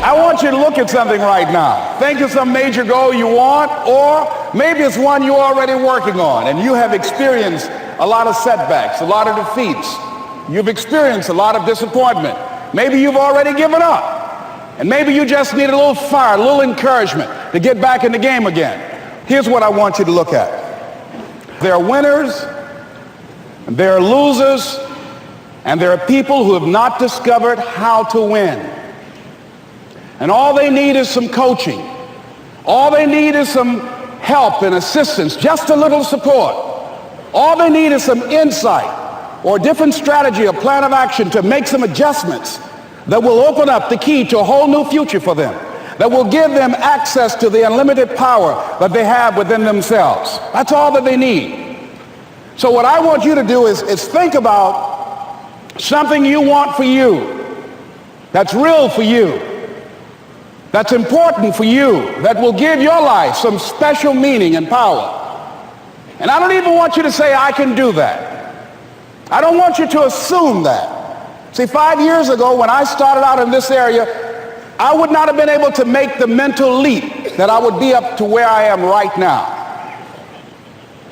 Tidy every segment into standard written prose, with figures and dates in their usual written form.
I want you to look at something right now. Think of some major goal you want, or maybe it's one you're already working on and you have experienced a lot of setbacks, a lot of defeats. You've experienced a lot of disappointment. Maybe you've already given up. And maybe you just need a little fire, a little encouragement to get back in the game again. Here's what I want you to look at. There are winners, and there are losers, and there are people who have not discovered how to win. And all they need is some coaching. All they need is some help and assistance, just a little support. All they need is some insight or a different strategy, a plan of action to make some adjustments that will open up the key to a whole new future for them, that will give them access to the unlimited power that they have within themselves. That's all that they need. So what I want you to do is think about something you want for you, that's real for you, that's important for you, that will give your life some special meaning and power. And I don't even want you to say, I can do that. I don't want you to assume that. See, 5 years ago when I started out in this area, I would not have been able to make the mental leap that I would be up to where I am right now.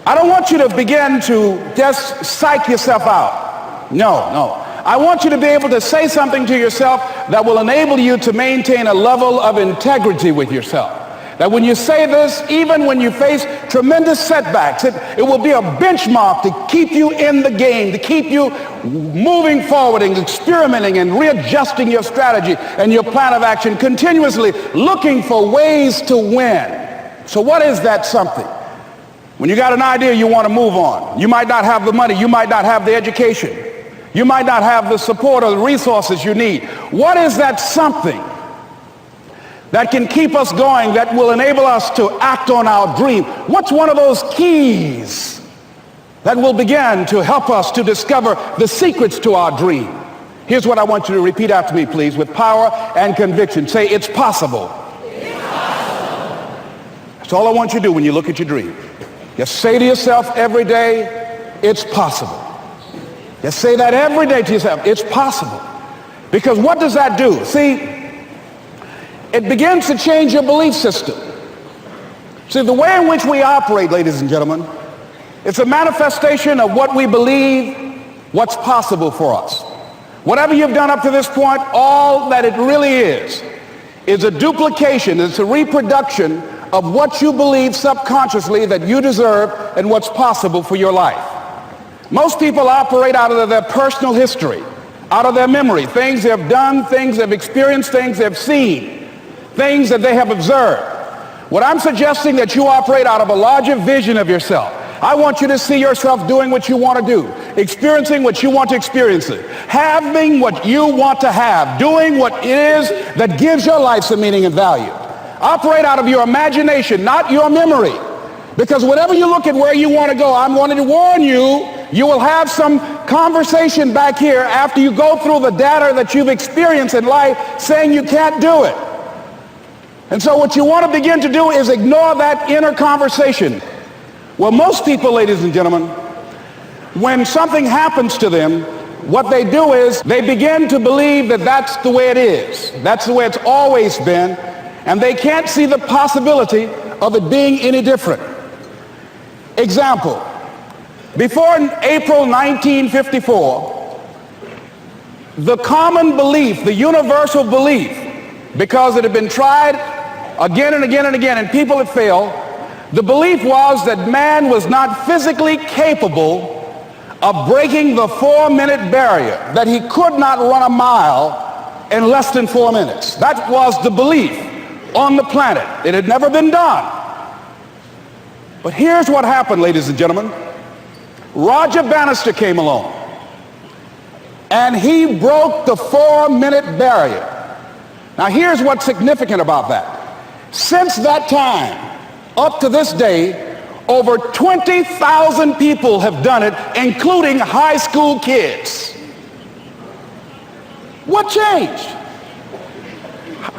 I don't want you to begin to just psych yourself out. No. I want you to be able to say something to yourself that will enable you to maintain a level of integrity with yourself. That when you say this, even when you face tremendous setbacks, it will be a benchmark to keep you in the game, to keep you moving forward and experimenting and readjusting your strategy and your plan of action, continuously looking for ways to win. So what is that something? When you got an idea you want to move on, you might not have the money, you might not have the education, you might not have the support or the resources you need. What is that something that can keep us going, that will enable us to act on our dream? What's one of those keys that will begin to help us to discover the secrets to our dream? Here's what I want you to repeat after me, please, with power and conviction. Say, it's possible. It's possible. That's all I want you to do when you look at your dream. Just say to yourself every day, it's possible. Just say that every day to yourself, it's possible. Because what does that do? See, it begins to change your belief system. See, the way in which we operate, ladies and gentlemen, it's a manifestation of what we believe, what's possible for us. Whatever you've done up to this point, all that it really is a duplication, it's a reproduction of what you believe subconsciously that you deserve and what's possible for your life. Most people operate out of their personal history, out of their memory, things they have done, things they've experienced, things they've seen, things that they have observed. What I'm suggesting that you operate out of a larger vision of yourself. I want you to see yourself doing what you want to do, experiencing what you want to experience, having what you want to have, doing what it is that gives your life some meaning and value. Operate out of your imagination, not your memory. Because whenever you look at where you want to go, I'm wanting to warn you, you will have some conversation back here after you go through the data that you've experienced in life saying you can't do it. And so what you want to begin to do is ignore that inner conversation. Well, most people, ladies and gentlemen, when something happens to them, what they do is they begin to believe that that's the way it is. That's the way it's always been. And they can't see the possibility of it being any different. Example, before April 1954, the common belief, the universal belief, because it had been tried again and again and again and people had failed, the belief was that man was not physically capable of breaking the 4-minute barrier, that he could not run a mile in less than 4 minutes. That was the belief on the planet. It had never been done. But here's what happened, ladies and gentlemen. Roger Bannister came along, and he broke the 4-minute barrier. Now here's what's significant about that. Since that time, up to this day, over 20,000 people have done it, including high school kids. What changed?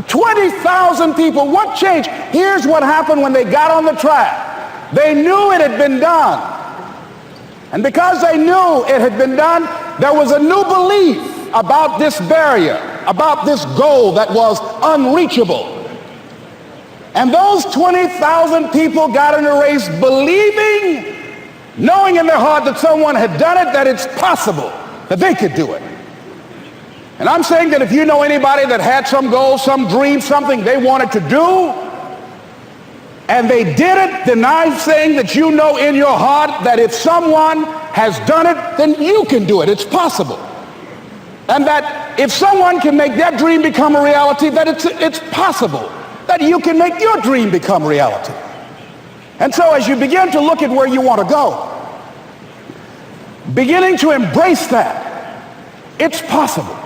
20,000 people, what changed? Here's what happened when they got on the track. They knew it had been done. And because they knew it had been done, there was a new belief about this barrier. about this goal that was unreachable. And those 20,000 people got in a race believing, knowing in their heart that someone had done it, that it's possible that they could do it. And I'm saying that if you know anybody that had some goal, some dream, something they wanted to do, and they did it, then I'm saying that you know in your heart that if someone has done it, then you can do it. It's possible. And that if someone can make their dream become a reality, that it's possible that you can make your dream become reality. And so as you begin to look at where you want to go, beginning to embrace that, it's possible.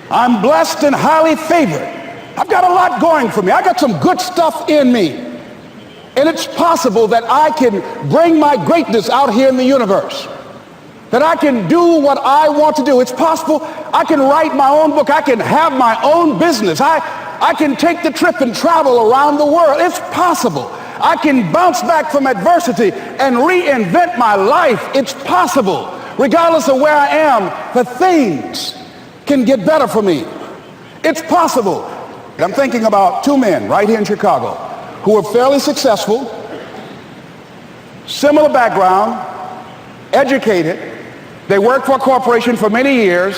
I'm blessed and highly favored. I've got a lot going for me. I got some good stuff in me. And it's possible that I can bring my greatness out here in the universe. That I can do what I want to do. It's possible I can write my own book. I can have my own business. I can take the trip and travel around the world. It's possible. I can bounce back from adversity and reinvent my life. It's possible. Regardless of where I am, the things can get better for me. It's possible. I'm thinking about two men right here in Chicago who were fairly successful, similar background, educated. They worked for a corporation for many years,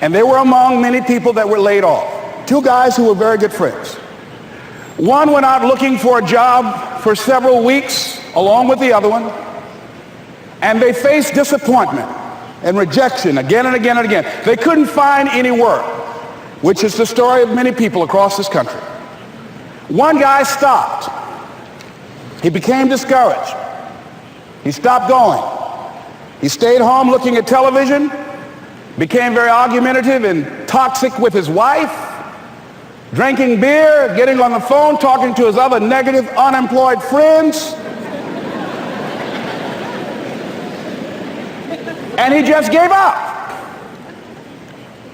and they were among many people that were laid off. Two guys who were very good friends. One went out looking for a job for several weeks along with the other one, and they faced disappointment and rejection again and again and again. They couldn't find any work, which is the story of many people across this country. One guy stopped. He became discouraged. He stopped going. He stayed home looking at television, became very argumentative and toxic with his wife, drinking beer, getting on the phone, talking to his other negative, unemployed friends. And he just gave up.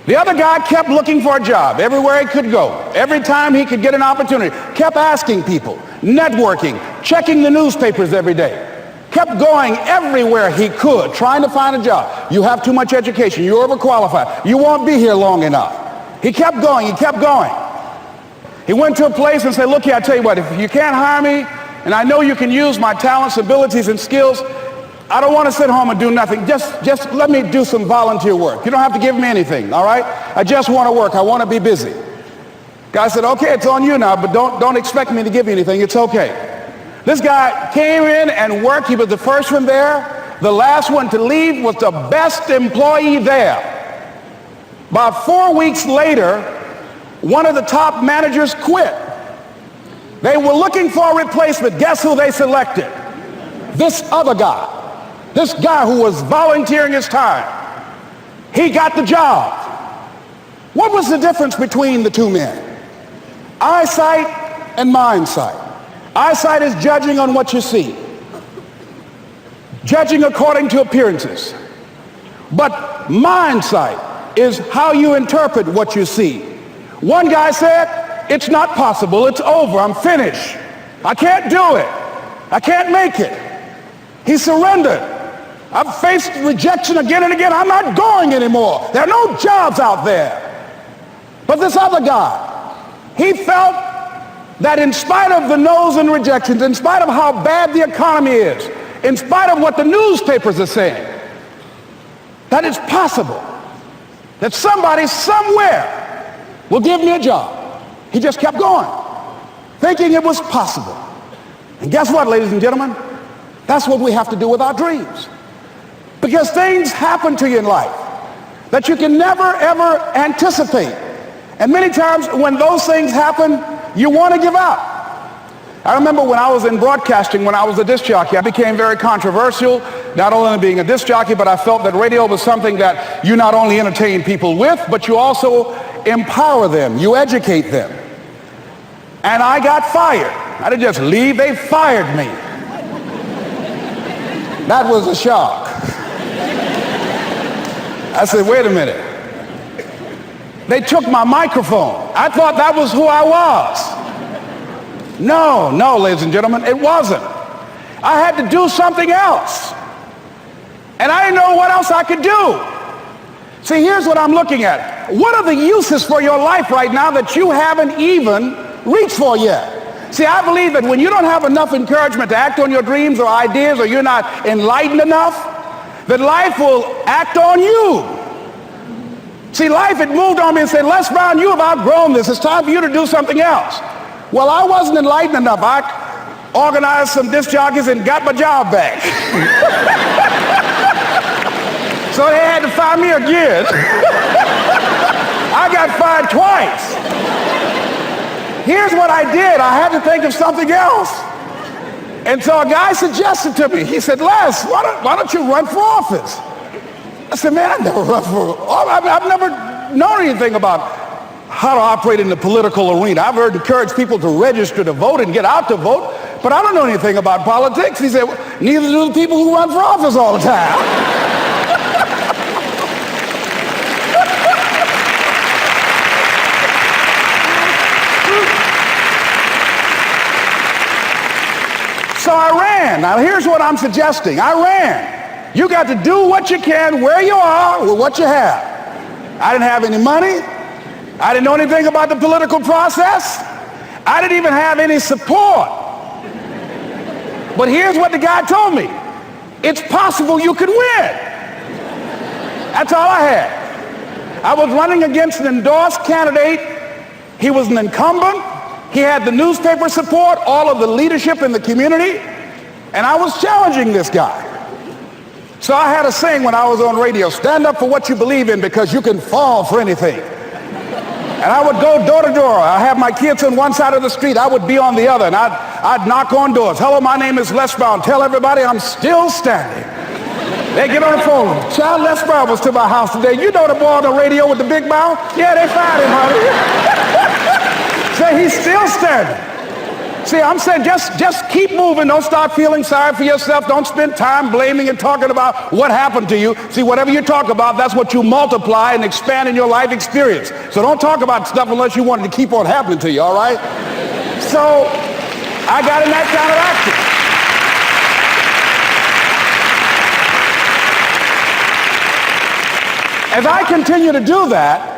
The other guy kept looking for a job everywhere he could go. Every time he could get an opportunity, kept asking people, networking, checking the newspapers every day. Kept going everywhere he could, trying to find a job. You have too much education. You're overqualified. You won't be here long enough. He kept going. He kept going. He went to a place and said, look here, I tell you what, if you can't hire me, and I know you can use my talents, abilities, and skills, I don't want to sit home and do nothing. Just let me do some volunteer work. You don't have to give me anything, all right? I just want to work. I want to be busy. Guy said, okay, it's on you now, but don't expect me to give you anything. It's okay. This guy came in and worked. He was the first one there. The last one to leave was the best employee there. About 4 weeks later, one of the top managers quit. They were looking for a replacement. Guess who they selected? This other guy. This guy who was volunteering his time. He got the job. What was the difference between the two men? Eyesight and mindsight. Eyesight is judging on what you see. Judging according to appearances. But mindsight is how you interpret what you see. One guy said, it's not possible. It's over. I'm finished. I can't do it. I can't make it. He surrendered. I've faced rejection again and again. I'm not going anymore. There are no jobs out there. But this other guy, he felt that in spite of the no's and rejections, in spite of how bad the economy is, in spite of what the newspapers are saying, that it's possible that somebody somewhere will give me a job. He just kept going, thinking it was possible. And guess what, ladies and gentlemen? That's what we have to do with our dreams. Because things happen to you in life that you can never, ever anticipate. And many times when those things happen, you want to give up. I remember when I was in broadcasting, when I was a disc jockey, I became very controversial, not only being a disc jockey, but I felt that radio was something that you not only entertain people with, but you also empower them, you educate them. And I got fired. I didn't just leave, they fired me. That was a shock. I said, wait a minute. They took my microphone. I thought that was who I was. No, ladies and gentlemen, it wasn't. I had to do something else. And I didn't know what else I could do. See, here's what I'm looking at. What are the uses for your life right now that you haven't even reached for yet? See, I believe that when you don't have enough encouragement to act on your dreams or ideas, or you're not enlightened enough, that life will act on you. See, life had moved on me and said, Les Brown, you have outgrown this. It's time for you to do something else. Well, I wasn't enlightened enough. I organized some disc jockeys and got my job back. So they had to fire me again. I got fired twice. Here's what I did. I had to think of something else. And so a guy suggested to me, he said, Les, why don't you run for office? I said, man, I never run for office. I've never known anything about how to operate in the political arena. I've heard encourage people to register to vote and get out to vote, but I don't know anything about politics. He said, neither do the people who run for office all the time. So I ran. Now here's what I'm suggesting. I ran. You got to do what you can where you are with what you have. I didn't have any money. I didn't know anything about the political process. I didn't even have any support. But here's what the guy told me. It's possible you could win. That's all I had. I was running against an endorsed candidate. He was an incumbent. He had the newspaper support, all of the leadership in the community, and I was challenging this guy. So I had a saying when I was on radio, stand up for what you believe in because you can fall for anything. And I would go door to door. I have my kids on one side of the street. I would be on the other, and I'd knock on doors. Hello, my name is Les Brown. Tell everybody I'm still standing. They get on the phone. Child, Les Brown was to my house today. You know the boy on the radio with the big mouth? Yeah, they fired him, honey. Say he's still standing. See, I'm saying just keep moving. Don't start feeling sorry for yourself. Don't spend time blaming and talking about what happened to you. See, whatever you talk about, that's what you multiply and expand in your life experience. So don't talk about stuff unless you want it to keep on happening to you, all right? So I got in that kind of action. As I continue to do that,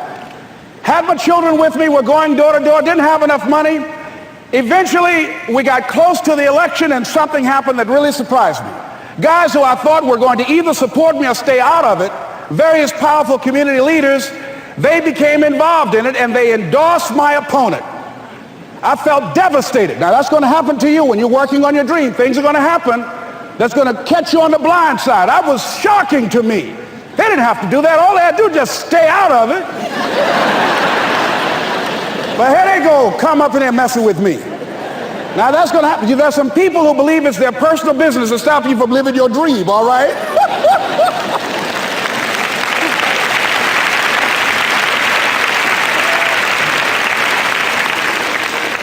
had my children with me, we're going door to door, didn't have enough money. Eventually, we got close to the election and something happened that really surprised me. Guys who I thought were going to either support me or stay out of it, various powerful community leaders, they became involved in it and they endorsed my opponent. I felt devastated. Now that's going to happen to you when you're working on your dream. Things are going to happen that's going to catch you on the blind side. That was shocking to me. They didn't have to do that. All they had to do was just stay out of it. But here they go, come up in there messing with me. Now that's going to happen. There's some people who believe it's their personal business to stop you from living your dream, all right?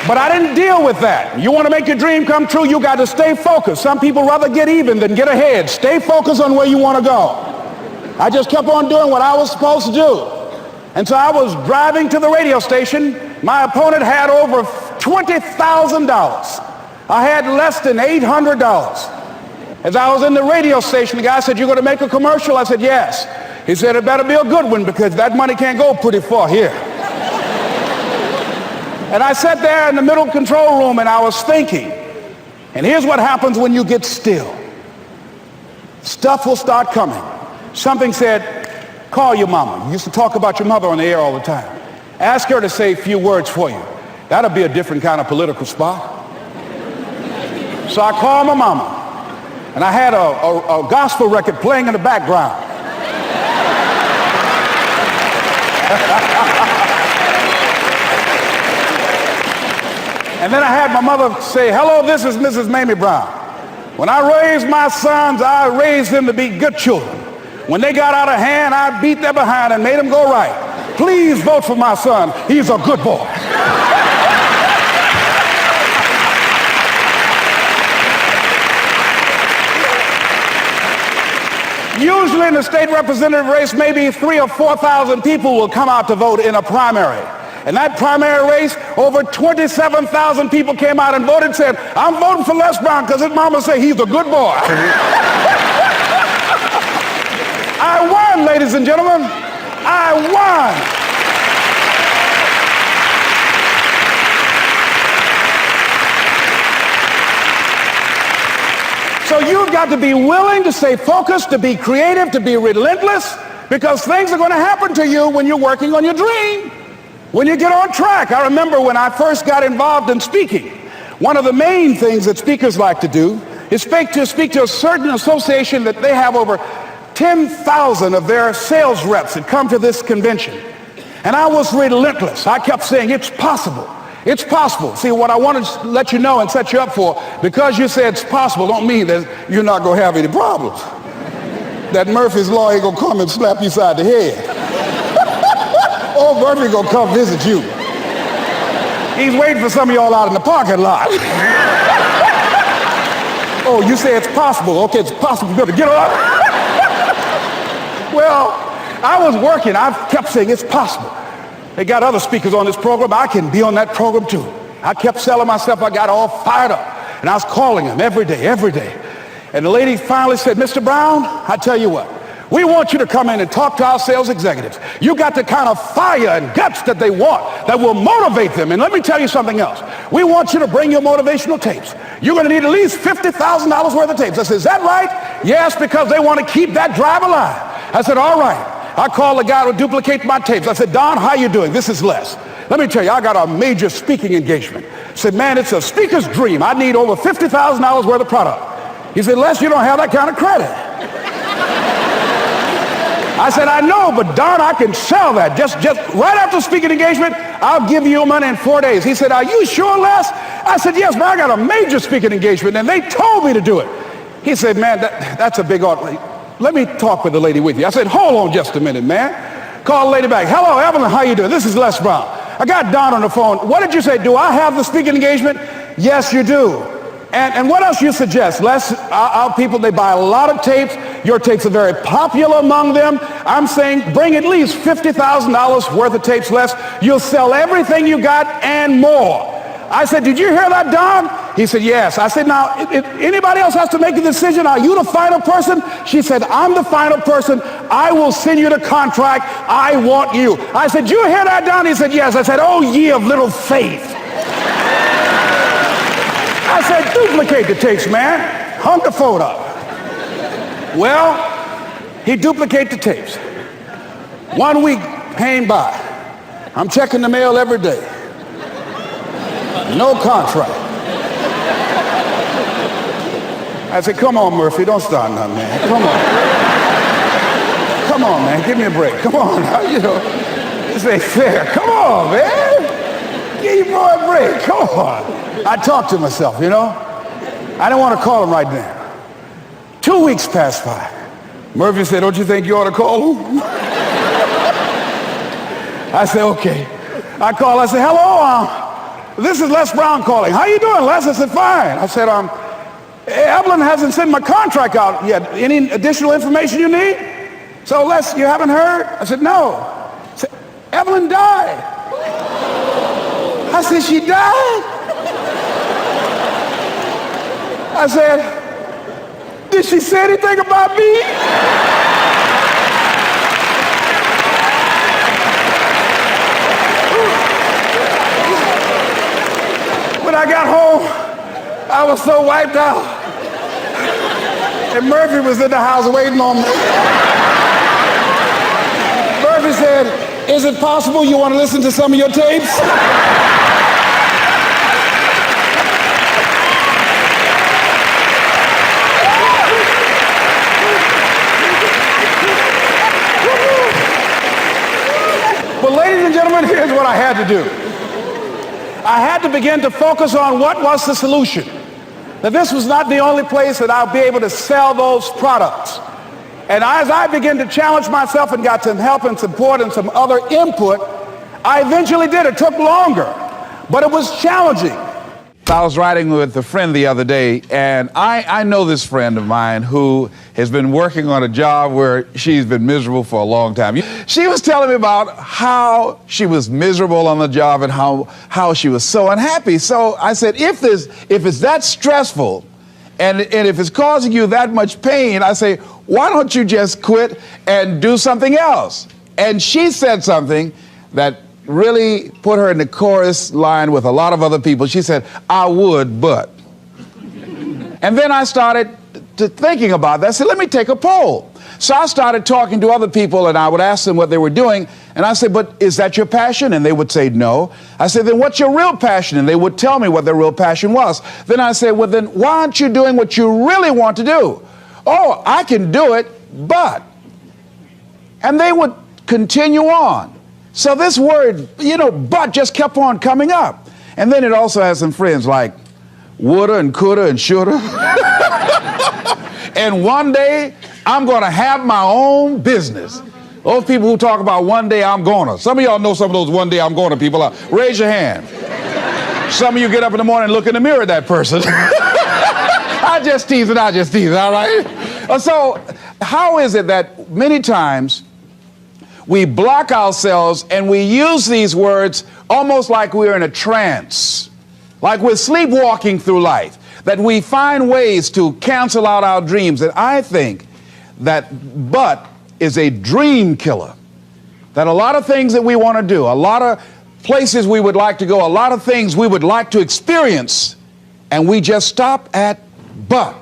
But I didn't deal with that. You want to make your dream come true, you got to stay focused. Some people rather get even than get ahead. Stay focused on where you want to go. I just kept on doing what I was supposed to do. And so I was driving to the radio station. My opponent had over $20,000. I had less than $800. As I was in the radio station, the guy said, you're going to make a commercial? I said, yes. He said, it better be a good one because that money can't go pretty far here. And I sat there in the middle control room and I was thinking. And here's what happens when you get still. Stuff will start coming. Something said, call your mama. You used to talk about your mother on the air all the time. Ask her to say a few words for you. That'll be a different kind of political spot. So I called my mama. And I had a gospel record playing in the background. And then I had my mother say, hello, this is Mrs. Mamie Brown. When I raised my sons, I raised them to be good children. When they got out of hand, I beat their behind and made them go right. Please vote for my son. He's a good boy. Usually in the state representative race, maybe 3,000 or 4,000 people will come out to vote in a primary. In that primary race, over 27,000 people came out and voted and said, I'm voting for Les Brown because his mama said he's a good boy. I won, ladies and gentlemen. I won. So you've got to be willing to stay focused, to be creative, to be relentless, because things are going to happen to you when you're working on your dream, when you get on track. I remember when I first got involved in speaking, one of the main things that speakers like to do is speak to a certain association that they have over 10,000 of their sales reps that come to this convention. And I was relentless. I kept saying, it's possible. It's possible. See, what I want to let you know and set you up for, because you say it's possible, don't mean that you're not going to have any problems. That Murphy's Law ain't going to come and slap you side the head. Oh, Murphy going to come visit you. He's waiting for some of y'all out in the parking lot. Oh, you say it's possible. Okay, it's possible. You better get up. Well, I was working. I kept saying it's possible. They got other speakers on this program. I can be on that program too. I kept selling myself. I got all fired up. And I was calling them every day. And the lady finally said, Mr. Brown, I tell you what, we want you to come in and talk to our sales executives. You got the kind of fire and guts that they want, that will motivate them. And let me tell you something else. We want you to bring your motivational tapes. You're going to need at least $50,000 worth of tapes. I said, is that right? Yes, because they want to keep that drive alive. I said, all right. I called the guy to duplicate my tapes. I said, Don, how you doing? This is Les. Let me tell you, I got a major speaking engagement. I said, man, it's a speaker's dream. I need over $50,000 worth of product. He said, Les, you don't have that kind of credit. I said, I know, but Don, I can sell that. Just right after speaking engagement, I'll give you your money in 4 days. He said, are you sure, Les? I said, yes, man, I got a major speaking engagement, and they told me to do it. He said, man, that's a big order. Let me talk with the lady with you. I said, hold on just a minute, man. Call the lady back. Hello, Evelyn, how you doing? This is Les Brown. I got Don on the phone. What did you say? Do I have the speaking engagement? Yes, you do. And what else you suggest? Les, our people, they buy a lot of tapes. Your tapes are very popular among them. I'm saying bring at least $50,000 worth of tapes, Les. You'll sell everything you got and more. I said, did you hear that, Don? He said, yes. I said, now, if anybody else has to make a decision, are you the final person? She said, I'm the final person. I will send you the contract. I want you. I said, you hear that, Don? He said, yes. I said, oh, ye of little faith. I said, duplicate the tapes, man. Hung the phone up. Well, he duplicated the tapes. 1 week came by. I'm checking the mail every day. No contract. I said, come on, Murphy, don't start nothing, man. Come on. Come on, man, give me a break. Come on, you know, this ain't fair. Come on, man. Give your boy a break. Come on. I talked to myself, you know. I didn't want to call him right now. 2 weeks passed by. Murphy said, don't you think you ought to call him? I said, okay. I called. I said, hello, this is Les Brown calling. How you doing, Les? I said, fine. I said, Evelyn hasn't sent my contract out yet. Any additional information you need? So, Les, you haven't heard? I said, no. I said, Evelyn died. I said, she died? I said, did she say anything about me? When I got home, I was so wiped out. And Murphy was in the house waiting on me. Murphy said, is it possible you want to listen to some of your tapes? But ladies and gentlemen, here's what I had to do. I had to begin to focus on what was the solution. That this was not the only place that I'll be able to sell those products. And as I began to challenge myself and got some help and support and some other input, I eventually did. It took longer, but it was challenging. I was riding with a friend the other day, and I know this friend of mine who has been working on a job where she's been miserable for a long time. She was telling me about how she was miserable on the job and how she was so unhappy. So I said, if it's that stressful and if it's causing you that much pain, I say, why don't you just quit and do something else? And she said something that really put her in the chorus line with a lot of other people. She said, I would, but. And then I started thinking about that. I said, let me take a poll. So I started talking to other people, and I would ask them what they were doing. And I said, but is that your passion? And they would say no. I said, then what's your real passion? And they would tell me what their real passion was. Then I said, well, then why aren't you doing what you really want to do? Oh, I can do it, but. And they would continue on. So this word, but just kept on coming up. And then it also has some friends like woulda and coulda and shoulda. And one day, I'm going to have my own business. Those people who talk about one day I'm gonna. Some of y'all know some of those one day I'm gonna people. Raise your hand. Some of you get up in the morning and look in the mirror at that person. I just tease, all right? So how is it that many times we block ourselves and we use these words almost like we're in a trance, like we're sleepwalking through life, that we find ways to cancel out our dreams? And I think that but is a dream killer. That a lot of things that we want to do, a lot of places we would like to go, a lot of things we would like to experience, and we just stop at but,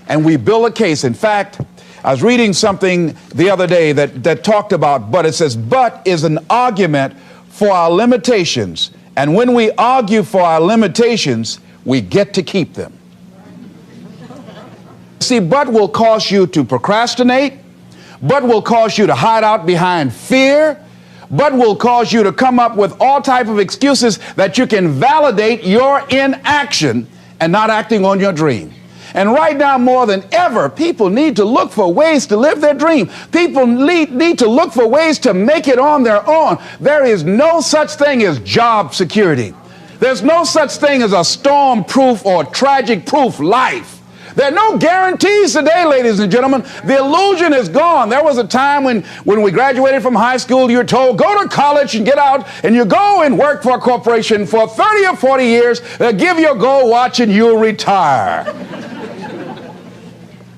and we build a case. In fact, I was reading something the other day that talked about but. It says, but is an argument for our limitations. And when we argue for our limitations, we get to keep them. See, but will cause you to procrastinate, but will cause you to hide out behind fear, but will cause you to come up with all type of excuses that you can validate your inaction and not acting on your dream. And right now, more than ever, people need to look for ways to live their dream. People need to look for ways to make it on their own. There is no such thing as job security. There's no such thing as a storm-proof or tragic-proof life. There are no guarantees today, ladies and gentlemen. The illusion is gone. There was a time when we graduated from high school, you were told, go to college and get out, and you go and work for a corporation for 30 or 40 years. They'll give you a gold watch and you'll retire.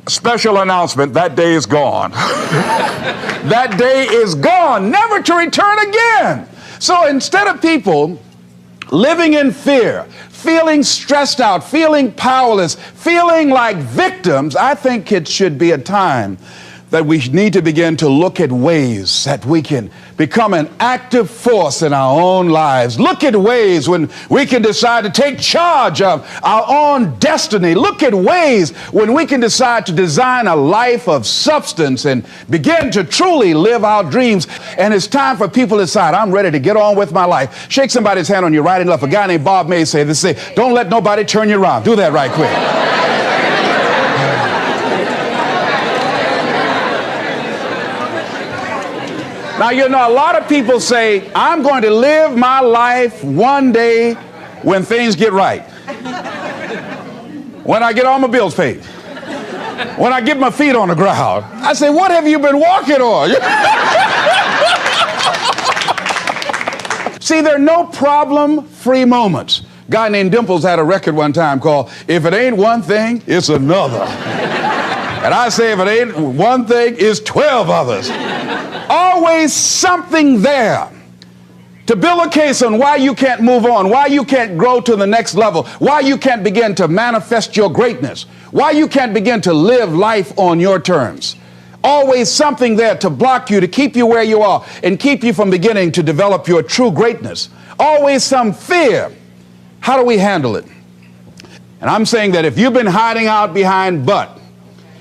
Special announcement, that day is gone. That day is gone, never to return again. So instead of people living in fear, feeling stressed out, feeling powerless, feeling like victims, I think it should be a time that we need to begin to look at ways that we can become an active force in our own lives. Look at ways when we can decide to take charge of our own destiny. Look at ways when we can decide to design a life of substance and begin to truly live our dreams. And it's time for people to decide, I'm ready to get on with my life. Shake somebody's hand on your right and left. A guy named Bob May said this, don't let nobody turn you around. Do that right quick. Now, a lot of people say, I'm going to live my life one day when things get right. When I get all my bills paid. When I get my feet on the ground. I say, what have you been walking on? See, there are no problem-free moments. A guy named Dimples had a record one time called, If It Ain't One Thing, It's Another. And I say, if it ain't one thing, it's 12 others. Always something there to build a case on why you can't move on, why you can't grow to the next level, why you can't begin to manifest your greatness, why you can't begin to live life on your terms. Always something there to block you, to keep you where you are, and keep you from beginning to develop your true greatness. Always some fear. How do we handle it? And I'm saying that if you've been hiding out behind but,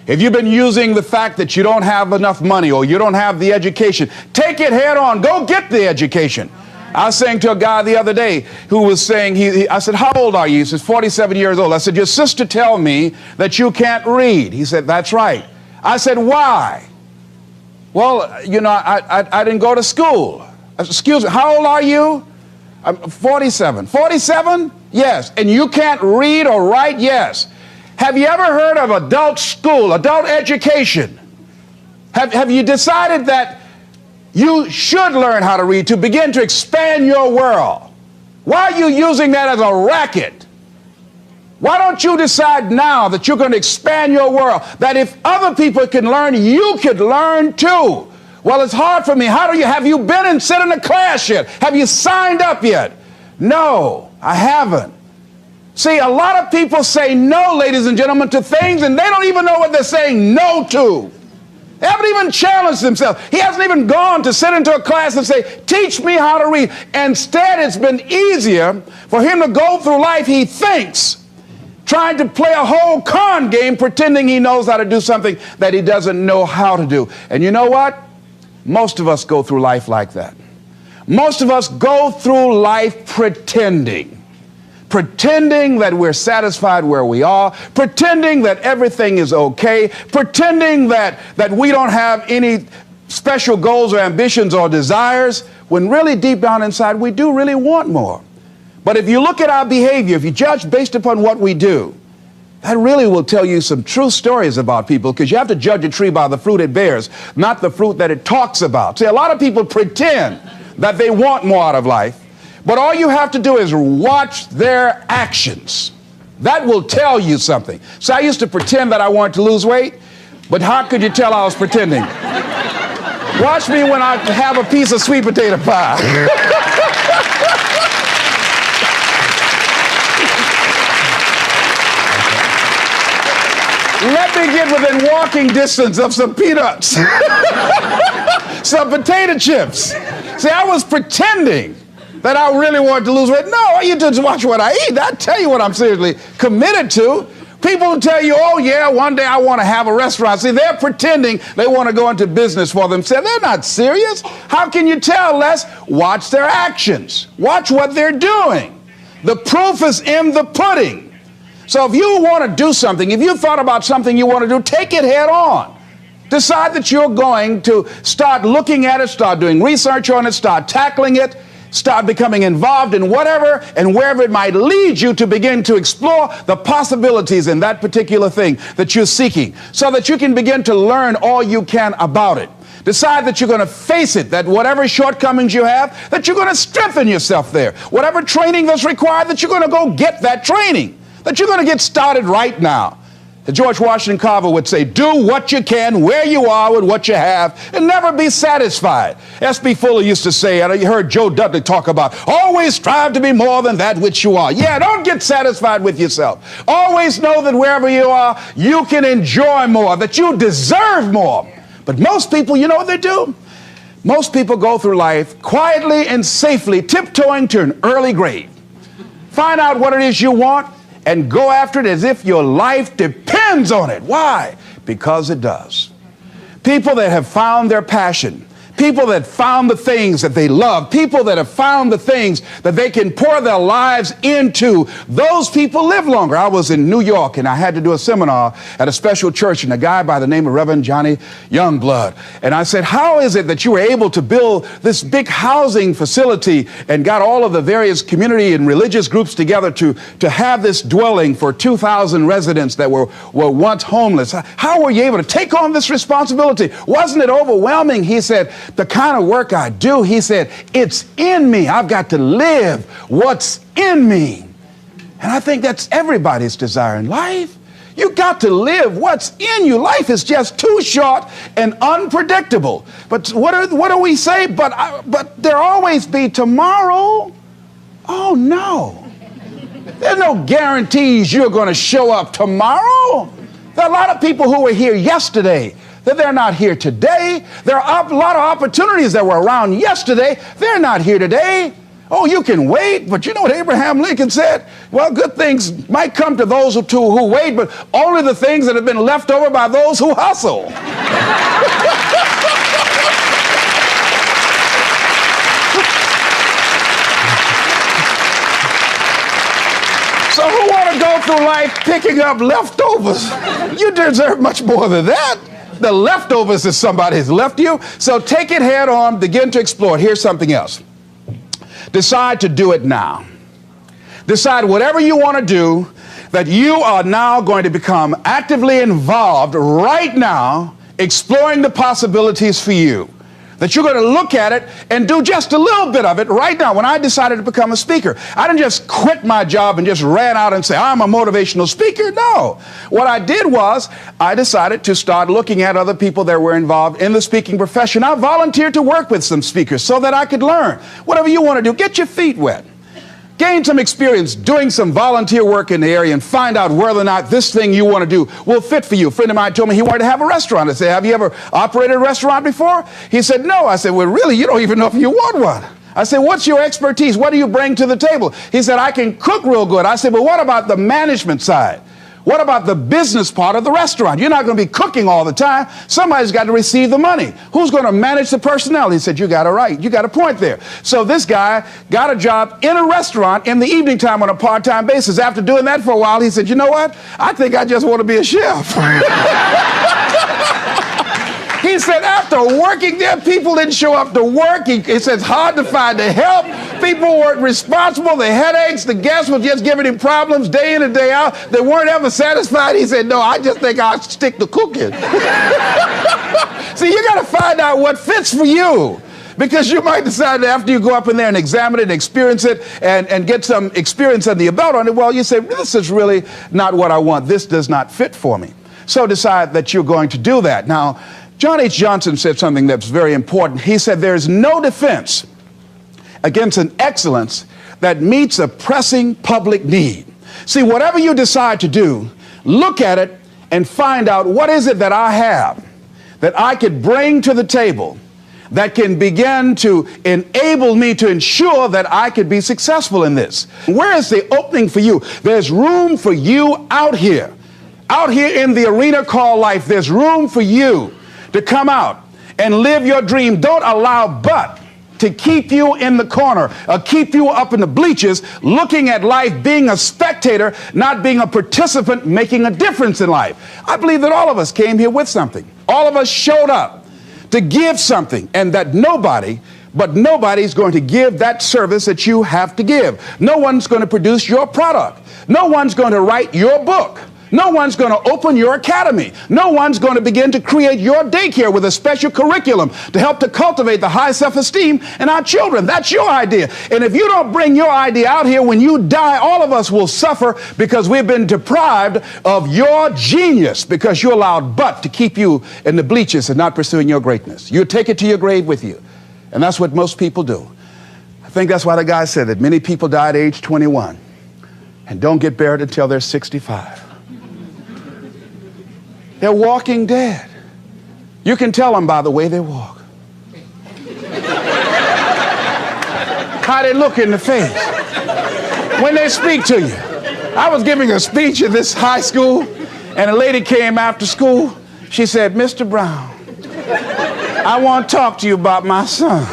if you've been using the fact that you don't have enough money or you don't have the education, take it head on. Go get the education. I was saying to a guy the other day who was saying, I said, how old are you? He says, 47 years old. I said, your sister tell me that you can't read. He said, that's right. I said, why? Well, I didn't go to school. I said, excuse me, how old are you? I'm 47. 47? Yes. And you can't read or write? Yes. Have you ever heard of adult school, adult education? Have you decided that you should learn how to read to begin to expand your world? Why are you using that as a racket? Why don't you decide now that you're going to expand your world, that if other people can learn, you could learn too? Well, it's hard for me. Have you been and sit in a class yet? Have you signed up yet? No, I haven't. See, a lot of people say no, ladies and gentlemen, to things, and they don't even know what they're saying no to. They haven't even challenged themselves. He hasn't even gone to sit into a class and say, teach me how to read. Instead, it's been easier for him to go through life, he thinks, trying to play a whole con game, pretending he knows how to do something that he doesn't know how to do. And you know what? Most of us go through life like that. Most of us go through life pretending that we're satisfied where we are, pretending that everything is okay, pretending that we don't have any special goals or ambitions or desires, when really deep down inside we do really want more. But if you look at our behavior, if you judge based upon what we do, that really will tell you some true stories about people, because you have to judge a tree by the fruit it bears, not the fruit that it talks about. See, a lot of people pretend that they want more out of life, but all you have to do is watch their actions. That will tell you something. So I used to pretend that I wanted to lose weight, but how could you tell I was pretending? Watch me when I have a piece of sweet potato pie. Let me get within walking distance of some peanuts, some potato chips. See, I was pretending that I really wanted to lose weight. No, you just watch what I eat. I tell you what I'm seriously committed to. People will tell you, oh yeah, one day I want to have a restaurant. See, they're pretending they want to go into business for themselves. They're not serious. How can you tell, Les? Watch their actions. Watch what they're doing. The proof is in the pudding. So if you want to do something, if you thought about something you want to do, take it head on. Decide that you're going to start looking at it, start doing research on it, start tackling it, start becoming involved in whatever and wherever it might lead you, to begin to explore the possibilities in that particular thing that you're seeking, so that you can begin to learn all you can about it. Decide that you're going to face it, that whatever shortcomings you have, that you're going to strengthen yourself there. Whatever training that's required, that you're going to go get that training, that you're going to get started right now. George Washington Carver would say, do what you can where you are with what you have and never be satisfied. S.B. Fuller used to say, and you heard Joe Dudley talk about, always strive to be more than that which you are. Yeah, don't get satisfied with yourself. Always know that wherever you are, you can enjoy more, that you deserve more. But most people, you know what they do? Most people go through life quietly and safely, tiptoeing to an early grave. Find out what it is you want and go after it as if your life depends on it. Why? Because it does. People that have found their passion, people that found the things that they love, people that have found the things that they can pour their lives into, those people live longer. I was in New York and I had to do a seminar at a special church, and a guy by the name of Reverend Johnny Youngblood. And I said, how is it that you were able to build this big housing facility and got all of the various community and religious groups together to have this dwelling for 2,000 residents that were once homeless? How were you able to take on this responsibility? Wasn't it overwhelming? He said, the kind of work I do, he said, it's in me. I've got to live what's in me. And I think that's everybody's desire in life. You got to live what's in you. Life is just too short and unpredictable. But what do we say? But there'll always be tomorrow. Oh no. There's no guarantees you're going to show up tomorrow. There are a lot of people who were here yesterday that they're not here today. There are a lot of opportunities that were around yesterday. They're not here today. Oh, you can wait, but you know what Abraham Lincoln said? Well, good things might come to those who wait, but only the things that have been left over by those who hustle. So who want to go through life picking up leftovers? You deserve much more than that. The leftovers that somebody has left you. So take it head on, begin to explore it. Here's something else. Decide to do it now. Decide whatever you want to do, that you are now going to become actively involved right now, exploring the possibilities for you. that you're going to look at it and do just a little bit of it right now. When I decided to become a speaker, I didn't just quit my job and just ran out and say, I'm a motivational speaker. No. What I did was I decided to start looking at other people that were involved in the speaking profession. I volunteered to work with some speakers so that I could learn. Whatever you want to do, get your feet wet. Gain some experience doing some volunteer work in the area and find out whether or not this thing you want to do will fit for you. A friend of mine told me he wanted to have a restaurant. I said, have you ever operated a restaurant before? He said, no. I said, well, really, you don't even know if you want one. I said, what's your expertise? What do you bring to the table? He said, I can cook real good. I said, well, what about the management side? What about the business part of the restaurant? You're not going to be cooking all the time. Somebody's got to receive the money. Who's going to manage the personnel? He said, you got it right. You got a point there. So this guy got a job in a restaurant in the evening time on a part-time basis. After doing that for a while, he said, you know what? I think I just want to be a chef. He said after working there, people didn't show up to work. He said it's hard to find the help. People weren't responsible. The headaches, the guests were just giving him problems day in and day out. They weren't ever satisfied. He said, no, I just think I'll stick to cooking. See, you got to find out what fits for you. Because you might decide that after you go up in there and examine it and experience it and get some experience under your belt on it, well, you say, this is really not what I want. This does not fit for me. So decide that you're going to do that. Now, John H. Johnson said something that's very important. He said, there's no defense against an excellence that meets a pressing public need. See, whatever you decide to do, look at it and find out what is it that I have that I could bring to the table that can begin to enable me to ensure that I could be successful in this. Where is the opening for you? There's room for you out here in the arena called life. There's room for you to come out and live your dream. Don't allow but to keep you in the corner or keep you up in the bleachers looking at life, being a spectator, not being a participant, making a difference in life. I believe that all of us came here with something. All of us showed up to give something, and that nobody's going to give that service that you have to give. No one's going to produce your product. No one's going to write your book. No one's going to open your academy. No one's going to begin to create your daycare with a special curriculum to help to cultivate the high self-esteem in our children. That's your idea. And if you don't bring your idea out here, when you die, all of us will suffer because we've been deprived of your genius because you allowed but to keep you in the bleachers and not pursuing your greatness. You take it to your grave with you. And that's what most people do. I think that's why the guy said that many people die at age 21 and don't get buried until they're 65. They're walking dead. You can tell them by the way they walk. How they look in the face when they speak to you. I was giving a speech at this high school, and a lady came after school. She said, Mr. Brown, I want to talk to you about my son.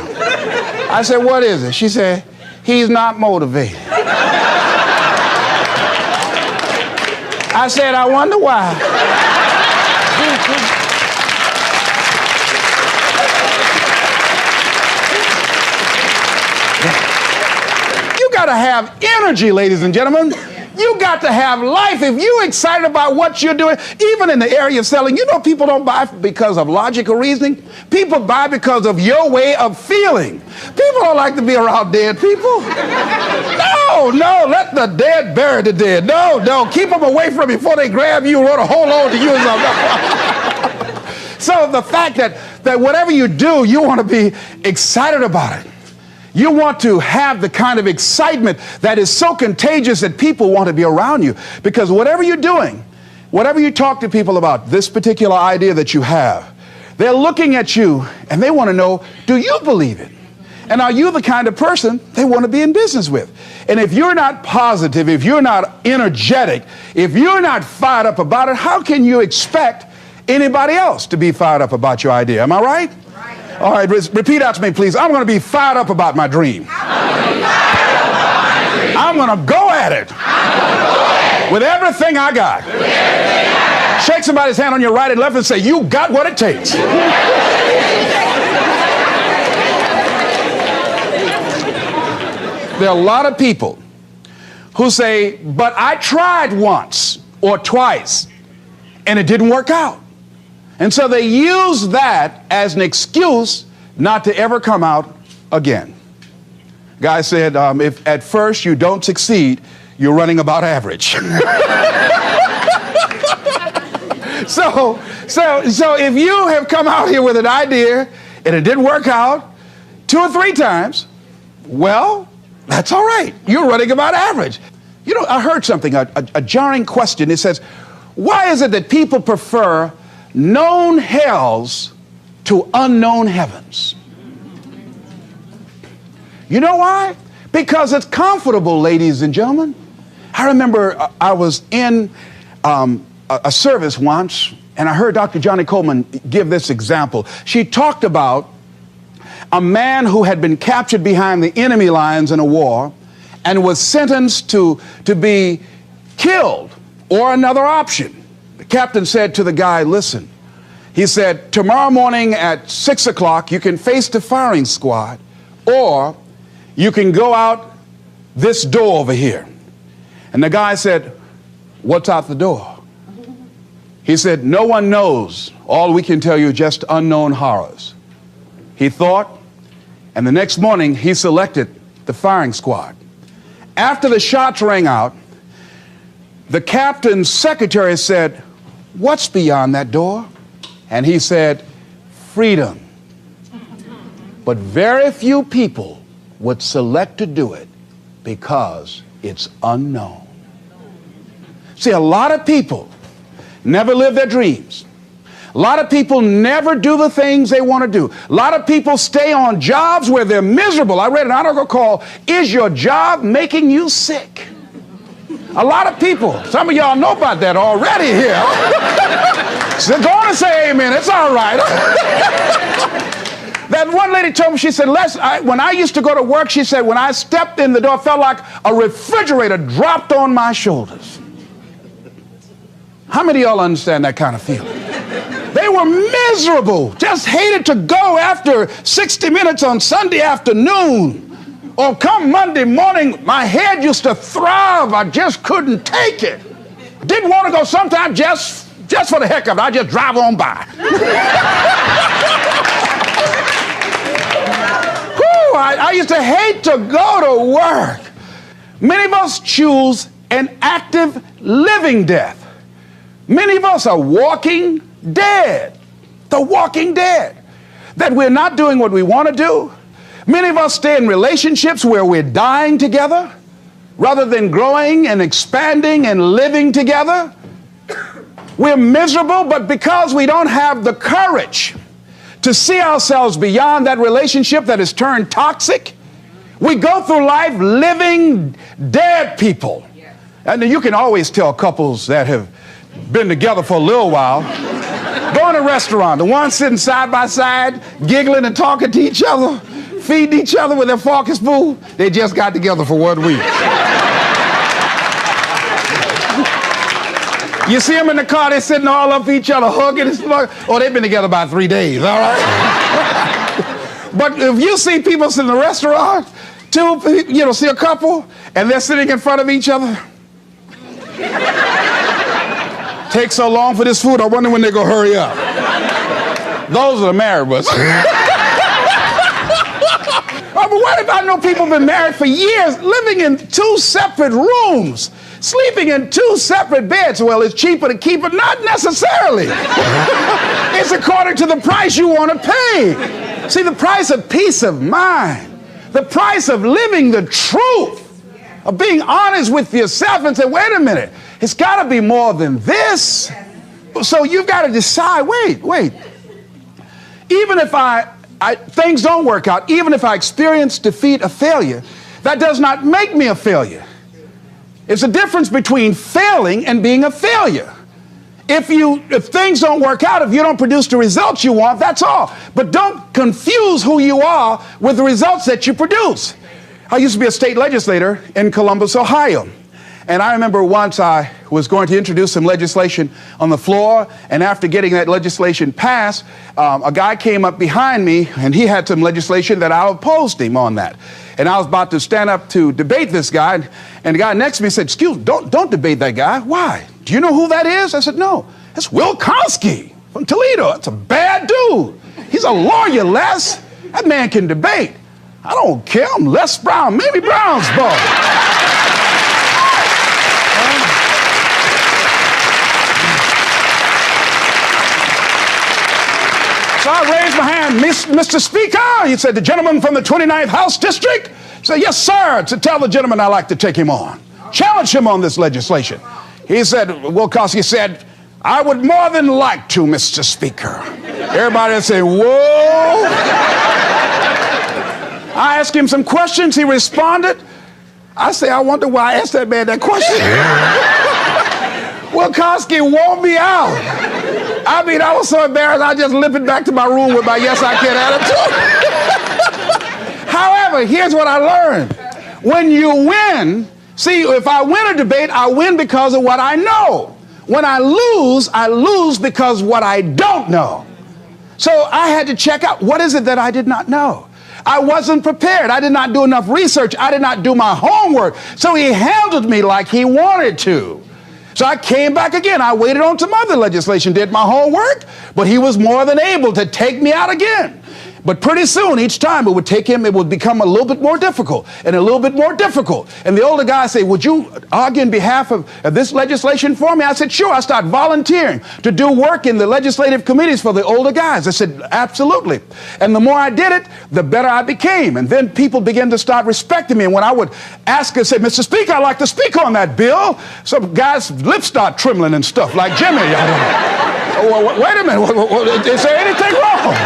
I said, what is it? She said, he's not motivated. I said, I wonder why. You got to have energy, ladies and gentlemen. You got to have life. If you're excited about what you're doing, even in the area of selling, you know people don't buy because of logical reasoning. People buy because of your way of feeling. People don't like to be around dead people. No, let the dead bury the dead. No, keep them away from you before they grab you and want to hold on to you or something. So the fact that whatever you do, you want to be excited about it. You want to have the kind of excitement that is so contagious that people want to be around you. Because whatever you're doing, whatever you talk to people about, this particular idea that you have, they're looking at you and they want to know, do you believe it? And are you the kind of person they want to be in business with? And if you're not positive, if you're not energetic, if you're not fired up about it, how can you expect anybody else to be fired up about your idea? Am I right? All right, repeat out to me, please. I'm going to be fired up about my dream. I'm going to go at it with everything I got. Shake somebody's hand on your right and left and say, you got what it takes. There are a lot of people who say, but I tried once or twice and it didn't work out. And so they use that as an excuse not to ever come out again. Guy said, if at first you don't succeed, you're running about average. So if you have come out here with an idea and it didn't work out 2 or 3 times, well, that's all right. You're running about average. You know, I heard something, a jarring question. It says, why is it that people prefer known hells to unknown heavens? You know why? Because it's comfortable, ladies and gentlemen. I remember I was in a service once, and I heard Dr. Johnny Coleman give this example. She talked about a man who had been captured behind the enemy lines in a war and was sentenced to be killed or another option. The captain said to the guy, listen, he said, tomorrow morning at 6 o'clock, you can face the firing squad, or you can go out this door over here. And the guy said, what's out the door? He said, no one knows. All we can tell you is just unknown horrors. He thought, and the next morning he selected the firing squad. After the shots rang out, the captain's secretary said, what's beyond that door? And he said, freedom. But very few people would select to do it because it's unknown. See, a lot of people never live their dreams. A lot of people never do the things they want to do. A lot of people stay on jobs where they're miserable. I read an article called, Is Your Job Making You Sick? A lot of people, some of y'all know about that already here. So go on and say amen, it's all right. That one lady told me, she said, when I used to go to work, she said, when I stepped in the door, it felt like a refrigerator dropped on my shoulders. How many of y'all understand that kind of feeling? They were miserable, just hated to go after 60 minutes on Sunday afternoon. Or come Monday morning, my head used to throb. I just couldn't take it. Didn't want to go sometimes just for the heck of it. I just drive on by. Whew, I used to hate to go to work. Many of us choose an active living death. Many of us are walking dead. The walking dead. That we're not doing what we want to do. Many of us stay in relationships where we're dying together rather than growing and expanding and living together. We're miserable, but because we don't have the courage to see ourselves beyond that relationship that has turned toxic, we go through life living dead people. And you can always tell couples that have been together for a little while. Go in a restaurant, the ones sitting side by side, giggling and talking to each other, feeding each other with their fork and spoon, they just got together for 1 week. You see them in the car, they're sitting all up each other, hugging and slugging. Oh, they've been together about 3 days, all right? But if you see people sitting in a restaurant, see a couple, and they're sitting in front of each other. Takes so long for this food, I wonder when they're going to hurry up. Those are the married ones. But what if I know people have been married for years, living in 2 separate rooms, sleeping in 2 separate beds? Well, it's cheaper to keep it. Not necessarily. It's according to the price you want to pay. See, the price of peace of mind, the price of living the truth, of being honest with yourself and say, wait a minute, it's got to be more than this. So you've got to decide, wait. Even if things don't work out, even if I experience defeat or failure, that does not make me a failure. It's a difference between failing and being a failure. If things don't work out, if you don't produce the results you want, that's all. But don't confuse who you are with the results that you produce. I used to be a state legislator in Columbus, Ohio. And I remember once I was going to introduce some legislation on the floor, and after getting that legislation passed, a guy came up behind me, and he had some legislation that I opposed him on that. And I was about to stand up to debate this guy, and the guy next to me said, excuse me, don't debate that guy. Why? Do you know who that is? I said, no, that's Will Kowski from Toledo. That's a bad dude. He's a lawyer, Les. That man can debate. I don't care. I'm Les Brown, Mamie Brown's boy. So I raised my hand, Mr. Speaker. He said, the gentleman from the 29th House District? I said, yes, sir. To tell the gentleman I'd like to take him on. Challenge him on this legislation. He said, Wilkowski said, I would more than like to, Mr. Speaker. Everybody would say, whoa. I asked him some questions. He responded. I say, I wonder why I asked that man that question. Wilkowski wore me out. I mean, I was so embarrassed, I just limped back to my room with my yes, I can attitude. However, here's what I learned. When you win, see, if I win a debate, I win because of what I know. When I lose because what I don't know. So I had to check out, what is it that I did not know? I wasn't prepared. I did not do enough research. I did not do my homework. So he handled me like he wanted to. So I came back again. I waited on some other legislation, did my homework, but he was more than able to take me out again. But pretty soon, each time it would take him, it would become a little bit more difficult and a little bit more difficult. And the older guy say, would you argue in behalf of this legislation for me? I said, sure. I started volunteering to do work in the legislative committees for the older guys. I said, absolutely. And the more I did it, the better I became. And then people began to start respecting me. And when I would ask and say, Mr. Speaker, I'd like to speak on that bill, some guys' lips start trembling and stuff like Jimmy. Wait a minute. Is there anything wrong?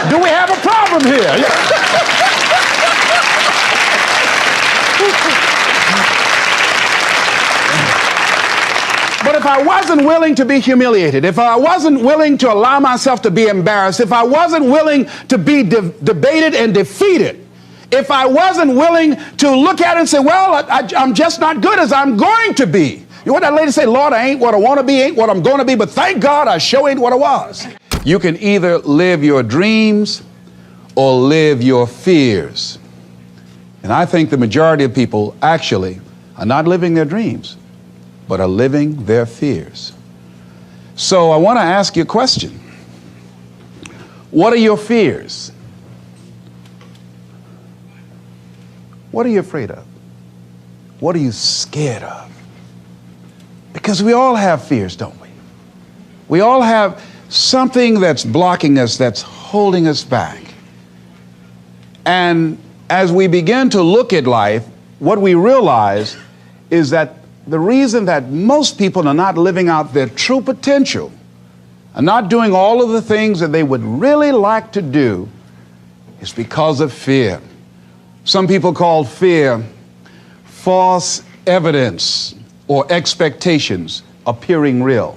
Do we have a problem here? But if I wasn't willing to be humiliated, if I wasn't willing to allow myself to be embarrassed, if I wasn't willing to be debated and defeated, if I wasn't willing to look at it and say, well, I'm just not good as I'm going to be. You know what that lady say? Lord, I ain't what I want to be, ain't what I'm going to be, but thank God I sure ain't what I was. You can either live your dreams or live your fears. And I think the majority of people actually are not living their dreams, but are living their fears. So I want to ask you a question. What are your fears? What are you afraid of? What are you scared of? Because we all have fears, don't we? We all have something that's blocking us, that's holding us back. And as we begin to look at life, what we realize is that the reason that most people are not living out their true potential, are not doing all of the things that they would really like to do, is because of fear. Some people call fear false evidence or expectations appearing real.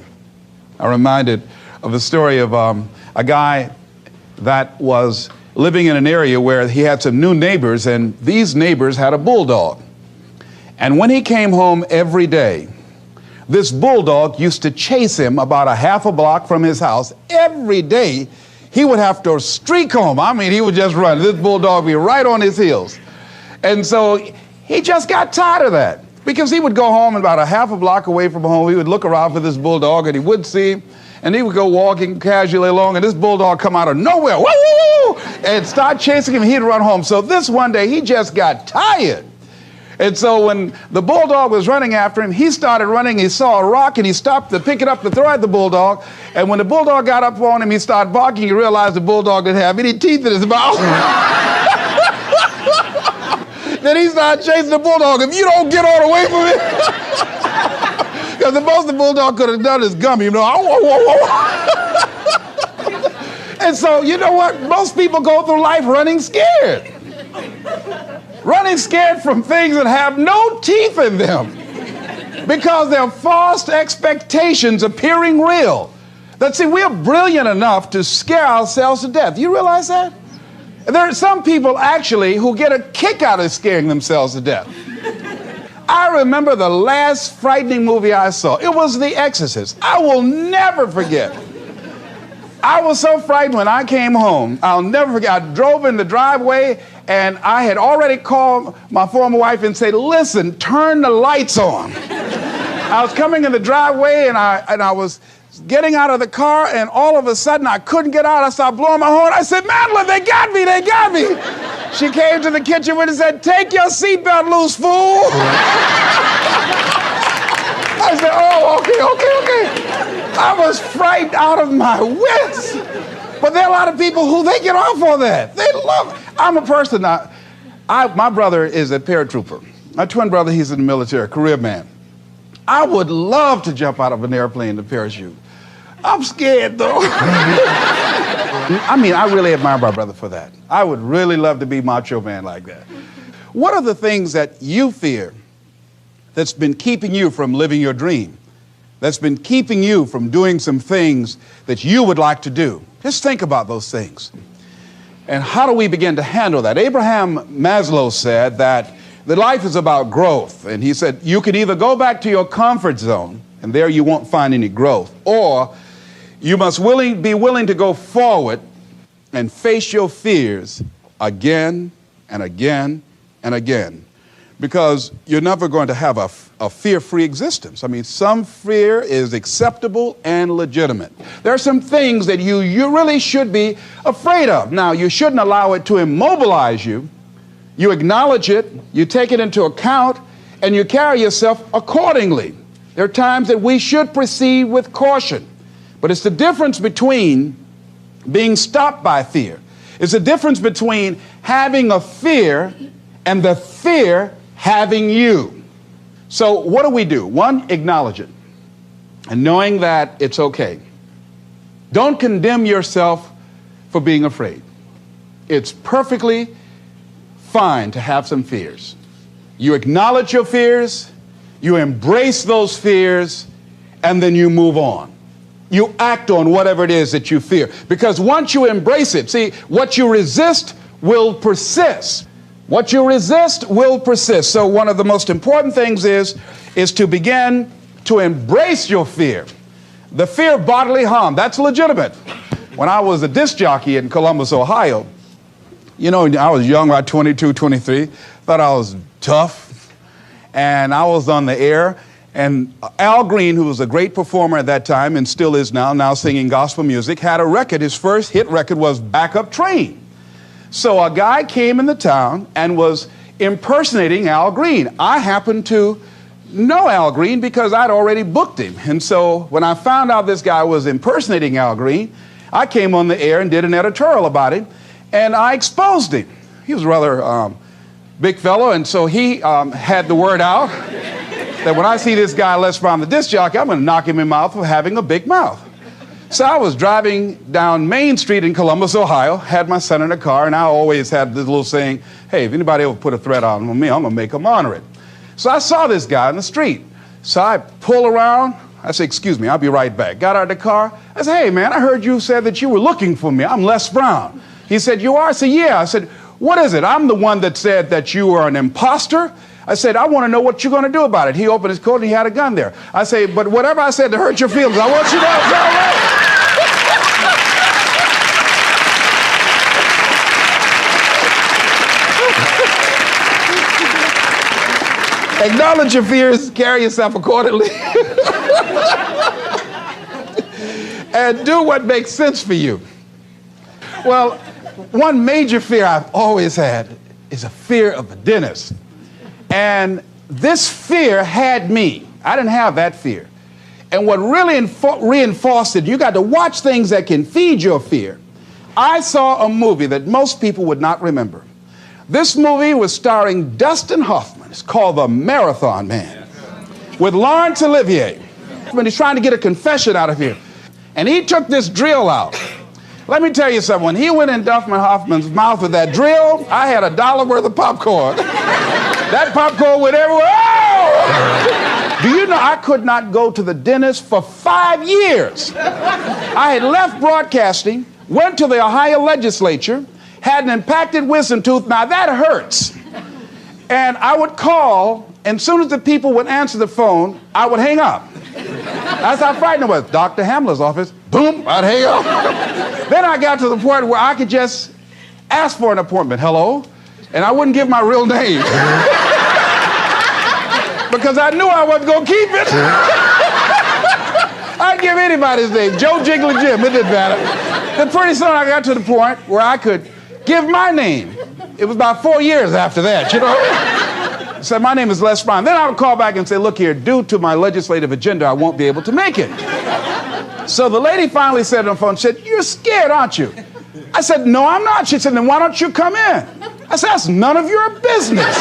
I'm reminded of the story of a guy that was living in an area where he had some new neighbors, and these neighbors had a bulldog. And when he came home every day, this bulldog used to chase him about a half a block from his house. Every day, he would have to streak home. I mean, he would just run. This bulldog would be right on his heels. And so he just got tired of that, because he would go home about a half a block away from home. He would look around for this bulldog, and he would see him. And he would go walking casually along, and this bulldog come out of nowhere, woo, woo, woo, and start chasing him. He'd run home. So this one day, he just got tired. And so when the bulldog was running after him, he started running. He saw a rock, and he stopped to pick it up to throw at the bulldog. And when the bulldog got up on him, he started barking. He realized the bulldog didn't have any teeth in his mouth. Then he started chasing the bulldog. If you don't get all away from it. Because the most the bulldog could have done is gummy, you know. And so, you know what? Most people go through life running scared. Running scared from things that have no teeth in them. Because they're false expectations appearing real. That, see, we're brilliant enough to scare ourselves to death. You realize that? There are some people actually who get a kick out of scaring themselves to death. I remember the last frightening movie I saw. It was The Exorcist. I will never forget. I was so frightened when I came home. I'll never forget. I drove in the driveway, and I had already called my former wife and said, listen, turn the lights on. I was coming in the driveway, and I was getting out of the car, and all of a sudden I couldn't get out. I started blowing my horn. I said, Madeline, they got me, they got me. She came to the kitchen and said, take your seatbelt loose, fool. I said, oh, okay. I was frightened out of my wits. But there are a lot of people who they get off on that. They love it. I'm a person, my brother is a paratrooper. My twin brother, he's in the military, career man. I would love to jump out of an airplane to parachute. I'm scared, though. I mean, I really admire my brother for that. I would really love to be macho man like that. What are the things that you fear that's been keeping you from living your dream, that's been keeping you from doing some things that you would like to do? Just think about those things. And how do we begin to handle that? Abraham Maslow said that life is about growth. And he said, you can either go back to your comfort zone, and there you won't find any growth, or you must be willing to go forward and face your fears again and again and again, because you're never going to have a fear-free existence. I mean, some fear is acceptable and legitimate. There are some things that you really should be afraid of. Now, you shouldn't allow it to immobilize you. You acknowledge it, you take it into account, and you carry yourself accordingly. There are times that we should proceed with caution. But it's the difference between being stopped by fear. It's the difference between having a fear and the fear having you. So what do? One, acknowledge it. And knowing that it's okay. Don't condemn yourself for being afraid. It's perfectly fine to have some fears. You acknowledge your fears, you embrace those fears, and then you move on. You act on whatever it is that you fear. Because once you embrace it, see, what you resist will persist. What you resist will persist. So one of the most important things is to begin to embrace your fear. The fear of bodily harm, that's legitimate. When I was a disc jockey in Columbus, Ohio, you know, I was young, about 22, 23, thought I was tough, and I was on the air. And Al Green, who was a great performer at that time and still is now singing gospel music, had a record. His first hit record was Back Up Train. So a guy came in the town and was impersonating Al Green. I happened to know Al Green because I'd already booked him. And so when I found out this guy was impersonating Al Green, I came on the air and did an editorial about him, and I exposed him. He was a rather big fellow, and so he had the word out that when I see this guy Les Brown, the disc jockey, I'm going to knock him in the mouth for having a big mouth. So I was driving down Main Street in Columbus, Ohio, had my son in the car, and I always had this little saying, hey, if anybody ever put a threat on me, I'm going to make them honor it. So I saw this guy in the street. So I pull around. I said, excuse me, I'll be right back. Got out of the car. I said, hey, man, I heard you said that you were looking for me. I'm Les Brown. He said, you are? I said, yeah. I said, what is it? I'm the one that said that you were an imposter. I said, I want to know what you're going to do about it. He opened his coat and he had a gun there. I say, but whatever I said to hurt your feelings, I want you to know it's all right. Acknowledge your fears, carry yourself accordingly, and do what makes sense for you. Well, one major fear I've always had is a fear of the dentist. And this fear had me. I didn't have that fear. And what really reinforced it, you got to watch things that can feed your fear. I saw a movie that most people would not remember. This movie was starring Dustin Hoffman. It's called The Marathon Man, with Laurence Olivier. When he's trying to get a confession out of here. And he took this drill out. Let me tell you something. When he went in Dustin Hoffman's mouth with that drill, I had $1 worth of popcorn. That popcorn went everywhere. Oh! Do you know I could not go to the dentist for 5 years? I had left broadcasting, went to the Ohio legislature, had an impacted wisdom tooth. Now that hurts. And I would call, and as soon as the people would answer the phone, I would hang up. That's how frightened I was. Dr. Hamler's office, boom, I'd hang up. Then I got to the point where I could just ask for an appointment. Hello? And I wouldn't give my real name. Because I knew I wasn't going to keep it. I'd give anybody his name, Joe Jiggly Jim, it didn't matter. Then pretty soon I got to the point where I could give my name. It was about 4 years after that, you know. I said, my name is Les Brown. Then I would call back and say, look here, due to my legislative agenda, I won't be able to make it. So the lady finally said on the phone, she said, you're scared, aren't you? I said, no, I'm not. She said, then why don't you come in? I said, that's none of your business.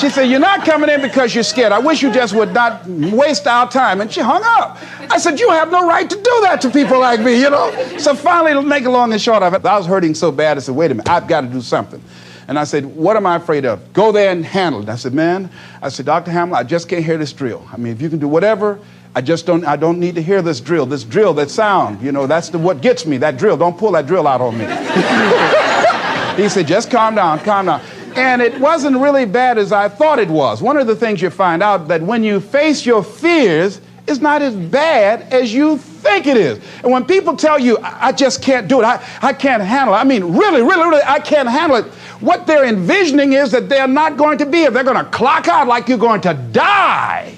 She said, you're not coming in because you're scared. I wish you just would not waste our time. And she hung up. I said, you have no right to do that to people like me, you know? So finally, to make it long and short of it, I was hurting so bad, I said, wait a minute, I've got to do something. And I said, what am I afraid of? Go there and handle it. I said, man, I said, Dr. Hamill, I just can't hear this drill. I mean, if you can do whatever, I don't need to hear this drill, that sound, you know, that's what gets me, that drill. Don't pull that drill out on me. He said, just calm down, calm down. And it wasn't really bad as I thought it was. One of the things you find out that when you face your fears, it's not as bad as you think it is. And when people tell you, I just can't do it, I can't handle it, I mean, really, I can't handle it, what they're envisioning is that they're not going to be here. They're going to clock out like you're going to die.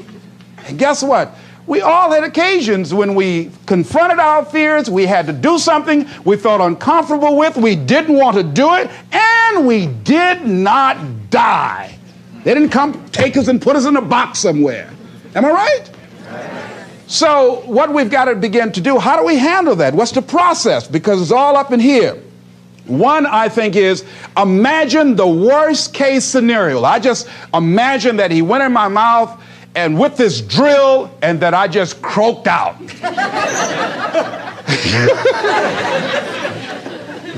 And guess what? We all had occasions when we confronted our fears, we had to do something we felt uncomfortable with, we didn't want to do it, and we did not die. They didn't come take us and put us in a box somewhere. Am I right? So what we've got to begin to do, how do we handle that? What's the process? Because it's all up in here. One, I think, is imagine the worst case scenario. I just imagine that he went in my mouth and with this drill, and that I just croaked out.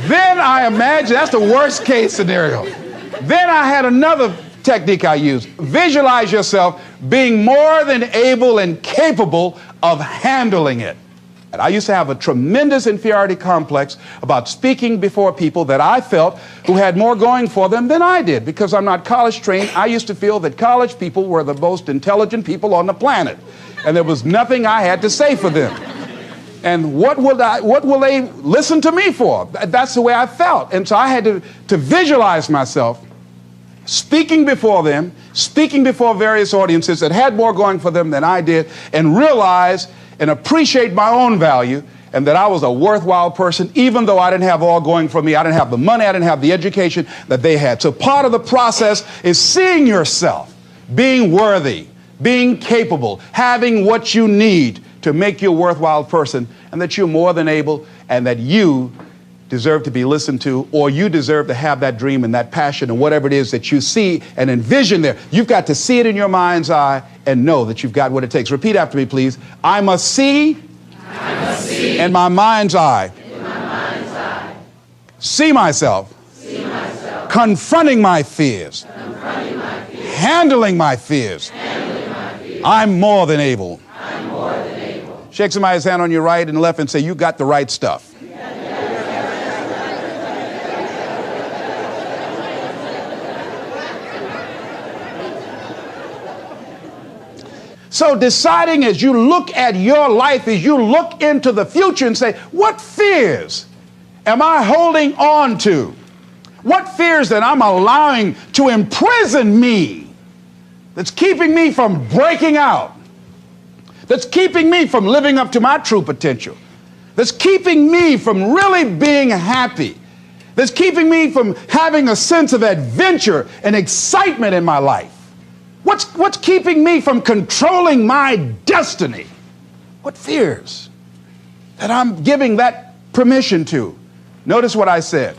Then I imagine, that's the worst case scenario. Then I had another technique I used. Visualize yourself being more than able and capable of handling it. And I used to have a tremendous inferiority complex about speaking before people that I felt who had more going for them than I did. Because I'm not college trained, I used to feel that college people were the most intelligent people on the planet. And there was nothing I had to say for them. And what will they listen to me for? That's the way I felt. And so I had to visualize myself speaking before them, speaking before various audiences that had more going for them than I did, and realize and appreciate my own value, and that I was a worthwhile person, even though I didn't have all going for me. I didn't have the money, I didn't have the education that they had. So part of the process is seeing yourself, being worthy, being capable, having what you need to make you a worthwhile person, and that you're more than able, and that you deserve to be listened to, or you deserve to have that dream and that passion and whatever it is that you see and envision there. You've got to see it in your mind's eye and know that you've got what it takes. Repeat after me, please. I must see in my mind's eye. See myself. Confronting my fears. Handling my fears. I'm more than able. Shake somebody's hand on your right and left and say, you got the right stuff. So deciding as you look at your life, as you look into the future and say, what fears am I holding on to? What fears that I'm allowing to imprison me, that's keeping me from breaking out, that's keeping me from living up to my true potential, that's keeping me from really being happy, that's keeping me from having a sense of adventure and excitement in my life? What's keeping me from controlling my destiny? What fears that I'm giving that permission to? Notice what I said,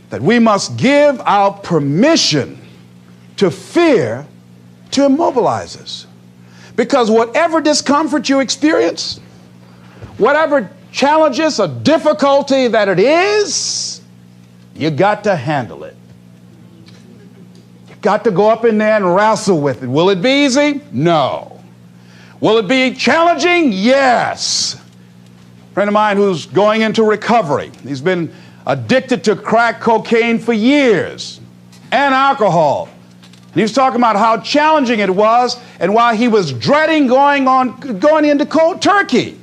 that we must give our permission to fear to immobilize us. Because whatever discomfort you experience, whatever challenges or difficulty that it is, you got to handle it. Got to go up in there and wrestle with it. Will it be easy? No. Will it be challenging? Yes. A friend of mine who's going into recovery. He's been addicted to crack cocaine for years and alcohol. And he was talking about how challenging it was and why he was dreading going into cold turkey.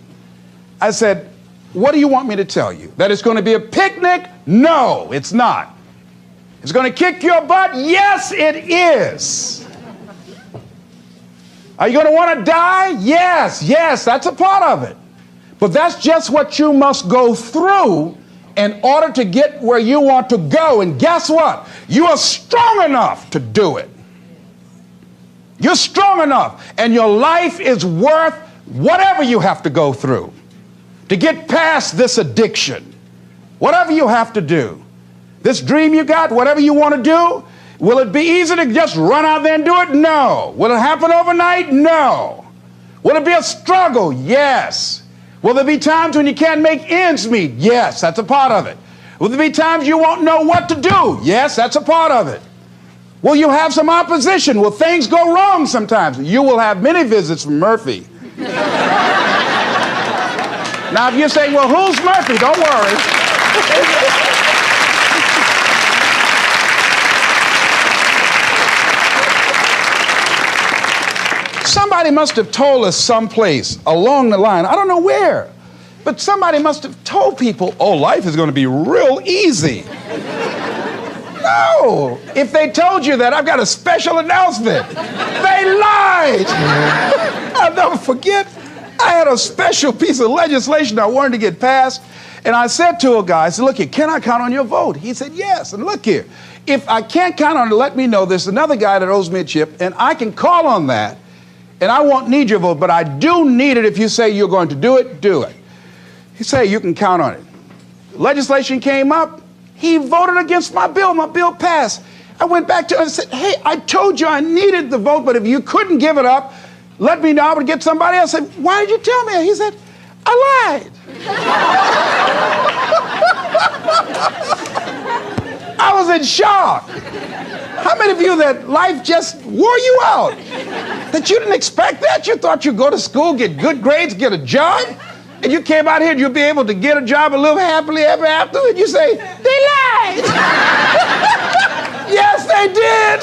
I said, what do you want me to tell you? That it's going to be a picnic? No, it's not. It's going to kick your butt? Yes, it is. Are you going to want to die? Yes, yes, that's a part of it. But that's just what you must go through in order to get where you want to go. And guess what? You are strong enough to do it. You're strong enough, and your life is worth whatever you have to go through to get past this addiction. Whatever you have to do. This dream you got, whatever you want to do, will it be easy to just run out there and do it? No. Will it happen overnight? No. Will it be a struggle? Yes. Will there be times when you can't make ends meet? Yes, that's a part of it. Will there be times you won't know what to do? Yes, that's a part of it. Will you have some opposition? Will things go wrong sometimes? You will have many visits from Murphy. Now, if you're saying, well, who's Murphy? Don't worry. Somebody must have told us someplace along the line, I don't know where, but somebody must have told people, oh, life is going to be real easy. No. If they told you that, I've got a special announcement. They lied. I'll never forget. I had a special piece of legislation I wanted to get passed, and I said to a guy, I said, look here, can I count on your vote? He said, yes. And look here, if I can't count on it, let me know. There's another guy that owes me a chip, and I can call on that, and I won't need your vote, but I do need it. If you say you're going to do it, do it. He said, you can count on it. Legislation came up. He voted against my bill. My bill passed. I went back to him and said, hey, I told you I needed the vote, but if you couldn't give it up, let me know. I would get somebody else. I said, why did you tell me? He said, I lied. I was in shock. How many of you that life just wore you out? That you didn't expect that? You thought you'd go to school, get good grades, get a job, and you came out here and you'll be able to get a job and live happily ever after, and you say, they lied. Yes, they did.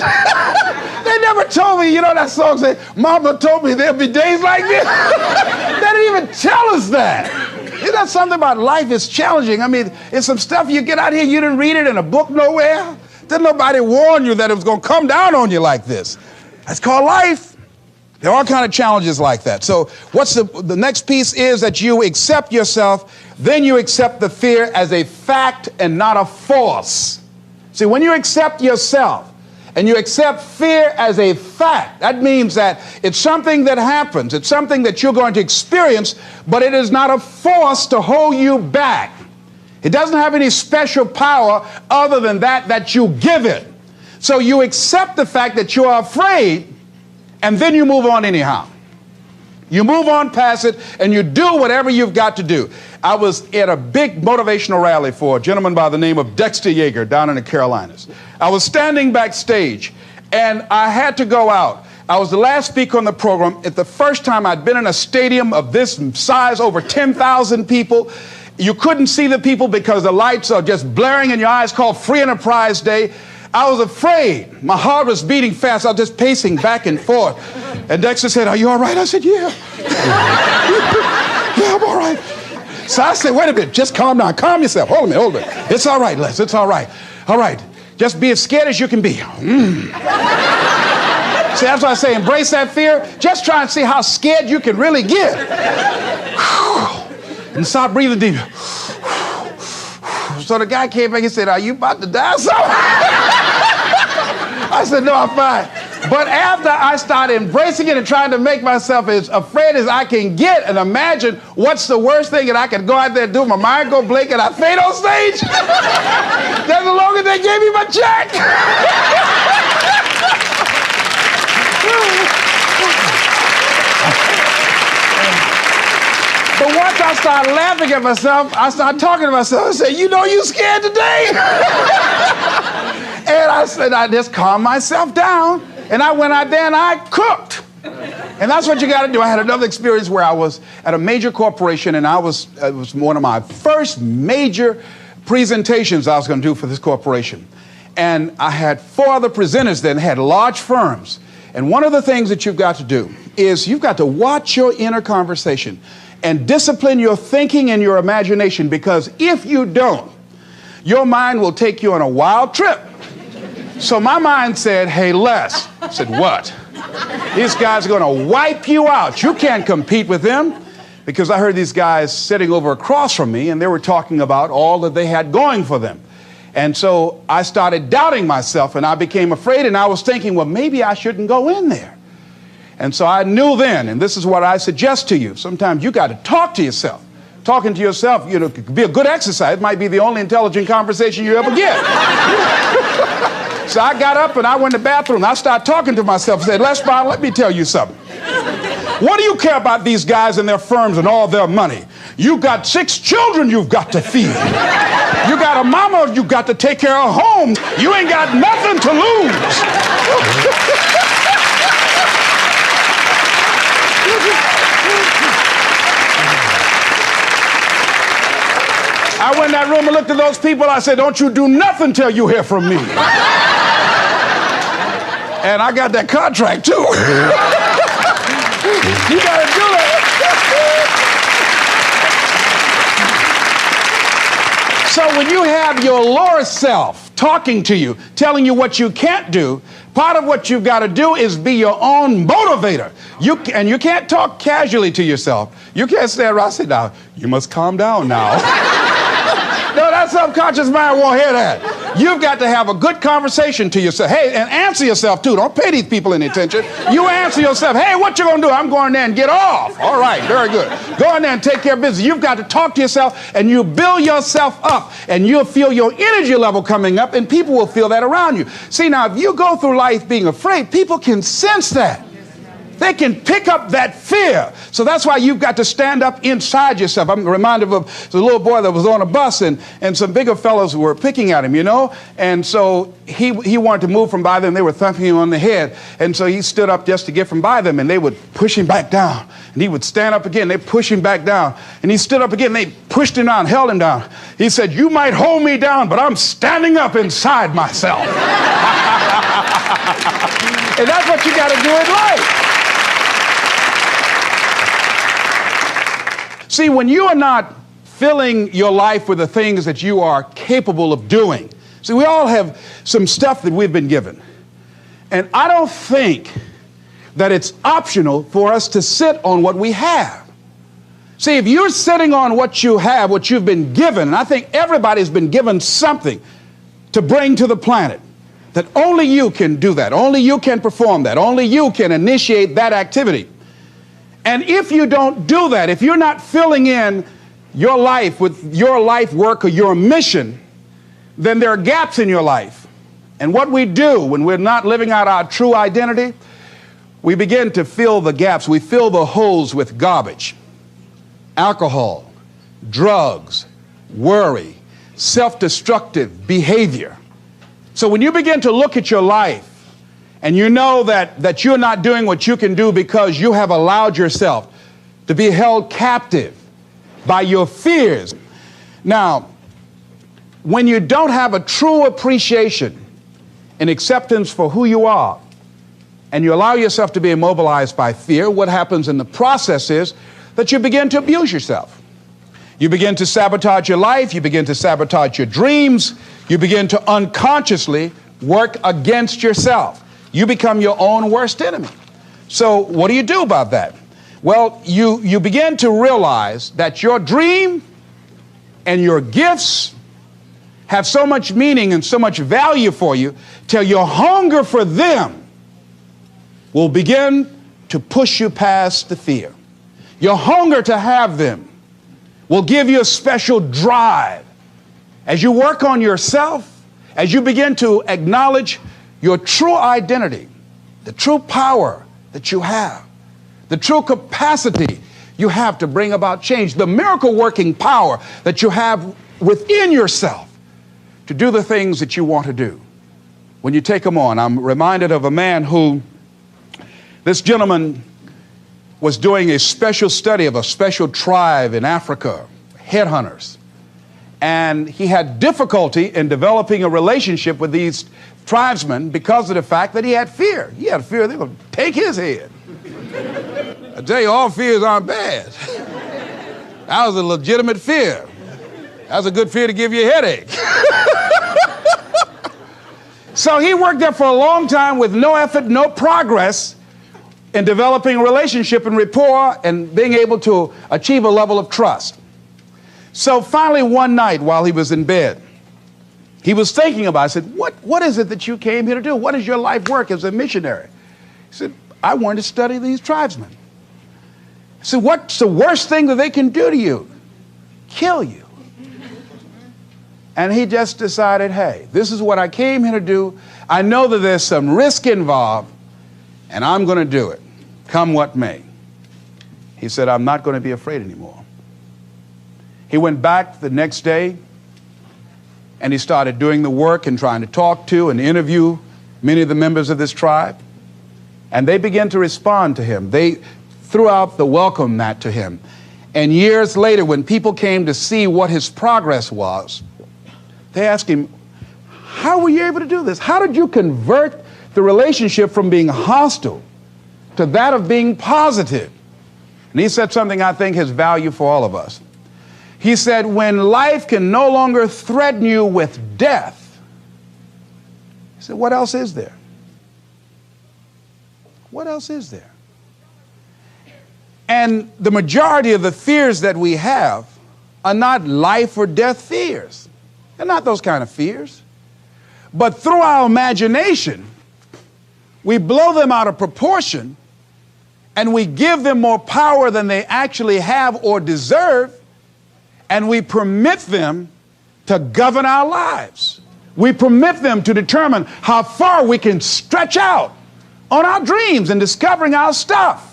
They never told me, you know that song said, Mama told me there'll be days like this. They didn't even tell us that. Isn't that something about life is challenging? I mean, it's some stuff you get out here, you didn't read it in a book nowhere. Didn't nobody warn you that it was going to come down on you like this. That's called life. There are all kinds of challenges like that. So what's the next piece is that you accept yourself, then you accept the fear as a fact and not a force. See, when you accept yourself and you accept fear as a fact, that means that it's something that happens. It's something that you're going to experience, but it is not a force to hold you back. It doesn't have any special power other than that you give it. So you accept the fact that you are afraid, and then you move on anyhow. You move on past it, and you do whatever you've got to do. I was at a big motivational rally for a gentleman by the name of Dexter Yeager down in the Carolinas. I was standing backstage, and I had to go out. I was the last speaker on the program. It's the first time I'd been in a stadium of this size, over 10,000 people. You couldn't see the people because the lights are just blaring in your eyes, called Free Enterprise Day. I was afraid. My heart was beating fast. I was just pacing back and forth. And Dexter said, are you all right? I said, yeah. Yeah, I'm all right. So I said, wait a minute, just calm down. Calm yourself. Hold a minute, hold a minute. It's all right, Les. It's all right. All right. Just be as scared as you can be. See, that's why I say embrace that fear. Just try and see how scared you can really get. And start breathing deep. So the guy came back and said, are you about to die or something? I said, no, I'm fine. But after I started embracing it and trying to make myself as afraid as I can get and imagine what's the worst thing that I can go out there and do, my mind go blank and I fade on stage, that's the longer they gave me my check. But once I started laughing at myself, I started talking to myself. I said, you know you scared today? And I said, I just calmed myself down. And I went out there and I cooked. And that's what you got to do. I had another experience where I was at a major corporation, and it was one of my first major presentations I was going to do for this corporation. And I had 4 other presenters that had large firms. And one of the things that you've got to do is you've got to watch your inner conversation and discipline your thinking and your imagination, because if you don't, your mind will take you on a wild trip. So my mind said, hey, Les. I said, what? These guys are going to wipe you out. You can't compete with them. Because I heard these guys sitting over across from me, and they were talking about all that they had going for them. And so I started doubting myself, and I became afraid, and I was thinking, well, maybe I shouldn't go in there. And so I knew then, and this is what I suggest to you, sometimes you got to talk to yourself. Talking to yourself, you know, could be a good exercise. It might be the only intelligent conversation you ever get. So I got up and I went to the bathroom. I started talking to myself and said, Les Brown, let me tell you something. What do you care about these guys and their firms and all their money? You got 6 children you've got to feed. You got a mama you've got to take care of home. You ain't got nothing to lose. I went in that room and looked at those people. I said, don't you do nothing till you hear from me. And I got that contract too. You got to do it. So when you have your lower self talking to you, telling you what you can't do, part of what you've got to do is be your own motivator. And you can't talk casually to yourself. You can't stand around and say, now, you must calm down now. No, that subconscious mind won't hear that. You've got to have a good conversation to yourself. Hey, and answer yourself too. Don't pay these people any attention. You answer yourself. Hey, what you gonna do? I'm going there and get off. All right, very good. Go in there and take care of business. You've got to talk to yourself, and you build yourself up, and you'll feel your energy level coming up, and people will feel that around you. See, now, if you go through life being afraid, people can sense that. They can pick up that fear. So that's why you've got to stand up inside yourself. I'm reminded of the little boy that was on a bus, and some bigger fellows were picking at him, you know? And so he wanted to move from by them. They were thumping him on the head. And so he stood up just to get from by them, and they would push him back down. And he would stand up again. They push him back down. And he stood up again. They pushed him down, held him down. He said, you might hold me down, but I'm standing up inside myself. And that's what you got to do in life. See, when you are not filling your life with the things that you are capable of doing, see, we all have some stuff that we've been given. And I don't think that it's optional for us to sit on what we have. See, if you're sitting on what you have, what you've been given, and I think everybody's been given something to bring to the planet, that only you can do that, only you can perform that, only you can initiate that activity. And if you don't do that, if you're not filling in your life with your life work or your mission, then there are gaps in your life. And what we do when we're not living out our true identity, we begin to fill the gaps. We fill the holes with garbage, alcohol, drugs, worry, self-destructive behavior. So when you begin to look at your life, and you know that you're not doing what you can do because you have allowed yourself to be held captive by your fears. Now, when you don't have a true appreciation and acceptance for who you are, and you allow yourself to be immobilized by fear, what happens in the process is that you begin to abuse yourself. You begin to sabotage your life. You begin to sabotage your dreams. You begin to unconsciously work against yourself. You become your own worst enemy. So what do you do about that? Well, you begin to realize that your dream and your gifts have so much meaning and so much value for you till your hunger for them will begin to push you past the fear. Your hunger to have them will give you a special drive. As you work on yourself, as you begin to acknowledge your true identity, the true power that you have, the true capacity you have to bring about change, the miracle working power that you have within yourself to do the things that you want to do. When you take them on, I'm reminded of a man who, this gentleman was doing a special study of a special tribe in Africa, headhunters. And he had difficulty in developing a relationship with these tribesmen because of the fact that he had fear. He had fear they were going to take his head. I tell you, all fears aren't bad. That was a legitimate fear. That was a good fear to give you a headache. So he worked there for a long time with no effort, no progress, in developing a relationship and rapport and being able to achieve a level of trust. So finally one night while he was in bed, he was thinking about it. I said, what is it that you came here to do? What is your life work as a missionary? He said, I wanted to study these tribesmen. I said, what's the worst thing that they can do to you? Kill you. And he just decided, hey, this is what I came here to do. I know that there's some risk involved, and I'm going to do it, come what may. He said, I'm not going to be afraid anymore. He went back the next day, and he started doing the work and trying to talk to and interview many of the members of this tribe. And they began to respond to him. They threw out the welcome mat to him. And years later, when people came to see what his progress was, they asked him, how were you able to do this? How did you convert the relationship from being hostile to that of being positive? And he said something I think has value for all of us. He said, when life can no longer threaten you with death, he said, what else is there? What else is there? And the majority of the fears that we have are not life or death fears. They're not those kind of fears. But through our imagination, we blow them out of proportion and we give them more power than they actually have or deserve, and we permit them to govern our lives. We permit them to determine how far we can stretch out on our dreams and discovering our stuff.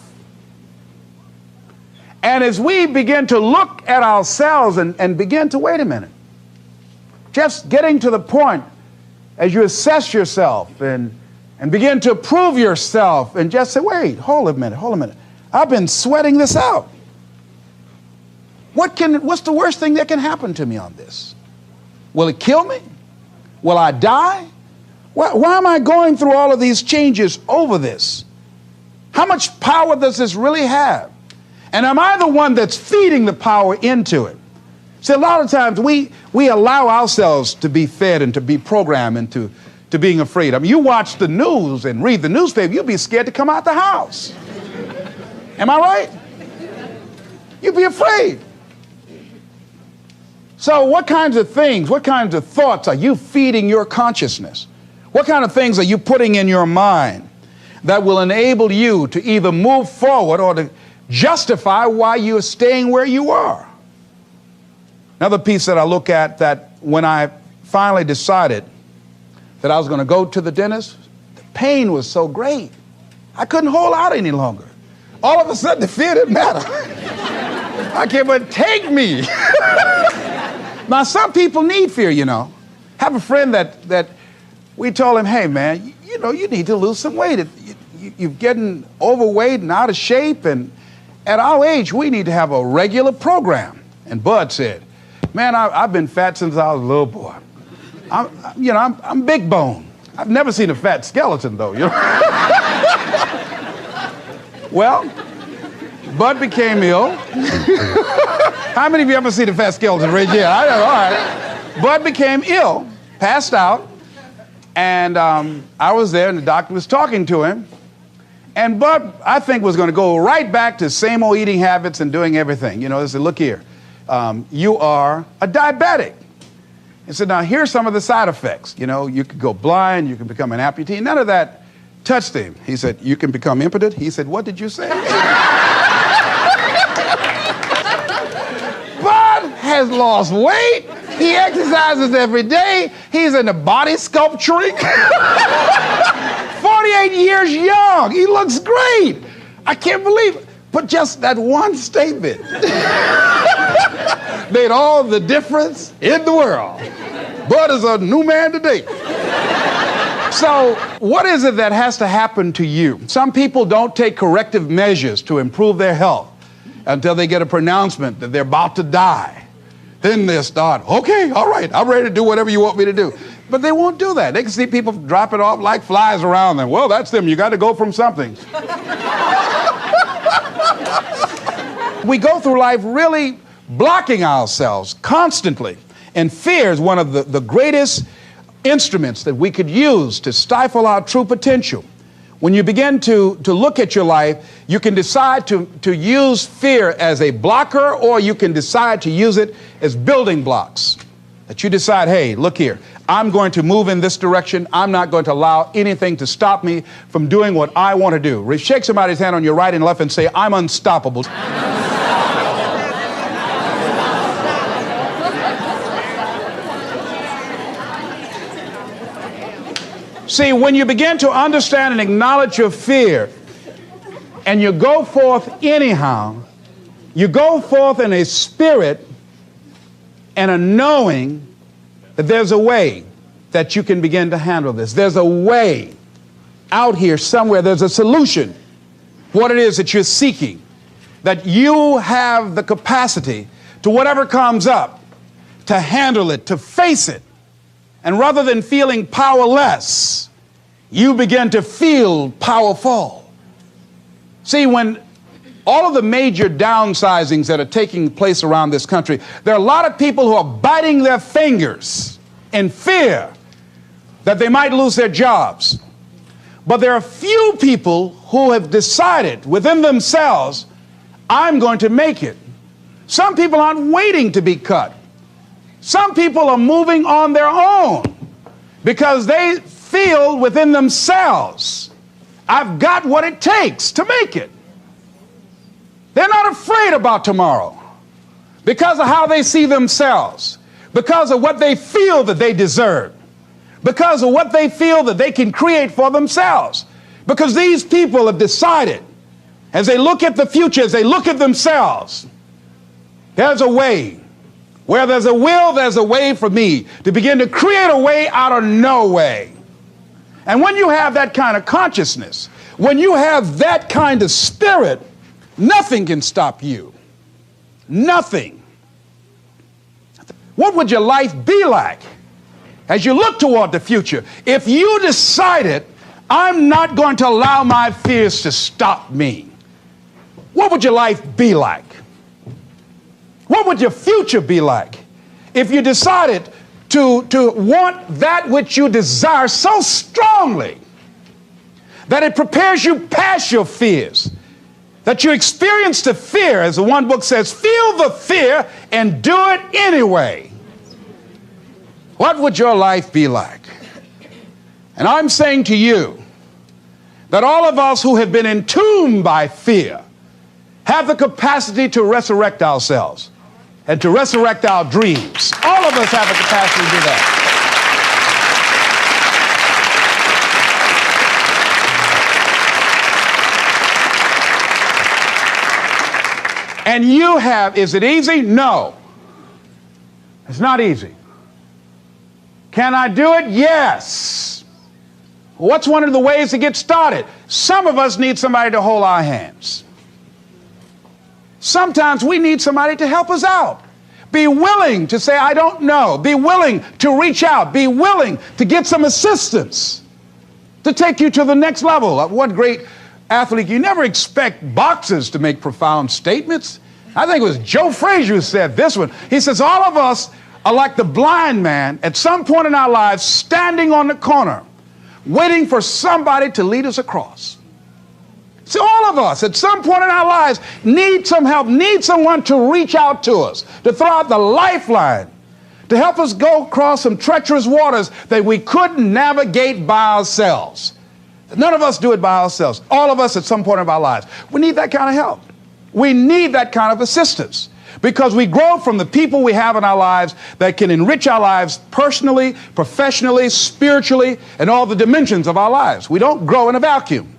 And as we begin to look at ourselves and begin to, wait a minute, just getting to the point as you assess yourself and begin to prove yourself and just say, wait, hold a minute. I've been sweating this out. What's the worst thing that can happen to me on this? Will it kill me? Will I die? Why am I going through all of these changes over this? How much power does this really have? And am I the one that's feeding the power into it? See, a lot of times we allow ourselves to be fed and to be programmed into being afraid. I mean, you watch the news and read the newspaper, you'll be scared to come out the house. Am I right? You'll be afraid. So what kinds of things, what kinds of thoughts are you feeding your consciousness? What kind of things are you putting in your mind that will enable you to either move forward or to justify why you're staying where you are? Another piece that I look at, that when I finally decided that I was going to go to the dentist, the pain was so great. I couldn't hold out any longer. All of a sudden, the fear didn't matter. I can't but take me. Now, some people need fear, you know. I have a friend that we told him, hey, man, you know, you need to lose some weight. You're getting overweight and out of shape, and at our age, we need to have a regular program. And Bud said, man, I've been fat since I was a little boy. I'm big bone. I've never seen a fat skeleton, though. You know? Well, Bud became ill. How many of you ever seen a fat skeleton? Raise your hand. I know, all right. Bud became ill, passed out, and I was there, and the doctor was talking to him. And Bud, I think, was going to go right back to same old eating habits and doing everything. You know, he said, look here, you are a diabetic. He said, now, here's some of the side effects. You know, you could go blind, you can become an amputee. None of that touched him. He said, you can become impotent. He said, what did you say? Bud has lost weight. He exercises every day. He's into body sculpturing. 48 years young. He looks great. I can't believe it. But just that one statement made all the difference in the world. Bud is a new man today. So what is it that has to happen to you? Some people don't take corrective measures to improve their health until they get a pronouncement that they're about to die. Then they start, okay, all right, I'm ready to do whatever you want me to do. But they won't do that. They can see people dropping off like flies around them. Well, that's them. You got to go from something. We go through life really blocking ourselves constantly. And fear is one of the greatest instruments that we could use to stifle our true potential. When you begin to look at your life, you can decide to use fear as a blocker, or you can decide to use it as building blocks. That you decide, hey, look here, I'm going to move in this direction. I'm not going to allow anything to stop me from doing what I want to do. Shake somebody's hand on your right and left and say, I'm unstoppable. See, when you begin to understand and acknowledge your fear, and you go forth anyhow, you go forth in a spirit and a knowing that there's a way that you can begin to handle this. There's a way out here somewhere. There's a solution. What it is that you're seeking, that you have the capacity to whatever comes up, to handle it, to face it. And rather than feeling powerless, you begin to feel powerful. See, when all of the major downsizings that are taking place around this country, there are a lot of people who are biting their fingers in fear that they might lose their jobs. But there are few people who have decided within themselves, I'm going to make it. Some people aren't waiting to be cut. Some people are moving on their own because they feel within themselves, I've got what it takes to make it. They're not afraid about tomorrow because of how they see themselves, because of what they feel that they deserve, because of what they feel that they can create for themselves. Because these people have decided, as they look at the future, as they look at themselves, there's a way. Where there's a will, there's a way for me to begin to create a way out of no way. And when you have that kind of consciousness, when you have that kind of spirit, nothing can stop you. Nothing. What would your life be like as you look toward the future if you decided, I'm not going to allow my fears to stop me? What would your life be like? What would your future be like if you decided to want that which you desire so strongly that it prepares you past your fears, that you experience the fear, as the one book says, feel the fear and do it anyway? What would your life be like? And I'm saying to you that all of us who have been entombed by fear have the capacity to resurrect ourselves and to resurrect our dreams. All of us have the capacity to do that. And you have, is it easy? No. It's not easy. Can I do it? Yes. What's one of the ways to get started? Some of us need somebody to hold our hands. Sometimes we need somebody to help us out. Be willing to say, I don't know. Be willing to reach out. Be willing to get some assistance to take you to the next level. One great athlete, you never expect boxers to make profound statements. I think it was Joe Frazier who said this one. He says, all of us are like the blind man at some point in our lives standing on the corner, waiting for somebody to lead us across. See, all of us at some point in our lives need some help, need someone to reach out to us, to throw out the lifeline, to help us go across some treacherous waters that we couldn't navigate by ourselves. None of us do it by ourselves. All of us at some point in our lives. We need that kind of help. We need that kind of assistance because we grow from the people we have in our lives that can enrich our lives personally, professionally, spiritually, and all the dimensions of our lives. We don't grow in a vacuum.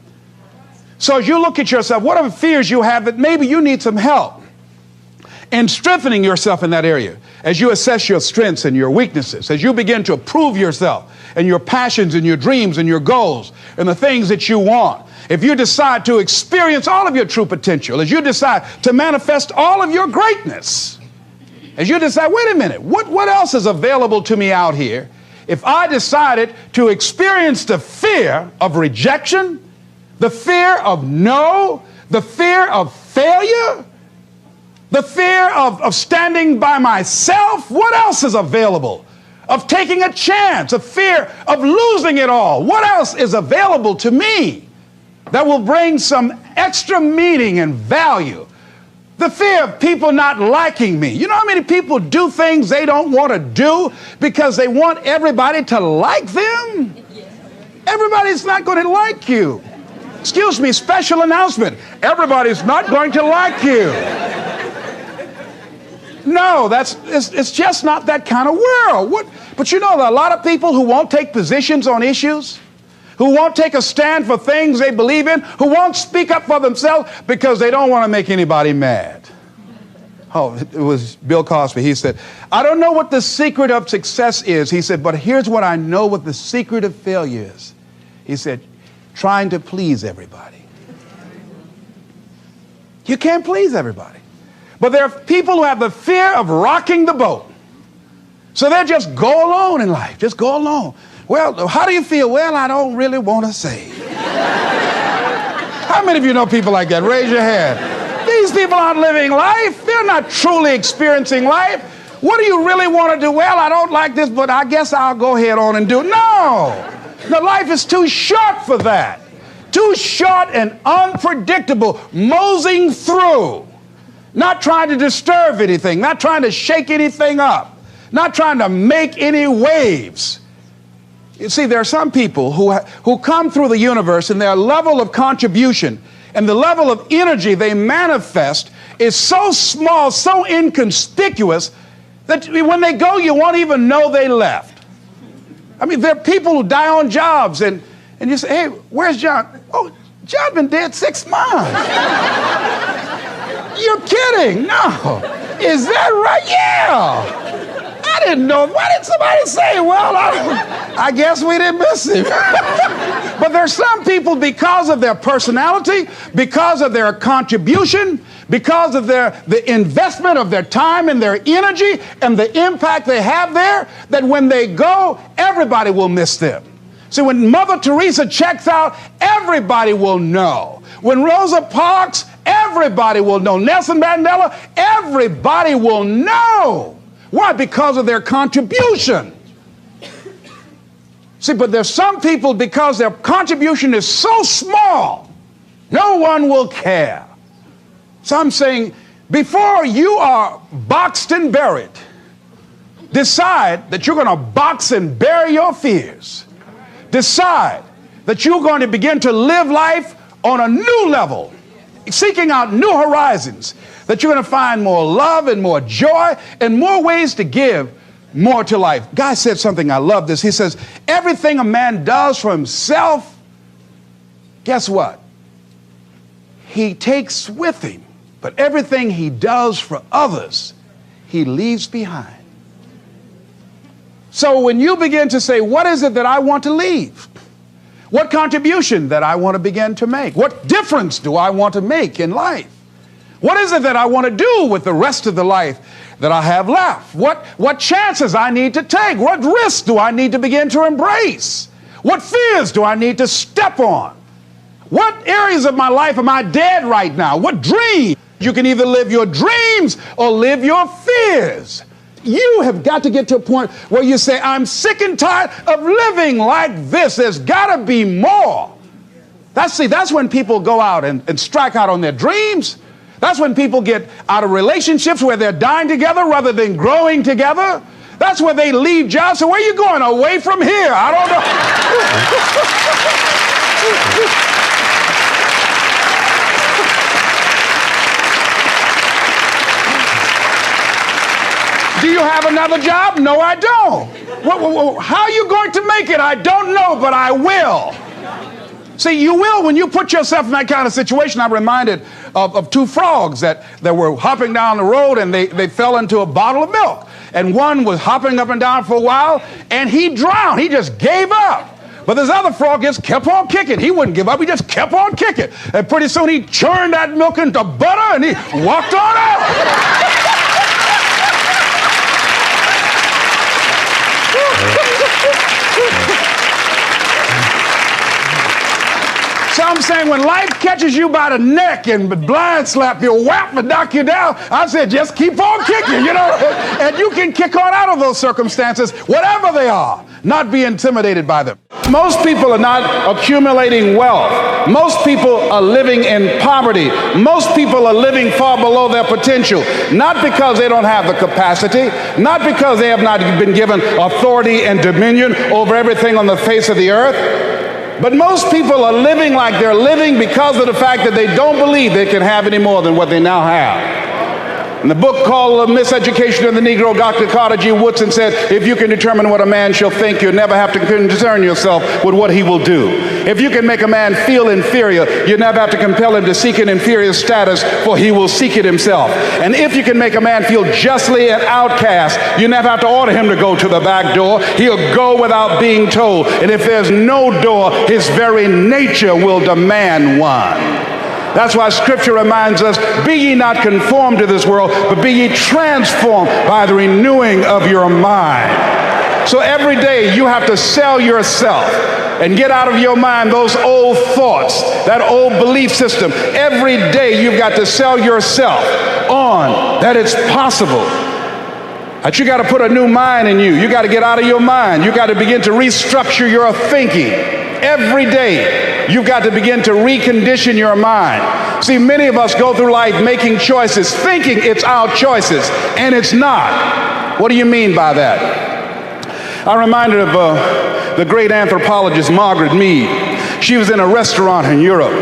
So as you look at yourself, what are the fears you have that maybe you need some help in strengthening yourself in that area? As you assess your strengths and your weaknesses, as you begin to approve yourself and your passions and your dreams and your goals and the things that you want, if you decide to experience all of your true potential, as you decide to manifest all of your greatness, as you decide, wait a minute, what else is available to me out here if I decided to experience the fear of rejection, the fear of no, the fear of failure, the fear of standing by myself? What else is available? Of taking a chance, a fear of losing it all. What else is available to me that will bring some extra meaning and value. The fear of people not liking me. You know how many people do things they don't want to do because they want everybody to like them? Everybody's not going to like you. Excuse me, special announcement. Everybody's not going to like you. No, it's just not that kind of world. But you know, there are a lot of people who won't take positions on issues, who won't take a stand for things they believe in, who won't speak up for themselves because they don't want to make anybody mad. Oh, it was Bill Cosby. He said, I don't know what the secret of success is. He said, but here's what I know what the secret of failure is. He said, trying to please everybody. You can't please everybody. But there are people who have the fear of rocking the boat. So they just go alone in life. Just go alone. Well, how do you feel? Well, I don't really want to say. How many of you know people like that? Raise your hand. These people aren't living life. They're not truly experiencing life. What do you really want to do? Well, I don't like this, but I guess I'll go ahead on and do it. No. No, life is too short for that. Too short and unpredictable, moseying through. Not trying to disturb anything, not trying to shake anything up, not trying to make any waves. You see, there are some people who come through the universe and their level of contribution and the level of energy they manifest is so small, so inconspicuous that when they go, you won't even know they left. I mean, there are people who die on jobs and you say, hey, where's John? Oh, John's been dead 6 months. You're kidding. No. Is that right? Yeah. I didn't know. Why did somebody say, well, I guess we didn't miss him. But there's some people, because of their personality, because of their contribution, because of the investment of their time and their energy and the impact they have there, that when they go, everybody will miss them. See, when Mother Teresa checks out, everybody will know. When Rosa Parks, everybody will know. Nelson Mandela, everybody will know. Why? Because of their contribution. See, but there's some people, because their contribution is so small, no one will care. So I'm saying, before you are boxed and buried, decide that you're going to box and bury your fears. Decide that you're going to begin to live life on a new level, seeking out new horizons, that you're going to find more love and more joy and more ways to give more to life. Guy said something, I love this. He says, everything a man does for himself, guess what? He takes with him, but everything he does for others, he leaves behind. So when you begin to say, what is it that I want to leave? What contribution that I want to begin to make? What difference do I want to make in life? What is it that I want to do with the rest of the life that I have left? What chances I need to take? What risks do I need to begin to embrace? What fears do I need to step on? What areas of my life am I dead right now? What dreams? You can either live your dreams or live your fears. You have got to get to a point where you say, I'm sick and tired of living like this. There's got to be more. That's when people go out and strike out on their dreams. That's when people get out of relationships where they're dying together rather than growing together. That's where they leave jobs. So where are you going? Away from here? I don't know. Do you have another job? No, I don't. How are you going to make it? I don't know, but I will. See, you will when you put yourself in that kind of situation. I'm reminded of two frogs that were hopping down the road and they fell into a bottle of milk. And one was hopping up and down for a while and he drowned. He just gave up. But this other frog just kept on kicking. He wouldn't give up. He just kept on kicking. And pretty soon he churned that milk into butter and he walked on out. So I'm saying when life catches you by the neck and blind slap you, whap and knock you down, I said just keep on kicking, you know. And you can kick on out of those circumstances, whatever they are. not be intimidated by them. Most people are not accumulating wealth. Most people are living in poverty. Most people are living far below their potential, not because they don't have the capacity, not because they have not been given authority and dominion over everything on the face of the earth, but most people are living like they're living because of the fact that they don't believe they can have any more than what they now have. In the book called Miseducation of the Negro, Dr. Carter G. Woodson said, if you can determine what a man shall think, you'll never have to concern yourself with what he will do. If you can make a man feel inferior, you never have to compel him to seek an inferior status, for he will seek it himself. And if you can make a man feel justly an outcast, you never have to order him to go to the back door. He'll go without being told. And if there's no door, his very nature will demand one. That's why Scripture reminds us, be ye not conformed to this world, but be ye transformed by the renewing of your mind. So every day you have to sell yourself and get out of your mind those old thoughts, that old belief system. Every day you've got to sell yourself on that it's possible. That you got to put a new mind in you. You got to get out of your mind. You got to begin to restructure your thinking. Every day, you've got to begin to recondition your mind. See, many of us go through life making choices, thinking it's our choices, and it's not. What do you mean by that? I'm reminded of the great anthropologist Margaret Mead. She was in a restaurant in Europe,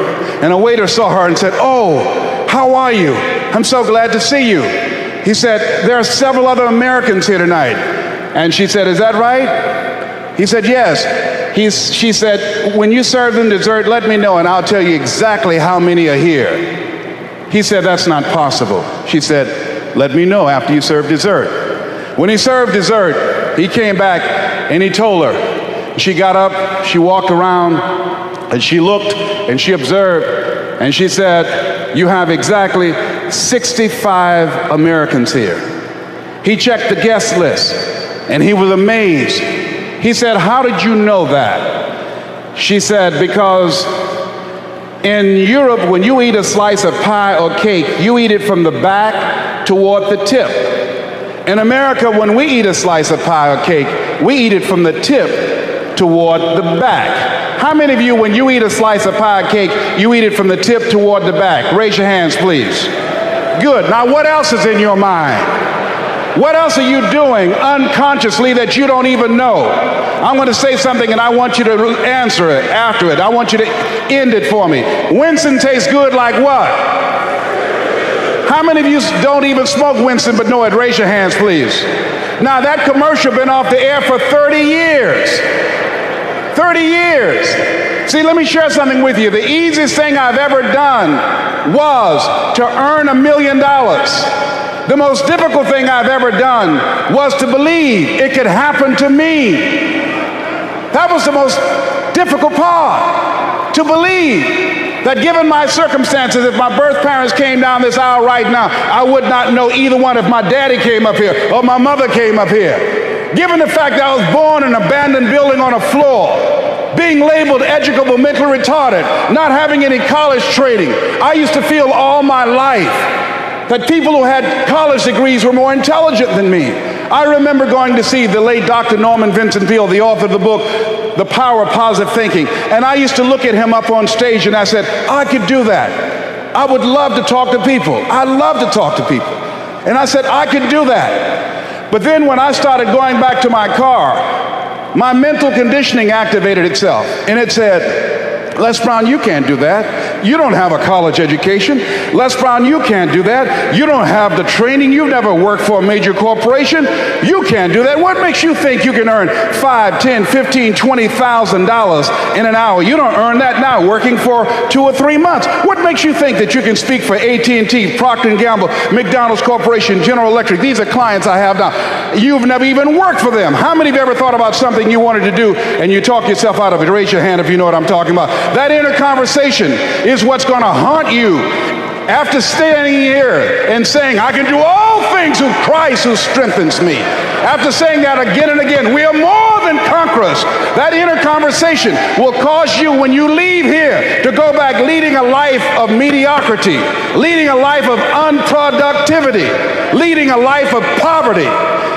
and a waiter saw her and said, "Oh, how are you? I'm so glad to see you." He said, "There are several other Americans here tonight." And she said, "Is that right?" He said, "Yes." She said, "When you serve them dessert, let me know and I'll tell you exactly how many are here." He said, "That's not possible." She said, "Let me know after you serve dessert." When he served dessert, he came back and he told her. She got up, she walked around, and she looked and she observed, and she said, "You have exactly 65 Americans here." He checked the guest list and he was amazed. He said, "How did you know that?" She said, "Because in Europe, when you eat a slice of pie or cake, you eat it from the back toward the tip. In America, when we eat a slice of pie or cake, we eat it from the tip toward the back." How many of you, when you eat a slice of pie or cake, you eat it from the tip toward the back? Raise your hands, please. Good. Now, what else is in your mind? What else are you doing unconsciously that you don't even know? I'm going to say something and I want you to answer it after it. I want you to end it for me. Winston tastes good like what? How many of you don't even smoke Winston but know it? Raise your hands, please. Now, that commercial been off the air for 30 years. 30 years. See, let me share something with you. The easiest thing I've ever done was to earn $1 million. The most difficult thing I've ever done was to believe it could happen to me. That was the most difficult part, to believe that given my circumstances, if my birth parents came down this aisle right now, I would not know either one if my daddy came up here or my mother came up here. Given the fact that I was born in an abandoned building on a floor, being labeled educable, mentally retarded, not having any college training, I used to feel all my life that people who had college degrees were more intelligent than me. I remember going to see the late Dr. Norman Vincent Peale, the author of the book, The Power of Positive Thinking, and I used to look at him up on stage and I said, I could do that. I would love to talk to people. I love to talk to people. And I said, I could do that. But then when I started going back to my car, my mental conditioning activated itself, and it said, Les Brown, you can't do that. You don't have a college education. Les Brown, you can't do that. You don't have the training. You've never worked for a major corporation. You can't do that. What makes you think you can earn $5, $10, $15, $20,000 in an hour? You don't earn that now working for 2 or 3 months. What makes you think that you can speak for AT&T, Procter & Gamble, McDonald's Corporation, General Electric? These are clients I have now. You've never even worked for them. How many of you ever thought about something you wanted to do and you talk yourself out of it? Raise your hand if you know what I'm talking about. That inner conversation is what's going to haunt you after standing here and saying, I can do all things through Christ who strengthens me. After saying that again and again, we are more than conquerors. That inner conversation will cause you, when you leave here, to go back leading a life of mediocrity, leading a life of unproductivity, leading a life of poverty.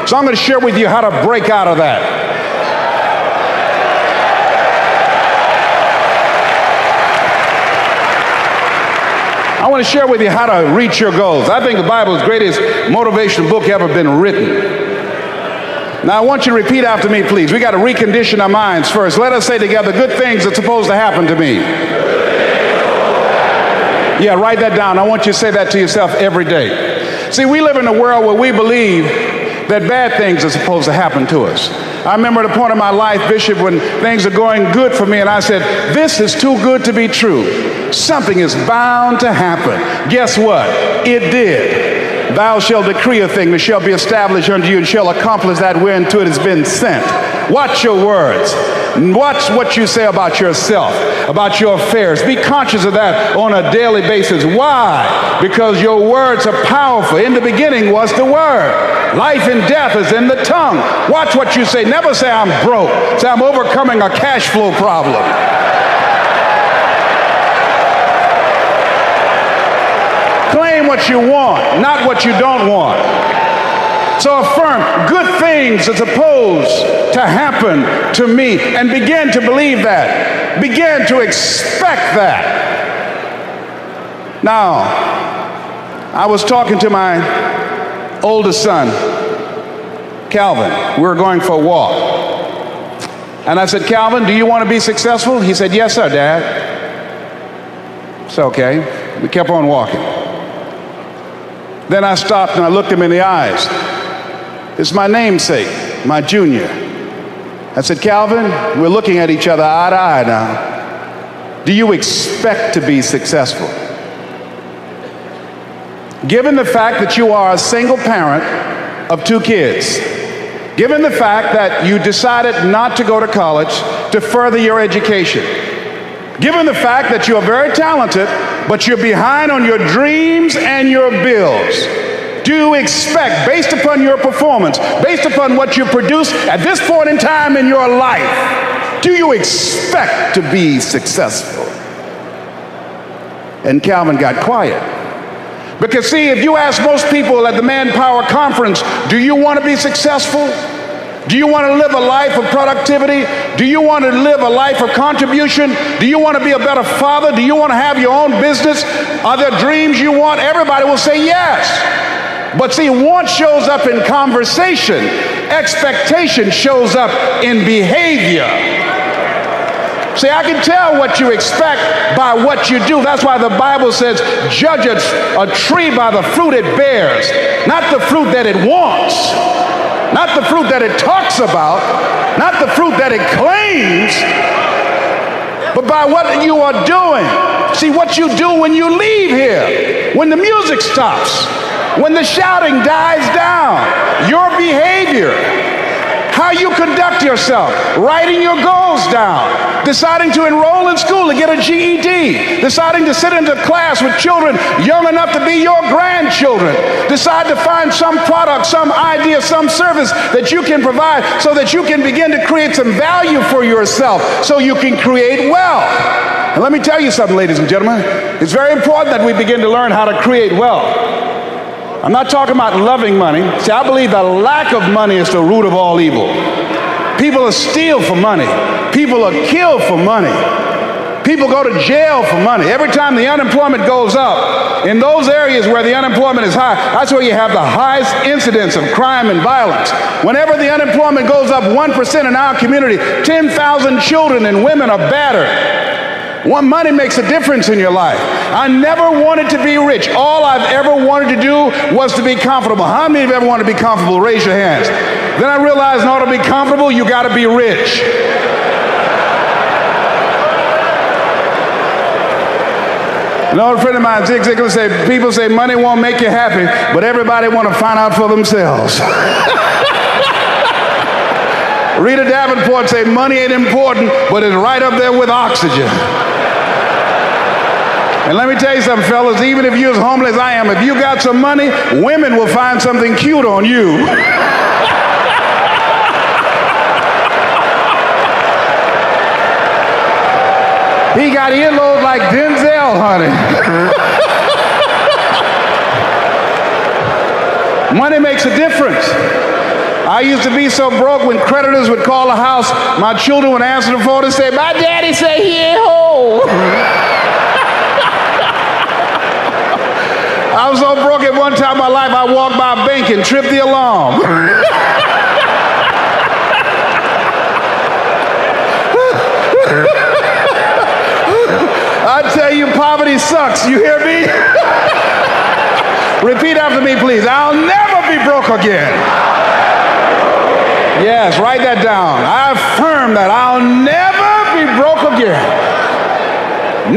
So I'm going to share with you how to break out of that. I want to share with you how to reach your goals. I think the Bible is the greatest motivational book ever been written. Now, I want you to repeat after me, please. We got to recondition our minds first. Let us say together, good things are supposed to happen to me. Yeah, write that down. I want you to say that to yourself every day. See, we live in a world where we believe that bad things are supposed to happen to us. I remember at a point in my life, Bishop, when things are going good for me, and I said, this is too good to be true. Something is bound to happen. Guess what? It did. Thou shalt decree a thing that shall be established unto you and shall accomplish that whereunto it has been sent. Watch your words. Watch what you say about yourself, about your affairs. Be conscious of that on a daily basis. Why? Because your words are powerful. In the beginning was the Word. Life and death is in the tongue. Watch what you say. Never say I'm broke. Say I'm overcoming a cash flow problem. Claim what you want, not what you don't want. So affirm, good things are supposed to happen to me, and begin to believe that. Begin to expect that. Now, I was talking to my oldest son, Calvin. We were going for a walk. And I said, Calvin, do you want to be successful? He said, yes, sir, Dad. It's okay. We kept on walking. Then I stopped and I looked him in the eyes. It's my namesake, my junior. I said, Calvin, we're looking at each other eye to eye now. Do you expect to be successful? Given the fact that you are a single parent of 2 kids, given the fact that you decided not to go to college to further your education, given the fact that you are very talented, but you're behind on your dreams and your bills, do you expect, based upon your performance, based upon what you produce at this point in time in your life, do you expect to be successful? And Calvin got quiet. Because see, if you ask most people at the Manpower Conference, do you want to be successful? Do you want to live a life of productivity? Do you want to live a life of contribution? Do you want to be a better father? Do you want to have your own business? Are there dreams you want? Everybody will say yes. But see, want shows up in conversation. Expectation shows up in behavior. See, I can tell what you expect by what you do. That's why the Bible says, judge a tree by the fruit it bears, not the fruit that it wants. Not the fruit that it talks about, not the fruit that it claims, but by what you are doing. See, what you do when you leave here, when the music stops, when the shouting dies down, your behavior, how you conduct yourself, writing your goals down, deciding to enroll in school to get a GED, deciding to sit into class with children young enough to be your grandchildren, decide to find some product, some idea, some service that you can provide so that you can begin to create some value for yourself so you can create wealth. And let me tell you something, ladies and gentlemen, it's very important that we begin to learn how to create wealth. I'm not talking about loving money. See, I believe the lack of money is the root of all evil. People are steal for money. People are killed for money. People go to jail for money. Every time the unemployment goes up, in those areas where the unemployment is high, that's where you have the highest incidence of crime and violence. Whenever the unemployment goes up 1% in our community, 10,000 children and women are battered. Money makes a difference in your life. I never wanted to be rich. All I've ever wanted to do was to be comfortable. How many of you ever want to be comfortable? Raise your hands. Then I realized in order to be comfortable, you got to be rich. An old friend of mine, Zig Ziglar, said, people say money won't make you happy, but everybody want to find out for themselves. Rita Davenport say money ain't important, but it's right up there with oxygen. And let me tell you something, fellas, even if you're as homeless as I am, if you got some money, women will find something cute on you. He got earlobes like Denzel, honey. Money makes a difference. I used to be so broke when creditors would call the house, my children would answer the phone and say, my daddy say he ain't home. I was so broke at one time in my life, I walked by a bank and tripped the alarm. I tell you, poverty sucks. You hear me? Repeat after me, please. I'll never be broke again. Yes, write that down. I affirm that I'll never be broke again.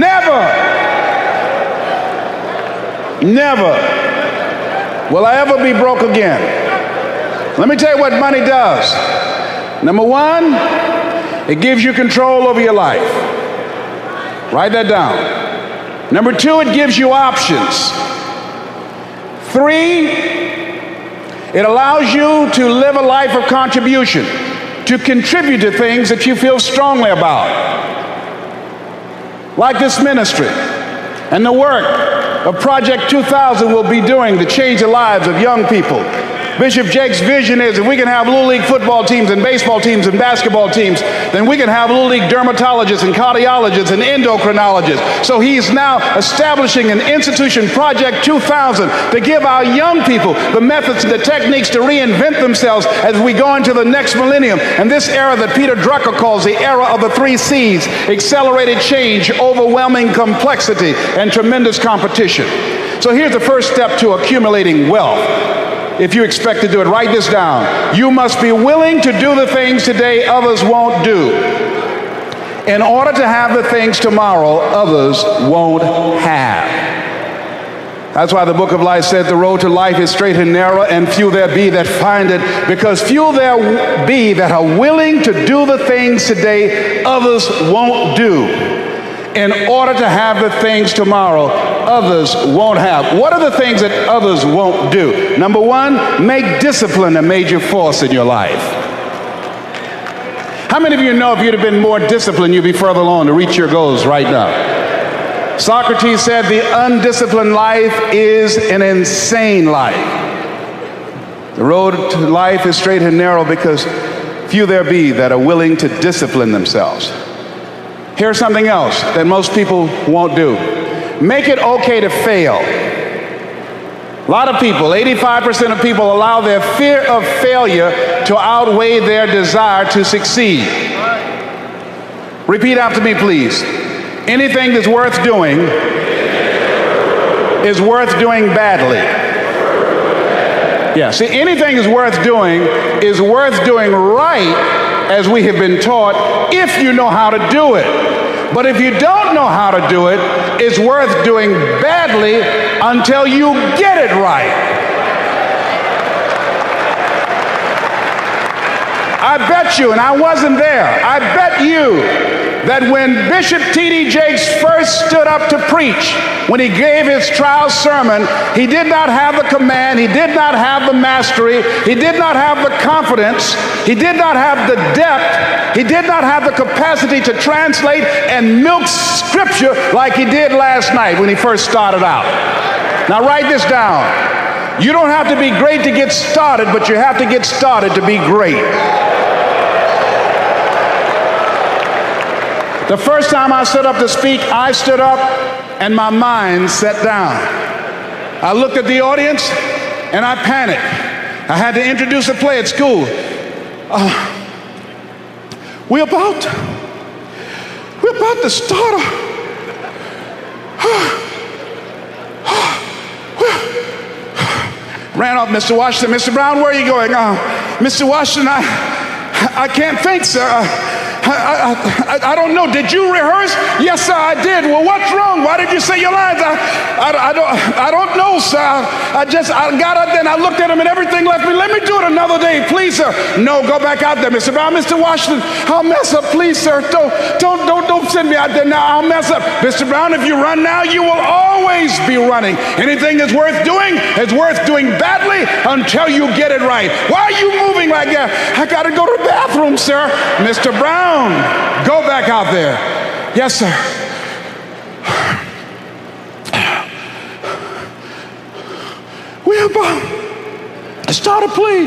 Never. Never will I ever be broke again. Let me tell you what money does. Number one, it gives you control over your life. Write that down. Number two, it gives you options. 3, it allows you to live a life of contribution, to contribute to things that you feel strongly about. Like this ministry and the work of Project 2000 will be doing to change the lives of young people. Bishop Jake's vision is if we can have Little League football teams and baseball teams and basketball teams, then we can have Little League dermatologists and cardiologists and endocrinologists. So he's now establishing an institution, Project 2000, to give our young people the methods and the techniques to reinvent themselves as we go into the next millennium. And this era that Peter Drucker calls the era of the 3 C's: accelerated change, overwhelming complexity, and tremendous competition. So here's the first step to accumulating wealth. If you expect to do it, write this down. You must be willing to do the things today others won't do, in order to have the things tomorrow others won't have. That's why the book of life said the road to life is straight and narrow, and few there be that find it, because few there be that are willing to do the things today others won't do, in order to have the things tomorrow others won't have. What are the things that others won't do? Number one, make discipline a major force in your life. How many of you know if you'd have been more disciplined, you'd be further along to reach your goals right now? Socrates said the undisciplined life is an insane life. The road to life is straight and narrow because few there be that are willing to discipline themselves. Here's something else that most people won't do. Make it okay to fail. A lot of people, 85% of people, allow their fear of failure to outweigh their desire to succeed. Repeat after me, please. Anything that's worth doing is worth doing badly. Yeah, see, anything is worth doing right, as we have been taught, if you know how to do it. But if you don't know how to do it, it's worth doing badly until you get it right. I bet you, and I wasn't there, I bet you that when Bishop T.D. Jakes first stood up to preach, when he gave his trial sermon, he did not have the command, he did not have the mastery, he did not have the confidence, he did not have the depth, he did not have the capacity to translate and milk scripture like he did last night when he first started out. Now write this down. You don't have to be great to get started, but you have to get started to be great. The first time I stood up to speak, I stood up and my mind sat down. I looked at the audience and I panicked. I had to introduce a play at school. We're about to start ran off, Mr. Washington. Mr. Brown, where are you going? Mr. Washington, I can't think, sir. I don't know. Did you rehearse? Yes, sir, I did. Well, what's wrong? Why did you say your lines? I don't know, sir. I got up there and I looked at him and everything left me. Let me do it another day, please, sir. No, go back out there, Mr. Brown. Mr. Washington, I'll mess up, please, sir. Don't send me out there now. I'll mess up. Mr. Brown, if you run now, you will always be running. Anything that's worth doing is worth doing badly until you get it right. Why are you moving like that? I got to go to the bathroom, sir. Mr. Brown, go back out there. Yes, sir. We're about to start a play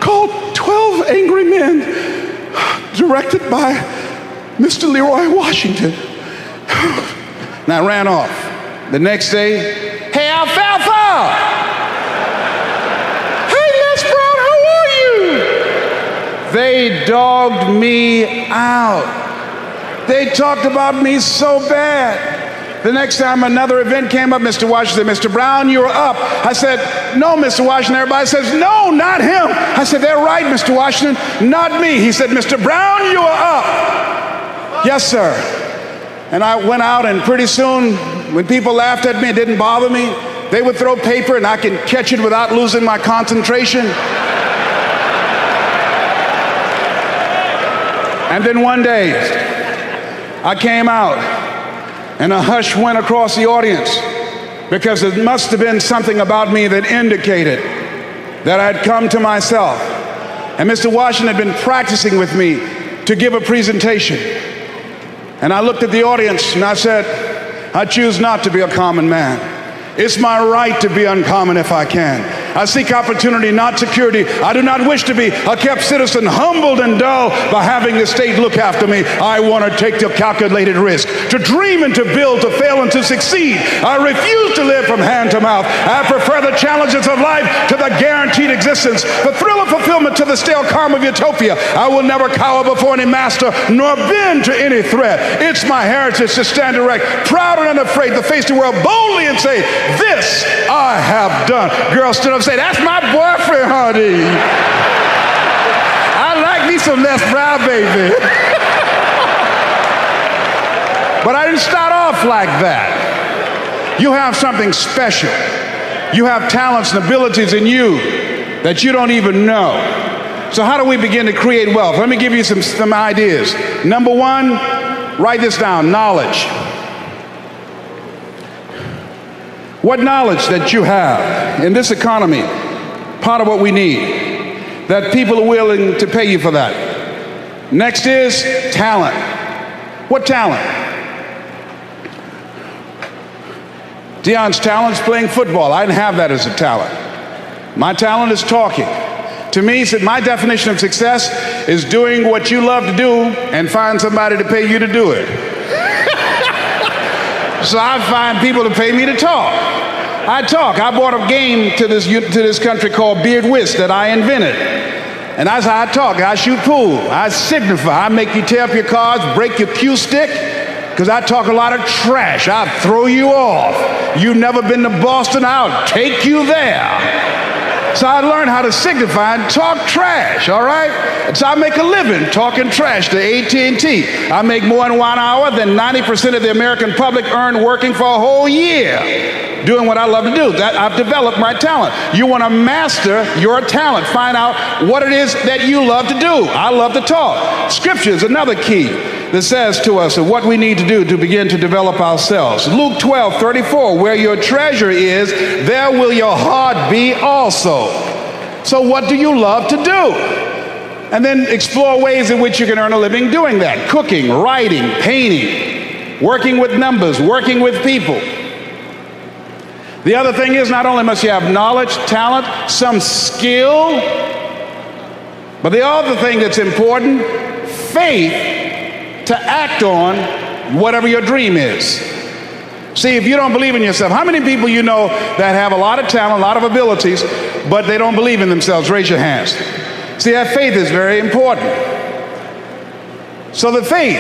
called 12 Angry Men, directed by Mr. Leroy Washington. And I ran off. The next day, hey, Alfalfa! They dogged me out. They talked about me so bad. The next time another event came up, Mr. Washington said, Mr. Brown, you're up. I said, no, Mr. Washington. Everybody says, no, not him. I said, they're right, Mr. Washington, not me. He said, Mr. Brown, you are up. Yes, sir. And I went out, and pretty soon, when people laughed at me, it didn't bother me. They would throw paper, and I could catch it without losing my concentration. And then one day, I came out, and a hush went across the audience, because it must have been something about me that indicated that I had come to myself. And Mr. Washington had been practicing with me to give a presentation. And I looked at the audience and I said, I choose not to be a common man. It's my right to be uncommon if I can. I seek opportunity, not security. I do not wish to be a kept citizen, humbled and dull by having the state look after me. I want to take the calculated risk, to dream and to build, to fail and to succeed. I refuse to live from hand to mouth. I prefer the challenges of life to the guaranteed existence, the thrill of fulfillment to the stale calm of utopia. I will never cower before any master, nor bend to any threat. It's my heritage to stand erect, proud and unafraid, to face the world boldly and say, this I have done. Girls stood up and say, that's my boyfriend, honey. I like me some Les Brown, baby. But I didn't start off like that. You have something special. You have talents and abilities in you that you don't even know. So how do we begin to create wealth? Let me give you some ideas. Number one, write this down, knowledge. What knowledge that you have in this economy, part of what we need, that people are willing to pay you for that. Next is talent. What talent? Dion's talent is playing football. I didn't have that as a talent. My talent is talking. To me, my definition of success is doing what you love to do and find somebody to pay you to do it. So I find people to pay me to talk. I talk. I brought a game to this country called Beard Whist that I invented. And that's how I talk. I shoot pool. I signify. I make you tear up your cards, break your cue stick, because I talk a lot of trash. I'll throw you off. You've never been to Boston, I'll take you there. So I learned how to signify and talk trash, all right? And so I make a living talking trash to AT&T. I make more in 1 hour than 90% of the American public earn working for a whole year, doing what I love to do. That I've developed my talent. You want to master your talent. Find out what it is that you love to do. I love to talk. Scripture is another key that says to us what we need to do to begin to develop ourselves. Luke 12:34, where your treasure is, there will your heart be also. So what do you love to do? And then explore ways in which you can earn a living doing that. Cooking, writing, painting, working with numbers, working with people. The other thing is, not only must you have knowledge, talent, some skill, but the other thing that's important, faith to act on whatever your dream is. See, if you don't believe in yourself, how many people you know that have a lot of talent, a lot of abilities, but they don't believe in themselves? Raise your hands. See, that faith is very important. So the faith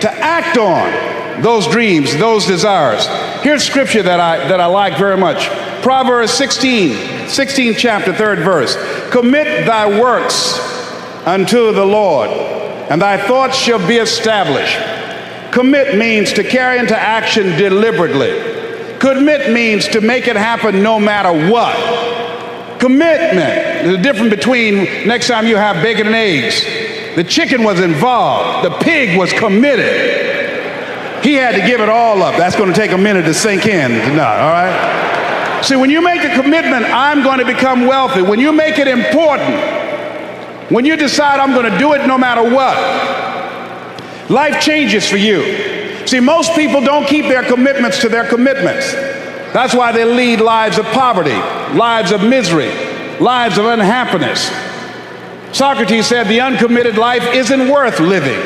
to act on those dreams, those desires. Here's scripture that I like very much. Proverbs 16th chapter, 3rd verse. Commit thy works unto the Lord, and thy thoughts shall be established. Commit means to carry into action deliberately. Commit means to make it happen no matter what. Commitment. There's a difference between next time you have bacon and eggs. The chicken was involved. The pig was committed. He had to give it all up. That's going to take a minute to sink in tonight, all right? See, when you make a commitment, I'm going to become wealthy. When you make it important, when you decide I'm going to do it no matter what, life changes for you. See, most people don't keep their commitments to their commitments. That's why they lead lives of poverty, lives of misery, lives of unhappiness. Socrates said the uncommitted life isn't worth living.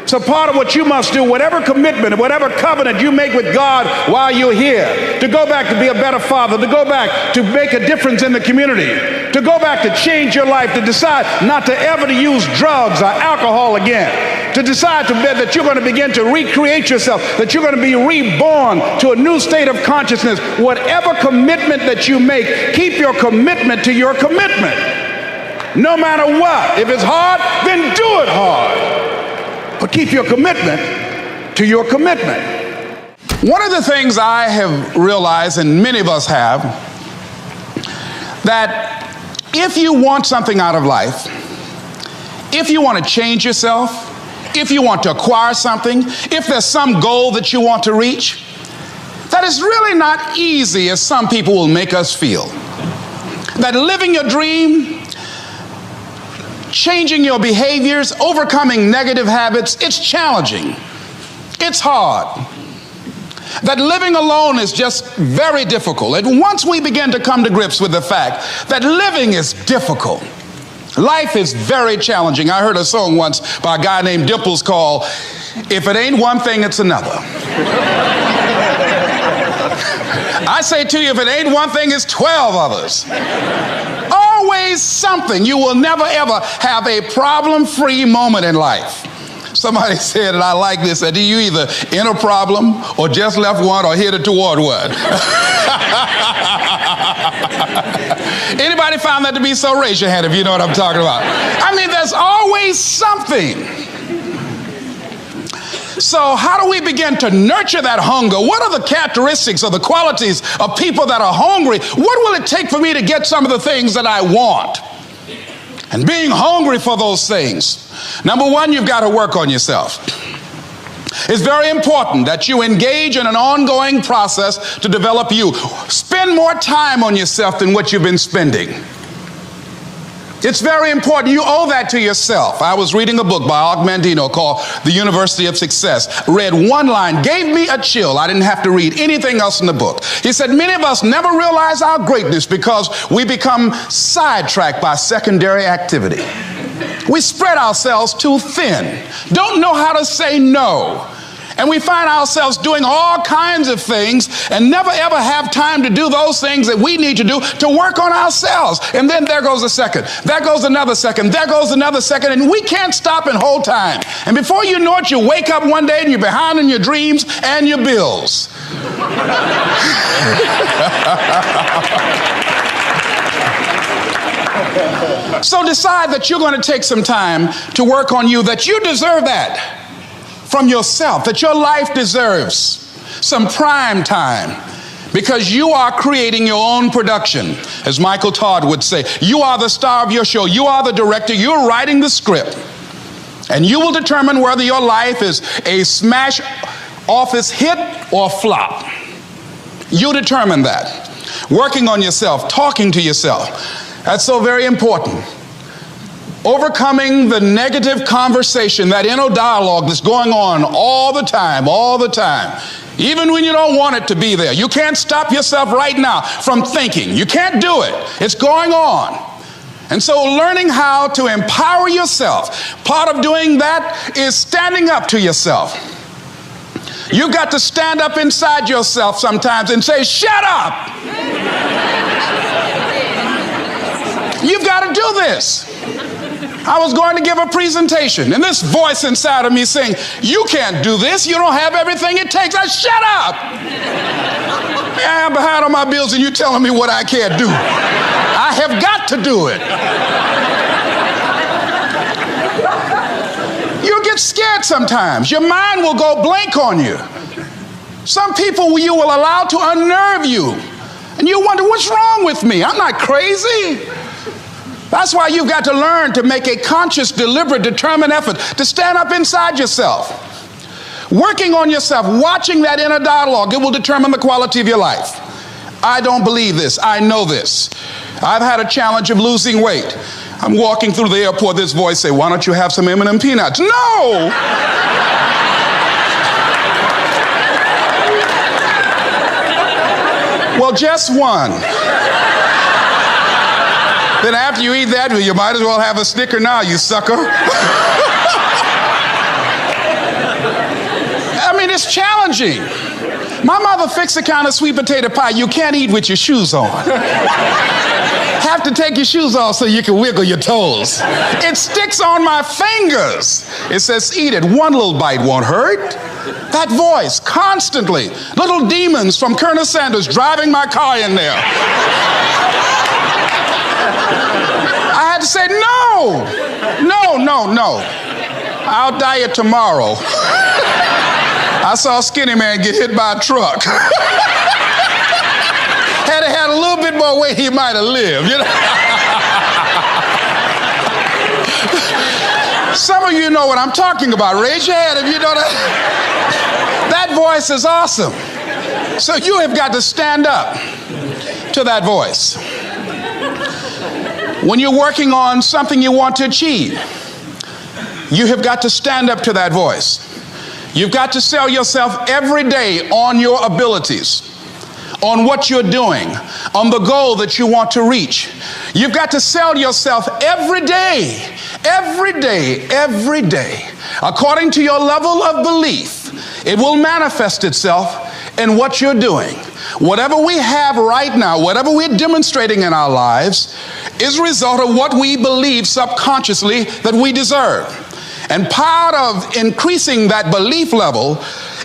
So part of what you must do, whatever commitment, whatever covenant you make with God while you're here, to go back to be a better father, to go back to make a difference in the community, to go back, to change your life, to decide not to ever to use drugs or alcohol again, to decide that you're going to begin to recreate yourself, that you're going to be reborn to a new state of consciousness. Whatever commitment that you make, keep your commitment to your commitment. No matter what. If it's hard, then do it hard. But keep your commitment to your commitment. One of the things I have realized, and many of us have, that if you want something out of life, if you want to change yourself, if you want to acquire something, if there's some goal that you want to reach, that is really not easy as some people will make us feel. That living your dream, changing your behaviors, overcoming negative habits, it's challenging. It's hard. That living alone is just very difficult. And once we begin to come to grips with the fact that living is difficult, life is very challenging. I heard a song once by a guy named Dimples called, "If It Ain't One Thing, It's Another." I say to you, if it ain't one thing, it's 12 others. Always something. You will never ever have a problem-free moment in life. Somebody said, and I like this, that you either in a problem or just left one or headed toward one. Anybody found that to be so? Raise your hand if you know what I'm talking about. I mean, there's always something. So how do we begin to nurture that hunger? What are the characteristics or the qualities of people that are hungry? What will it take for me to get some of the things that I want? And being hungry for those things. Number one, you've got to work on yourself. It's very important that you engage in an ongoing process to develop you. Spend more time on yourself than what you've been spending. It's very important. You owe that to yourself. I was reading a book by Og Mandino called The University of Success. Read one line, gave me a chill. I didn't have to read anything else in the book. He said, many of us never realize our greatness because we become sidetracked by secondary activity. We spread ourselves too thin. Don't know how to say no. And we find ourselves doing all kinds of things and never ever have time to do those things that we need to do to work on ourselves. And then there goes a second. There goes another second. There goes another second. And we can't stop and hold time. And before you know it, you wake up one day and you're behind on your dreams and your bills. So decide that you're going to take some time to work on you, that you deserve that from yourself, that your life deserves some prime time because you are creating your own production. As Michael Todd would say, you are the star of your show. You are the director. You're writing the script. And you will determine whether your life is a smash office hit or flop. You determine that. Working on yourself, talking to yourself. That's so very important. Overcoming the negative conversation, that inner dialogue that's going on all the time, even when you don't want it to be there. You can't stop yourself right now from thinking. You can't do it. It's going on. And so learning how to empower yourself, part of doing that is standing up to yourself. You've got to stand up inside yourself sometimes and say, shut up. You've got to do this. I was going to give a presentation, and this voice inside of me saying, you can't do this. You don't have everything it takes. Shut up. I'm behind on my bills, and you're telling me what I can't do. I have got to do it. You'll get scared sometimes. Your mind will go blank on you. Some people you will allow to unnerve you, and you wonder, what's wrong with me? I'm not crazy. That's why you've got to learn to make a conscious, deliberate, determined effort to stand up inside yourself. Working on yourself, watching that inner dialogue, it will determine the quality of your life. I don't believe this. I know this. I've had a challenge of losing weight. I'm walking through the airport, this voice say, why don't you have some M&M peanuts? No! Well, just one. Then after you eat that, you might as well have a Snicker now, you sucker. I mean, it's challenging. My mother fixed a kind of sweet potato pie you can't eat with your shoes on. have to take your shoes off so you can wiggle your toes. It sticks on my fingers. It says, eat it. One little bite won't hurt. That voice, constantly. Little demons from Colonel Sanders driving my car in there. I had to say, no. I'll diet tomorrow. I saw a skinny man get hit by a truck. Had he had a little bit more weight, he might have lived, you know. Some of you know what I'm talking about. Raise your hand if you know that. That voice is awesome. So you have got to stand up to that voice. When you're working on something you want to achieve, you have got to stand up to that voice. You've got to sell yourself every day on your abilities, on what you're doing, on the goal that you want to reach. You've got to sell yourself every day, according to your level of belief. It will manifest itself in what you're doing. Whatever we have right now, whatever we're demonstrating in our lives, is a result of what we believe subconsciously that we deserve. And part of increasing that belief level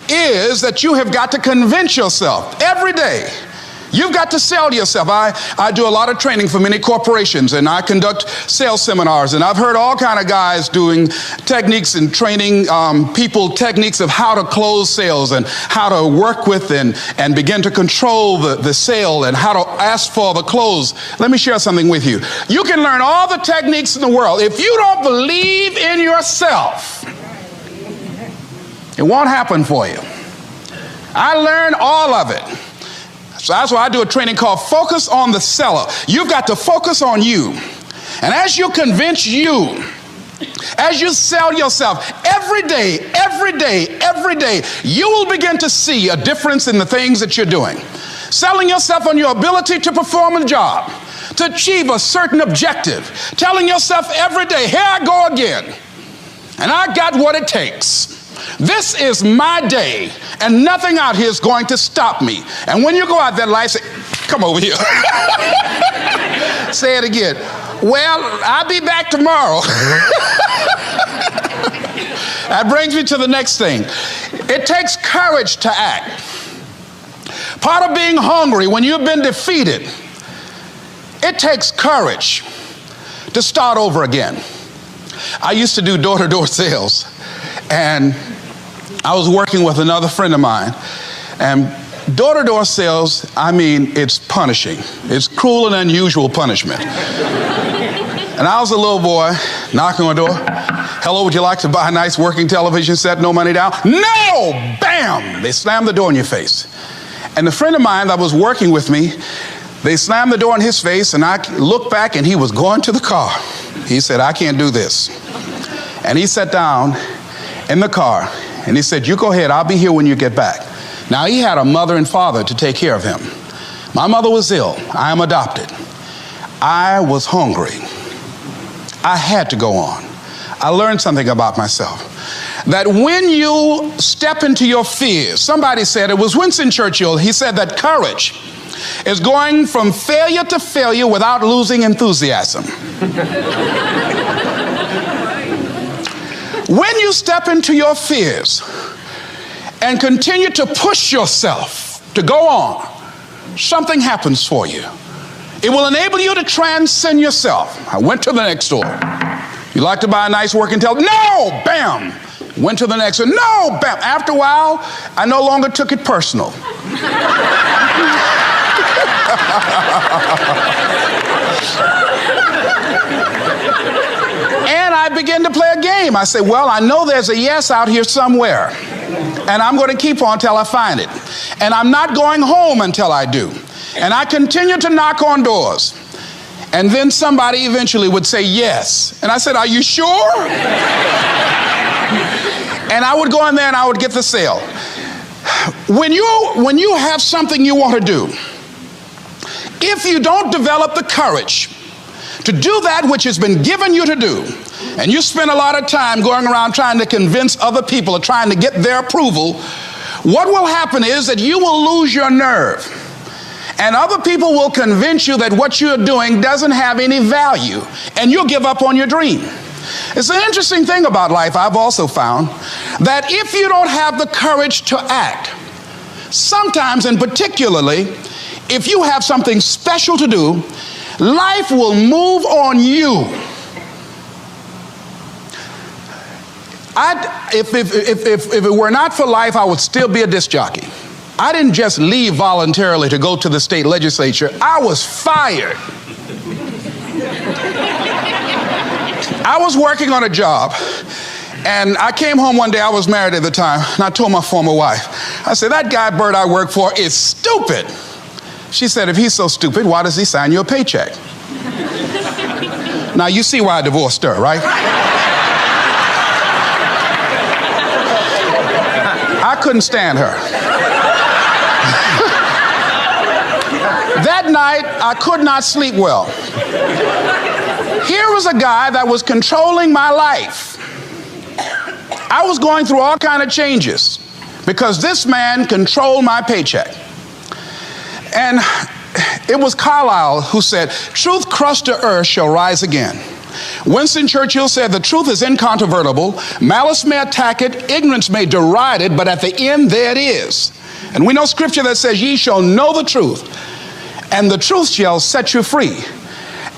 is that you have got to convince yourself every day. You've got to sell yourself. I do a lot of training for many corporations, and I conduct sales seminars, and I've heard all kind of guys doing techniques and training people techniques of how to close sales and how to work with and begin to control the sale and how to ask for the close. Let me share something with you. You can learn all the techniques in the world. If you don't believe in yourself, it won't happen for you. I learned all of it. So that's why I do a training called Focus on the Seller. You've got to focus on you. And as you convince you, as you sell yourself every day, you will begin to see a difference in the things that you're doing. Selling yourself on your ability to perform a job, to achieve a certain objective. Telling yourself every day, here I go again. And I got what it takes. This is my day, and nothing out here is going to stop me. And when you go out there, life say, come over here. Say it again. Well, I'll be back tomorrow. That brings me to the next thing. It takes courage to act. Part of being hungry when you've been defeated, it takes courage to start over again. I used to do door-to-door sales, and I was working with another friend of mine, and door-to-door sales, I mean, it's punishing. It's cruel and unusual punishment. And I was a little boy knocking on the door. Hello, would you like to buy a nice working television set? No money down? No! Bam! They slammed the door in your face. And the friend of mine that was working with me, they slammed the door in his face, and I looked back, and he was going to the car. He said, I can't do this. And he sat down in the car, and he said, you go ahead, I'll be here when you get back. Now, he had a mother and father to take care of him. My mother was ill. I am adopted. I was hungry. I had to go on. I learned something about myself. That when you step into your fears, somebody said, it was Winston Churchill, he said that courage is going from failure to failure without losing enthusiasm. When you step into your fears and continue to push yourself to go on, something happens for you. It will enable you to transcend yourself. I went to the next door. You like to buy a nice working television? No! Bam! Went to the next one. No! Bam! After a while, I no longer took it personal. And I began to play a game. I said, well, I know there's a yes out here somewhere, and I'm going to keep on until I find it. And I'm not going home until I do. And I continue to knock on doors. And then somebody eventually would say yes. And I said, are you sure? And I would go in there and I would get the sale. When you have something you want to do, if you don't develop the courage to do that which has been given you to do, and you spend a lot of time going around trying to convince other people or trying to get their approval, what will happen is that you will lose your nerve. And other people will convince you that what you're doing doesn't have any value, and you'll give up on your dream. It's an interesting thing about life, I've also found, that if you don't have the courage to act, sometimes, and particularly, if you have something special to do, life will move on you. If it were not for life, I would still be a disc jockey. I didn't just leave voluntarily to go to the state legislature. I was fired. I was working on a job, and I came home one day. I was married at the time, and I told my former wife, I said, that guy Bert I work for is stupid. She said, if he's so stupid, why does he sign you a paycheck? Now, you see why I divorced her, right? I couldn't stand her. That night, I could not sleep well. Here was a guy that was controlling my life. I was going through all kinds of changes because this man controlled my paycheck. And it was Carlyle who said, truth crushed to earth shall rise again. Winston Churchill said, the truth is incontrovertible. Malice may attack it, ignorance may deride it, but at the end there it is. And we know scripture that says, ye shall know the truth, and the truth shall set you free.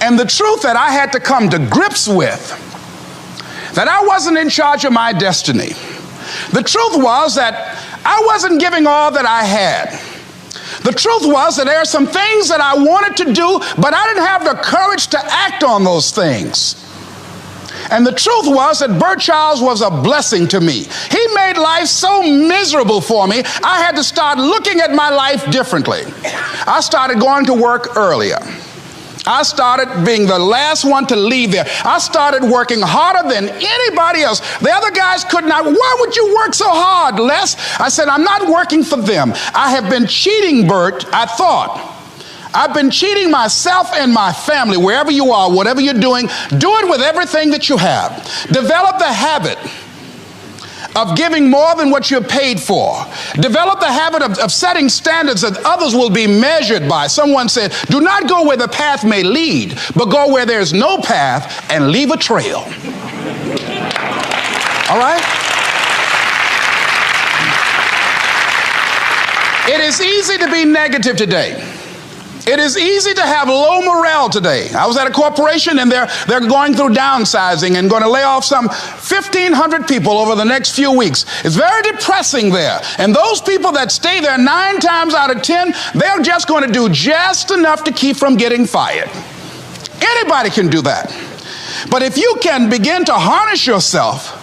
And the truth that I had to come to grips with, that I wasn't in charge of my destiny. The truth was that I wasn't giving all that I had. The truth was that there are some things that I wanted to do, but I didn't have the courage to act on those things. And the truth was that Bert Childs was a blessing to me. He made life so miserable for me, I had to start looking at my life differently. I started going to work earlier. I started being the last one to leave there. I started working harder than anybody else. The other guys could not. Why would you work so hard, Les? I said, I'm not working for them. I have been cheating, Bert, I thought. I've been cheating myself and my family. Wherever you are, whatever you're doing, do it with everything that you have. Develop the habit of giving more than what you're paid for. Develop the habit of setting standards that others will be measured by. Someone said, do not go where the path may lead, but go where there's no path and leave a trail. All right? It is easy to be negative today. It is easy to have low morale today. I was at a corporation and they're going through downsizing and going to lay off some 1,500 people over the next few weeks. It's very depressing there. And those people that stay there 9 times out of 10, they're just going to do just enough to keep from getting fired. Anybody can do that. But if you can begin to harness yourself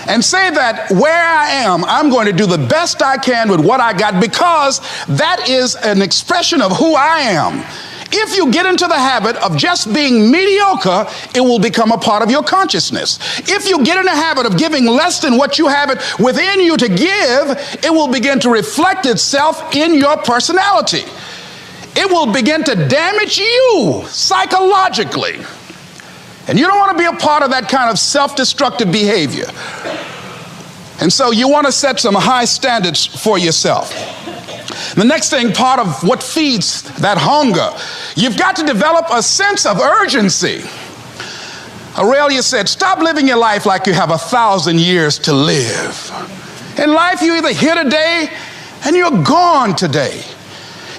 and say that where I am, I'm going to do the best I can with what I got, because that is an expression of who I am. If you get into the habit of just being mediocre, it will become a part of your consciousness. If you get in the habit of giving less than what you have it within you to give, it will begin to reflect itself in your personality. It will begin to damage you psychologically. And you don't want to be a part of that kind of self-destructive behavior. And so you want to set some high standards for yourself. The next thing, part of what feeds that hunger, you've got to develop a sense of urgency. Aurelia said, stop living your life like you have 1,000 years to live. In life, you're either here today and you're gone today.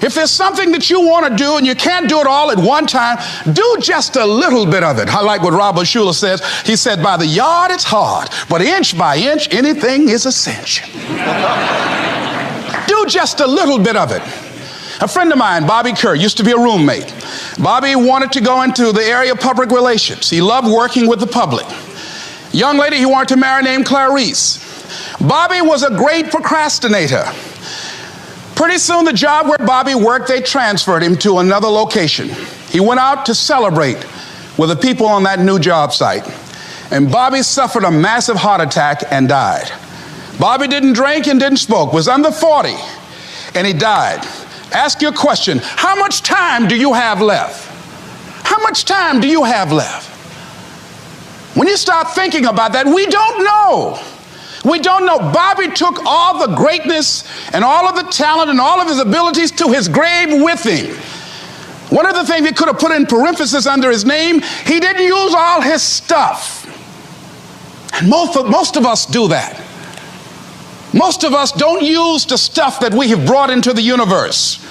If there's something that you want to do and you can't do it all at one time, do just a little bit of it. I like what Robert Schuller says. He said, by the yard it's hard, but inch by inch, anything is a cinch. Do just a little bit of it. A friend of mine, Bobby Kerr, used to be a roommate. Bobby wanted to go into the area of public relations. He loved working with the public. Young lady he wanted to marry named Clarice. Bobby was a great procrastinator. Pretty soon the job where Bobby worked, they transferred him to another location. He went out to celebrate with the people on that new job site. And Bobby suffered a massive heart attack and died. Bobby didn't drink and didn't smoke, was under 40, and he died. Ask your question, how much time do you have left? How much time do you have left? When you start thinking about that, we don't know. We don't know. Bobby took all the greatness and all of the talent and all of his abilities to his grave with him. One of the things he could have put in parentheses under his name, he didn't use all his stuff. And most of us do that. Most of us don't use the stuff that we have brought into the universe.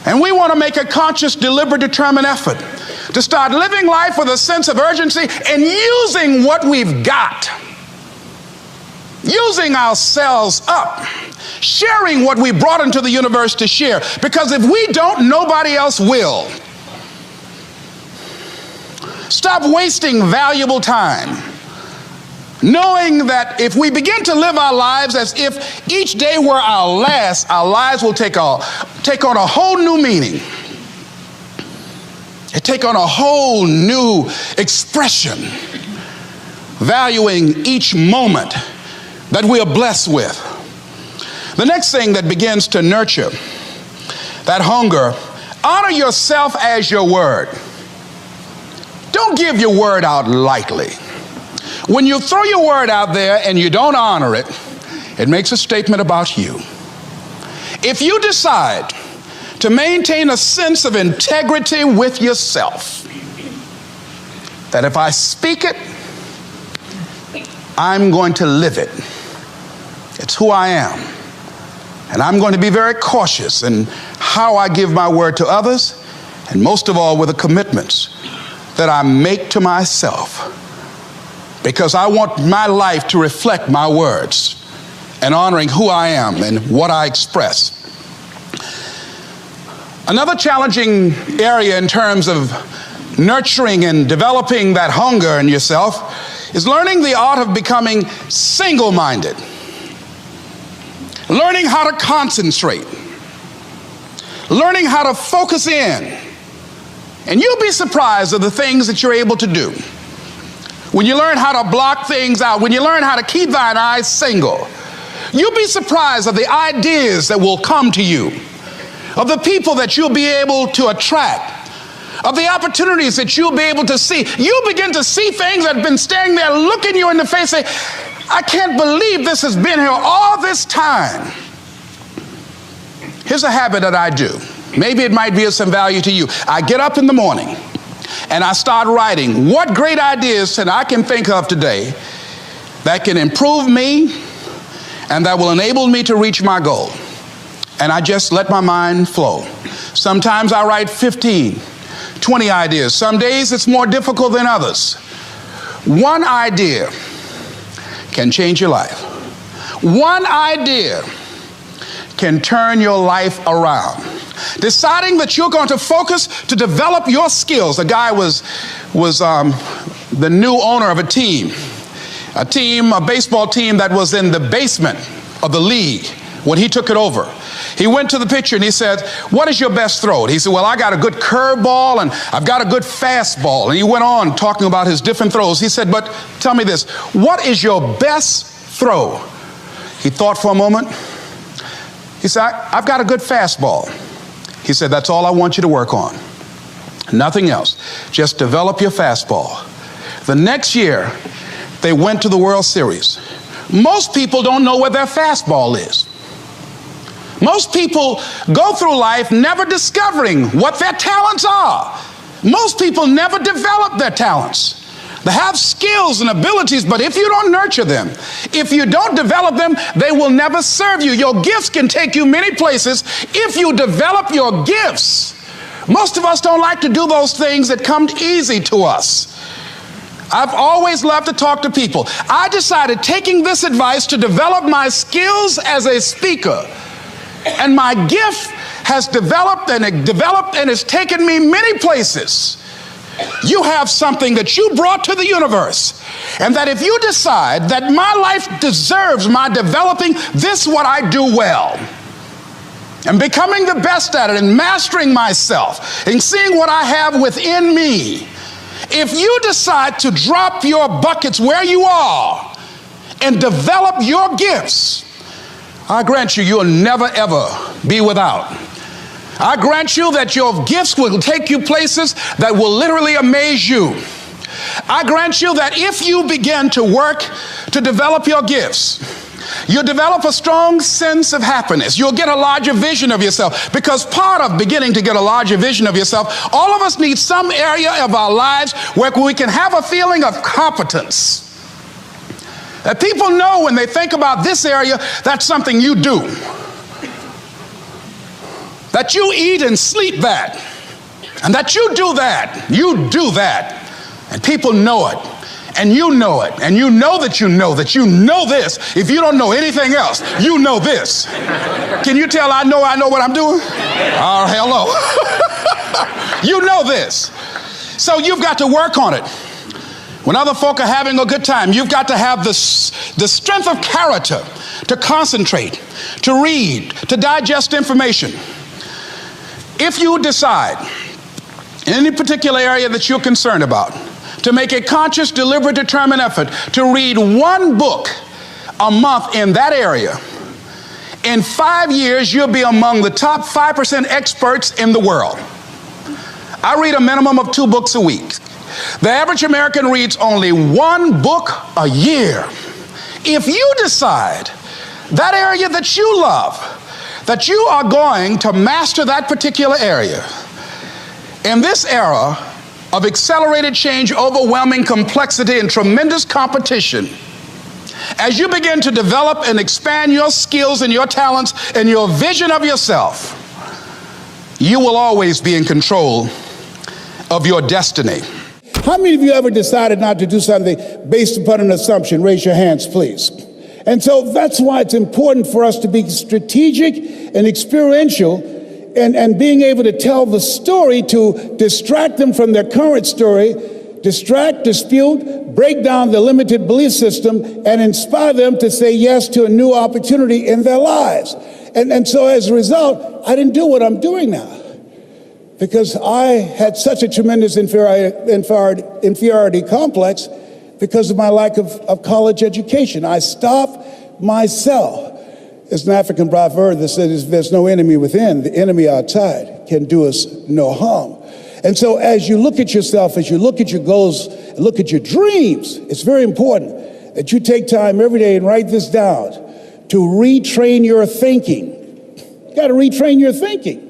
And we want to make a conscious, deliberate, determined effort to start living life with a sense of urgency and using what we've got. Using ourselves up, sharing what we brought into the universe to share. Because if we don't, nobody else will. Stop wasting valuable time, knowing that if we begin to live our lives as if each day were our last, our lives will take on a whole new meaning. It take on a whole new expression, valuing each moment that we are blessed with. The next thing that begins to nurture that hunger, honor yourself as your word. Don't give your word out lightly. When you throw your word out there and you don't honor it, it makes a statement about you. If you decide to maintain a sense of integrity with yourself, that if I speak it, I'm going to live it. It's who I am. And I'm going to be very cautious in how I give my word to others, and most of all with the commitments that I make to myself, because I want my life to reflect my words and honoring who I am and what I express. Another challenging area in terms of nurturing and developing that hunger in yourself is learning the art of becoming single-minded. Learning how to concentrate. Learning how to focus in. And you'll be surprised at the things that you're able to do. When you learn how to block things out, when you learn how to keep thine eyes single, you'll be surprised at the ideas that will come to you, of the people that you'll be able to attract, of the opportunities that you'll be able to see. You'll begin to see things that have been staring there, looking you in the face, say, I can't believe this has been here all this time. Here's a habit that I do. Maybe it might be of some value to you. I get up in the morning and I start writing what great ideas that I can think of today that can improve me and that will enable me to reach my goal. And I just let my mind flow. Sometimes I write 15, 20 ideas. Some days it's more difficult than others. One idea can change your life. One idea can turn your life around. Deciding that you're going to focus to develop your skills. The guy was the new owner of a baseball team that was in the basement of the league when he took it over. He went to the pitcher and he said, what is your best throw? He said, well, I got a good curveball and I've got a good fastball. And he went on talking about his different throws. He said, but tell me this, what is your best throw? He thought for a moment. He said, I've got a good fastball. He said, that's all I want you to work on. Nothing else. Just develop your fastball. The next year, they went to the World Series. Most people don't know where their fastball is. Most people go through life never discovering what their talents are. Most people never develop their talents. They have skills and abilities, but if you don't nurture them, if you don't develop them, they will never serve you. Your gifts can take you many places if you develop your gifts. Most of us don't like to do those things that come easy to us. I've always loved to talk to people. I decided, taking this advice, to develop my skills as a speaker. And my gift has developed and it's taken me many places. You have something that you brought to the universe, and that if you decide that my life deserves my developing, this is what I do well, and becoming the best at it and mastering myself and seeing what I have within me. If you decide to drop your buckets where you are and develop your gifts, I grant you, you'll never ever be without. I grant you that your gifts will take you places that will literally amaze you. I grant you that if you begin to work to develop your gifts, you'll develop a strong sense of happiness. You'll get a larger vision of yourself, because part of beginning to get a larger vision of yourself, all of us need some area of our lives where we can have a feeling of competence. That people know when they think about this area, that's something you do. That you eat and sleep that. And that you do that. You do that. And people know it. And you know it. And you know that you know this. If you don't know anything else, you know this. Can you tell I know what I'm doing? Oh, hello. You know this. So you've got to work on it. When other folk are having a good time, you've got to have the strength of character to concentrate, to read, to digest information. If you decide in any particular area that you're concerned about, to make a conscious, deliberate, determined effort to read one book a month in that area, in 5 years, you'll be among the top 5% experts in the world. I read a minimum of 2 books a week. The average American reads only 1 book a year. If you decide that area that you love, that you are going to master that particular area, in this era of accelerated change, overwhelming complexity, and tremendous competition, as you begin to develop and expand your skills and your talents and your vision of yourself, you will always be in control of your destiny. How many of you ever decided not to do something based upon an assumption? Raise your hands, please. And so that's why it's important for us to be strategic and experiential, and being able to tell the story to distract them from their current story, distract, dispute, break down the limited belief system, and inspire them to say yes to a new opportunity in their lives. And so as a result, I didn't do what I'm doing now, because I had such a tremendous inferiority complex because of my lack of college education. I stopped myself. There's an African proverb that says there's no enemy within, the enemy outside can do us no harm. And so as you look at yourself, as you look at your goals, look at your dreams, it's very important that you take time every day and write this down to retrain your thinking. You got to retrain your thinking.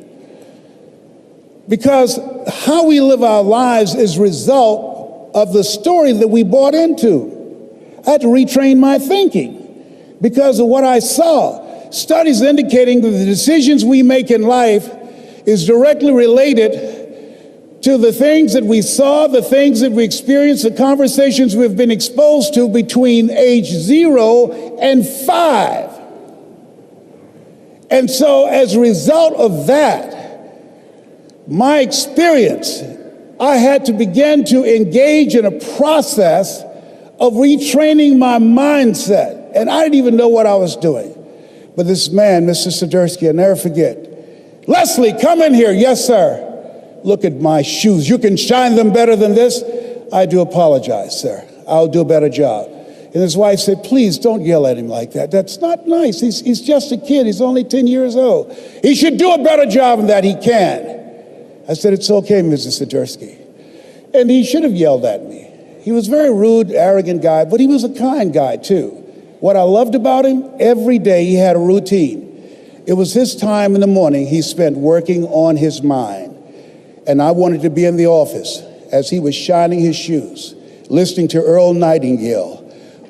Because how we live our lives is a result of the story that we bought into. I had to retrain my thinking because of what I saw. Studies indicating that the decisions we make in life is directly related to the things that we saw, the things that we experienced, the conversations we've been exposed to between age 0 and 5. And so as a result of that, my experience, I had to begin to engage in a process of retraining my mindset. And I didn't even know what I was doing. But this man, Mr. Swiderski, I'll never forget. Leslie, come in here. Yes, sir. Look at my shoes. You can shine them better than this. I do apologize, sir. I'll do a better job. And his wife said, please don't yell at him like that. That's not nice. He's just a kid. He's only 10 years old. He should do a better job than that. He can. I said, it's okay, Mrs. Swiderski. And he should have yelled at me. He was a very rude, arrogant guy, but he was a kind guy too. What I loved about him, every day he had a routine. It was his time in the morning he spent working on his mind. And I wanted to be in the office as he was shining his shoes, listening to Earl Nightingale.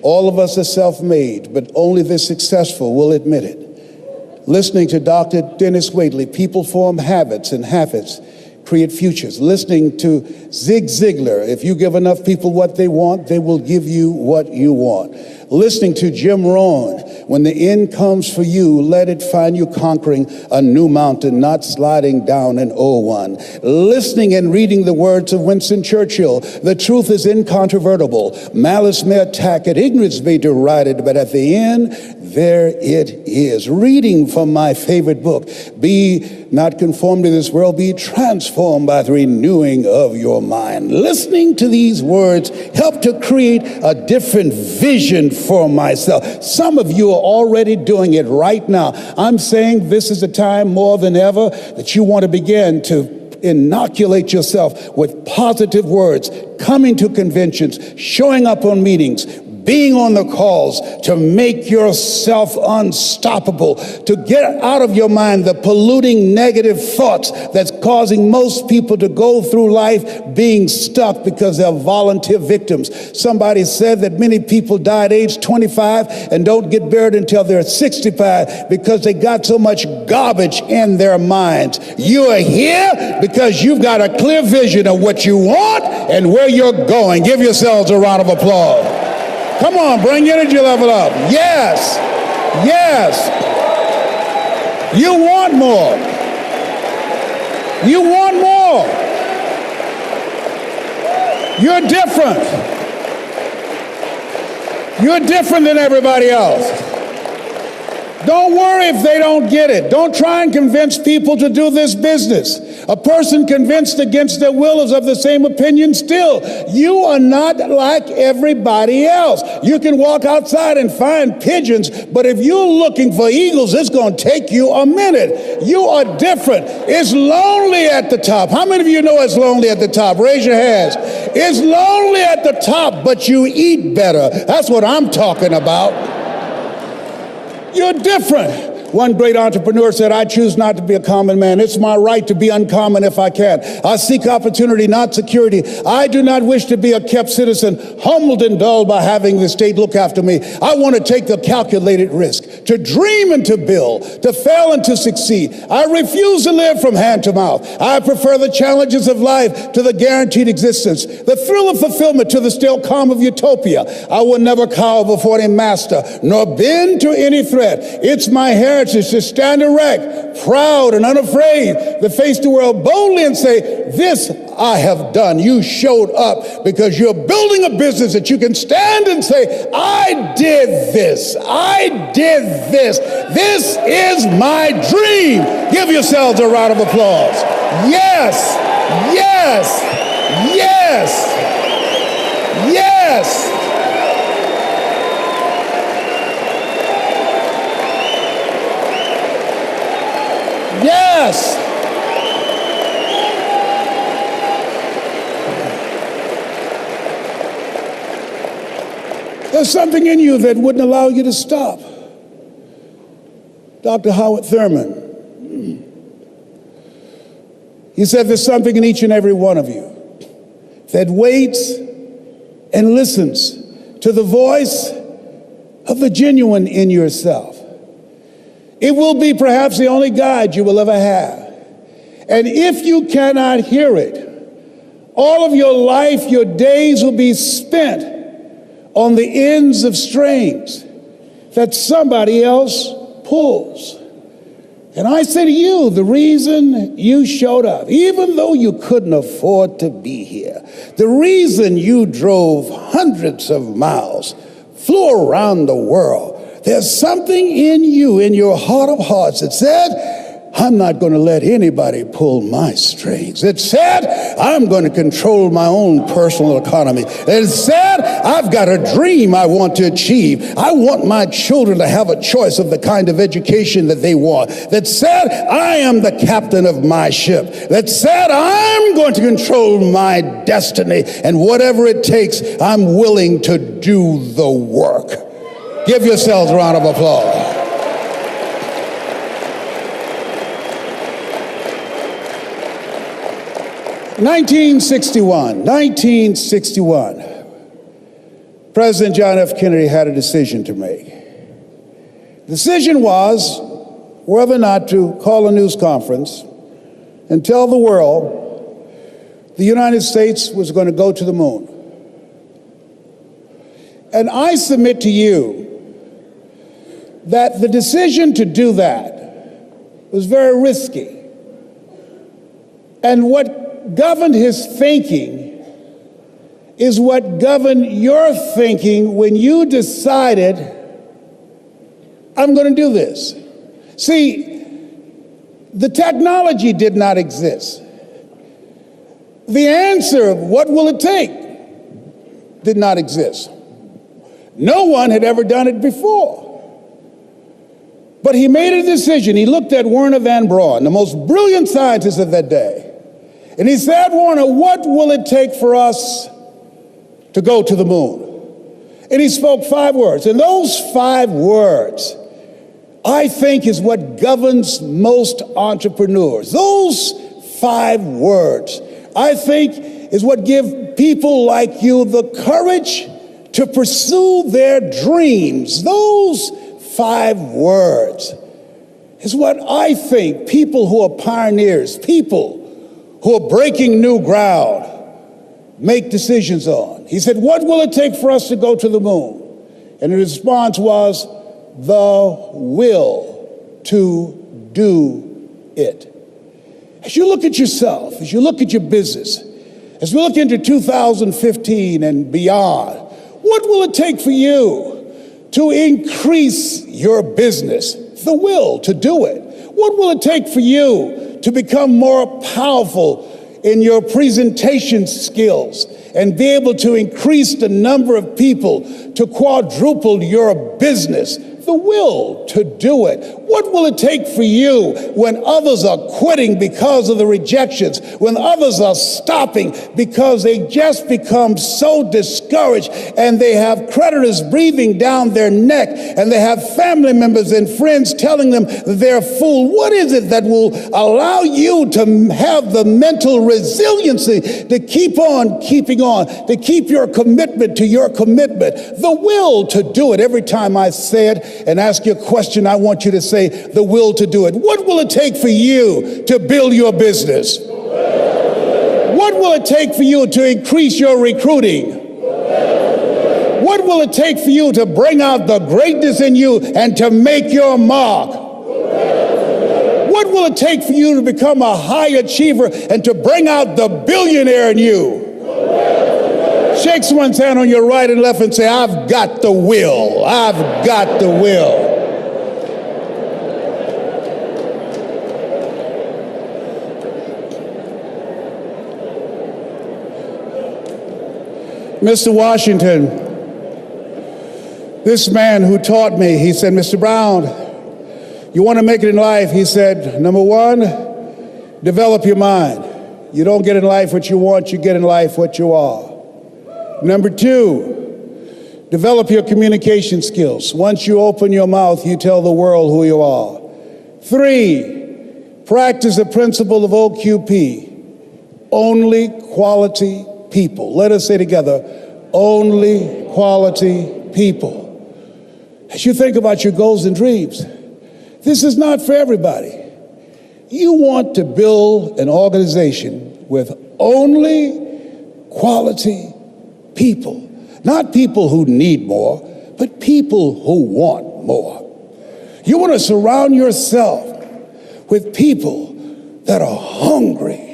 All of us are self-made, but only the successful will admit it. Listening to Dr. Dennis Waitley, people form habits and habits create futures. Listening to Zig Ziglar, if you give enough people what they want, they will give you what you want. Listening to Jim Rohn, when the end comes for you, let it find you conquering a new mountain, not sliding down an old one. Listening and reading the words of Winston Churchill, the truth is incontrovertible. Malice may attack it, ignorance may deride it, but at the end, there it is. Reading from my favorite book, Be Not Conformed to This World, Be Transformed by the Renewing of Your Mind. Listening to these words help to create a different vision for myself. Some of you are already doing it right now. I'm saying this is a time more than ever that you want to begin to inoculate yourself with positive words, coming to conventions, showing up on meetings, being on the calls, to make yourself unstoppable, to get out of your mind the polluting negative thoughts that's causing most people to go through life being stuck because they're volunteer victims. Somebody said that many people die at age 25 and don't get buried until they're 65 because they got so much garbage in their minds. You are here because you've got a clear vision of what you want and where you're going. Give yourselves a round of applause. Come on, bring your energy level up. Yes, yes. You want more. You want more. You're different. You're different than everybody else. Don't worry if they don't get it. Don't try and convince people to do this business. A person convinced against their will is of the same opinion still. You are not like everybody else. You can walk outside and find pigeons, but if you're looking for eagles, it's going to take you a minute. You are different. It's lonely at the top. How many of you know it's lonely at the top? Raise your hands. It's lonely at the top, but you eat better. That's what I'm talking about. You're different. One great entrepreneur said, I choose not to be a common man. It's my right to be uncommon if I can. I seek opportunity, not security. I do not wish to be a kept citizen, humbled and dulled by having the state look after me. I want to take the calculated risk, to dream and to build, to fail and to succeed. I refuse to live from hand to mouth. I prefer the challenges of life to the guaranteed existence, the thrill of fulfillment to the still calm of utopia. I will never cower before any master, nor bend to any threat. It's my heritage to stand erect, proud and unafraid, to face the world boldly and say, this I have done. You showed up because you're building a business that you can stand and say, I did this. I did this. This is my dream. Give yourselves a round of applause. Yes, yes, yes, yes. Yes. There's something in you that wouldn't allow you to stop. Dr. Howard Thurman, he said there's something in each and every one of you that waits and listens to the voice of the genuine in yourself. It will be perhaps the only guide you will ever have. And if you cannot hear it, all of your life, your days will be spent on the ends of strings that somebody else pulls. And I say to you, the reason you showed up, even though you couldn't afford to be here, the reason you drove hundreds of miles, flew around the world, there's something in you, in your heart of hearts, that said, I'm not going to let anybody pull my strings. It said, I'm going to control my own personal economy. It said, I've got a dream I want to achieve. I want my children to have a choice of the kind of education that they want. That said, I am the captain of my ship. That said, I'm going to control my destiny. And whatever it takes, I'm willing to do the work. Give yourselves a round of applause. "1961, President John F. Kennedy had a decision to make. The decision was whether or not to call a news conference and tell the world the United States was going to go to the moon. And I submit to you that the decision to do that was very risky. And what governed his thinking is what governed your thinking when you decided, I'm going to do this. See, the technology did not exist. The answer of what will it take did not exist. No one had ever done it before. But he made a decision. He looked at Werner von Braun, the most brilliant scientist of that day, And he said, Warner, what will it take for us to go to the moon? And he spoke 5 words. And those 5 words, I think, is what governs most entrepreneurs. Those 5 words, I think, is what give people like you the courage to pursue their dreams. Those 5 words is what I think people who are pioneers, people who are breaking new ground, make decisions on. He said, what will it take for us to go to the moon? And the response was, the will to do it. As you look at yourself, as you look at your business, as we look into 2015 and beyond, what will it take for you to increase your business? The will to do it. What will it take for you to become more powerful in your presentation skills and be able to increase the number of people, to quadruple your business? The will to do it. What will it take for you when others are quitting because of the rejections, when others are stopping because they just become so discouraged and they have creditors breathing down their neck and they have family members and friends telling them they're a fool? What is it that will allow you to have the mental resiliency to keep on keeping on, to keep your commitment to your commitment? The will to do it. Every time I say it and ask you a question, I want you to say the will to do it. What will it take for you to build your business? What will it take for you to increase your recruiting? What will it take for you to bring out the greatness in you and to make your mark? What will it take for you to become a high achiever and to bring out the billionaire in you? Shake someone's hand on your right and left and say, I've got the will. I've got the will. Mr. Washington, this man who taught me, he said, Mr. Brown, you want to make it in life? He said, number 1, develop your mind. You don't get in life what you want, you get in life what you are. Number 2, develop your communication skills. Once you open your mouth, you tell the world who you are. 3, practice the principle of OQP, only quality people. Let us say together, only quality people. As you think about your goals and dreams, this is not for everybody. You want to build an organization with only quality people. Not people who need more, but people who want more. You want to surround yourself with people that are hungry.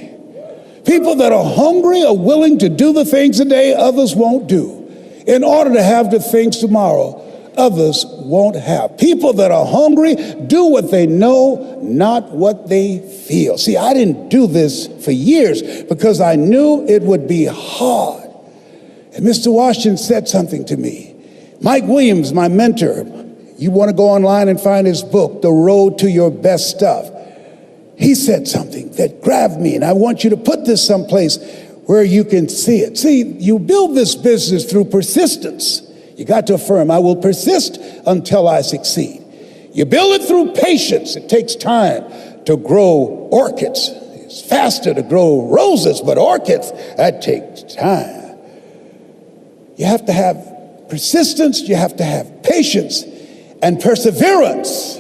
People that are hungry are willing to do the things today others won't do in order to have the things tomorrow others won't have. People that are hungry do what they know, not what they feel. See, I didn't do this for years because I knew it would be hard. And Mr. Washington said something to me. Mike Williams, my mentor, you want to go online and find his book, The Road to Your Best Stuff. He said something that grabbed me, and I want you to put this someplace where you can see it. See, you build this business through persistence. You got to affirm, I will persist until I succeed. You build it through patience. It takes time to grow orchids. It's faster to grow roses, but orchids, that takes time. You have to have persistence, you have to have patience and perseverance.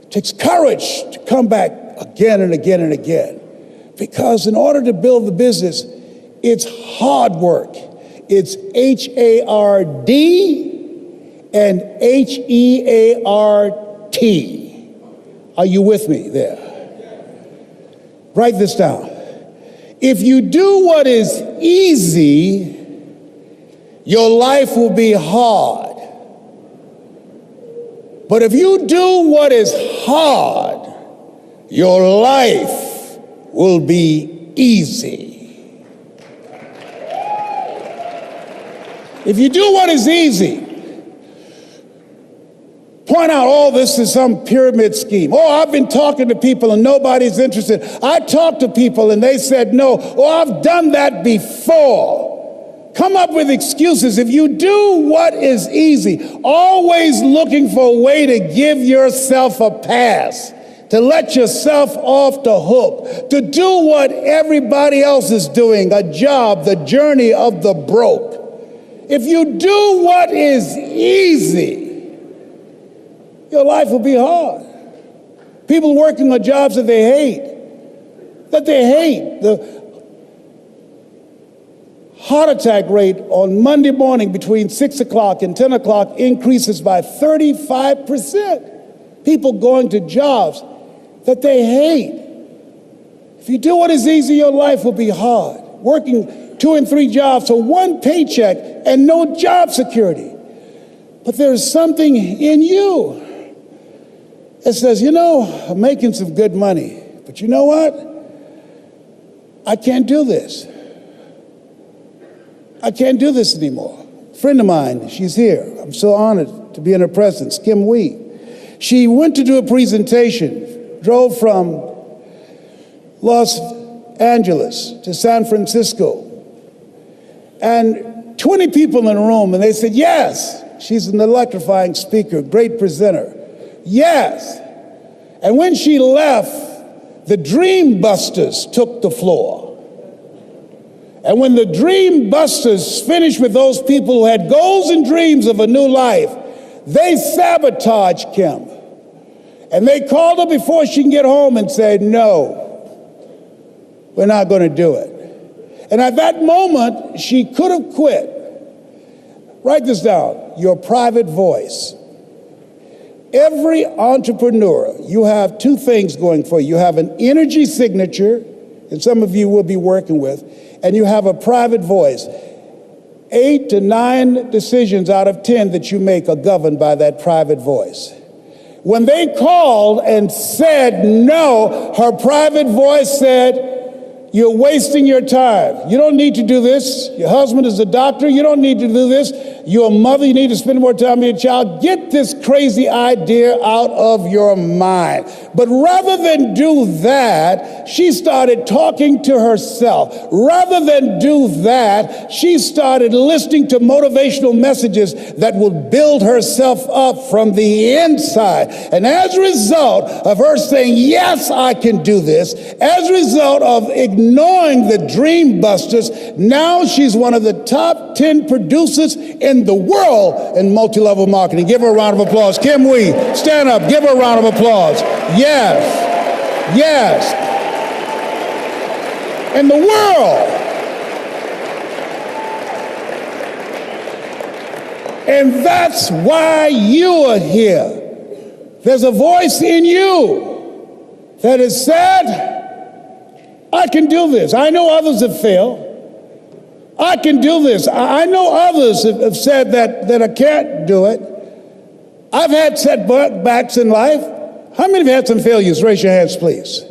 It takes courage to come back again and again and again. Because in order to build the business, it's hard work. It's H-A-R-D and H-E-A-R-T. Are you with me there? Write this down. If you do what is easy, your life will be hard. But if you do what is hard, your life will be easy. If you do what is easy, point point out, oh, this is some pyramid scheme. Oh, I've been talking to people and nobody's interested. I talked to people and they said no. Oh, I've done that before. Come up with excuses. If you do what is easy, always looking for a way to give yourself a pass, to let yourself off the hook, to do what everybody else is doing, a job, the journey of the broke. If you do what is easy, your life will be hard. People working on jobs that they hate, The heart attack rate on Monday morning between 6 o'clock and 10 o'clock increases by 35%. People going to jobs that they hate. If you do what is easy, your life will be hard. Working 2 and 3 jobs for one paycheck and no job security. But there's something in you that says, you know, I'm making some good money, but you know what? I can't do this. I can't do this anymore. A friend of mine, she's here. I'm so honored to be in her presence, Kim Wee. She went to do a presentation, drove from Los Angeles to San Francisco, and 20 people in the room, and they said, yes, she's an electrifying speaker, great presenter. Yes. And when she left, the Dream Busters took the floor. And when the Dream Busters finished with those people who had goals and dreams of a new life, they sabotaged Kim. And they called her before she can get home and said, no, we're not going to do it. And at that moment, she could have quit. Write this down, your private voice. Every entrepreneur, you have 2 things going for you. You have an energy signature, and some of you will be working with, and you have a private voice. 8 to 9 decisions out of 10 that you make are governed by that private voice. When they called and said no, her private voice said, you're wasting your time. You don't need to do this. Your husband is a doctor. You don't need to do this. You're a mother. You need to spend more time with your child. Get this crazy idea out of your mind. But rather than do that, she started talking to herself. Rather than do that, she started listening to motivational messages that would build herself up from the inside. And as a result of her saying, yes, I can do this, as a result of ignoring the Dream Busters, now she's one of the top 10 producers in the world in multi-level marketing. Give her a round of applause. Kim Wee, stand up. Give her a round of applause. Yes. Yes. In the world. And that's why you are here. There's a voice in you that has said, I can do this. I know others have failed. I can do this. I know others have said that I can't do it. I've had setbacks in life. How many of you had some failures? Raise your hands, please.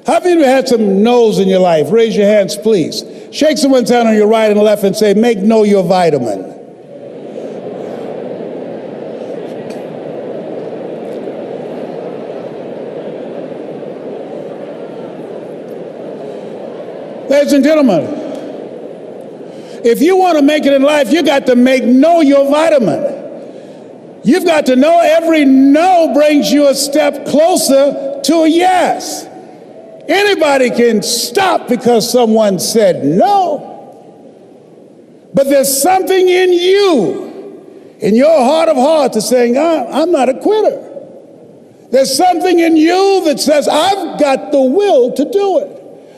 How many of you had some no's in your life? Raise your hands, please. Shake someone's hand on your right and left and say, make no your vitamin. Ladies and gentlemen, if you want to make it in life, you got to know your vitamin. You've got to know every no brings you a step closer to a yes. Anybody can stop because someone said no. But there's something in you, in your heart of hearts, that's saying, I'm not a quitter. There's something in you that says, I've got the will to do it.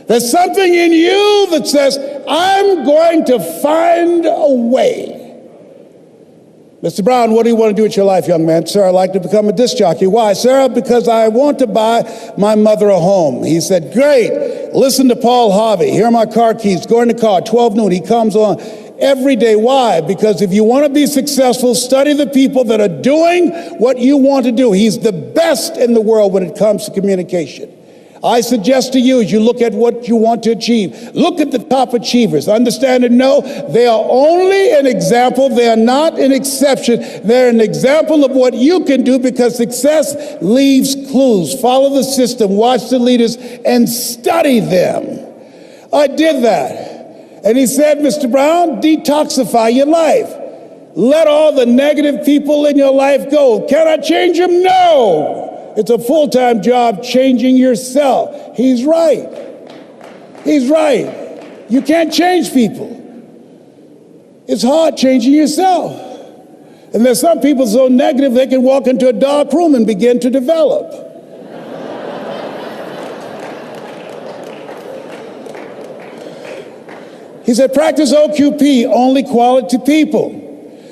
There's something in you that says, I'm going to find a way. Mr. Brown, what do you want to do with your life, young man? Sir, I'd like to become a disc jockey. Why? Sir, because I want to buy my mother a home. He said, great. Listen to Paul Harvey. Here are my car keys. Go in the car, 12 noon. He comes on every day. Why? Because if you want to be successful, study the people that are doing what you want to do. He's the best in the world when it comes to communication. I suggest to you, as you look at what you want to achieve, look at the top achievers. Understand and know they are only an example. They are not an exception. They're an example of what you can do, because success leaves clues. Follow the system, watch the leaders, and study them. I did that. And he said, Mr. Brown, detoxify your life. Let all the negative people in your life go. Can I change them? No. It's a full-time job changing yourself. He's right. He's right. You can't change people. It's hard changing yourself. And there's some people so negative they can walk into a dark room and begin to develop. He said, practice OQP, only quality people.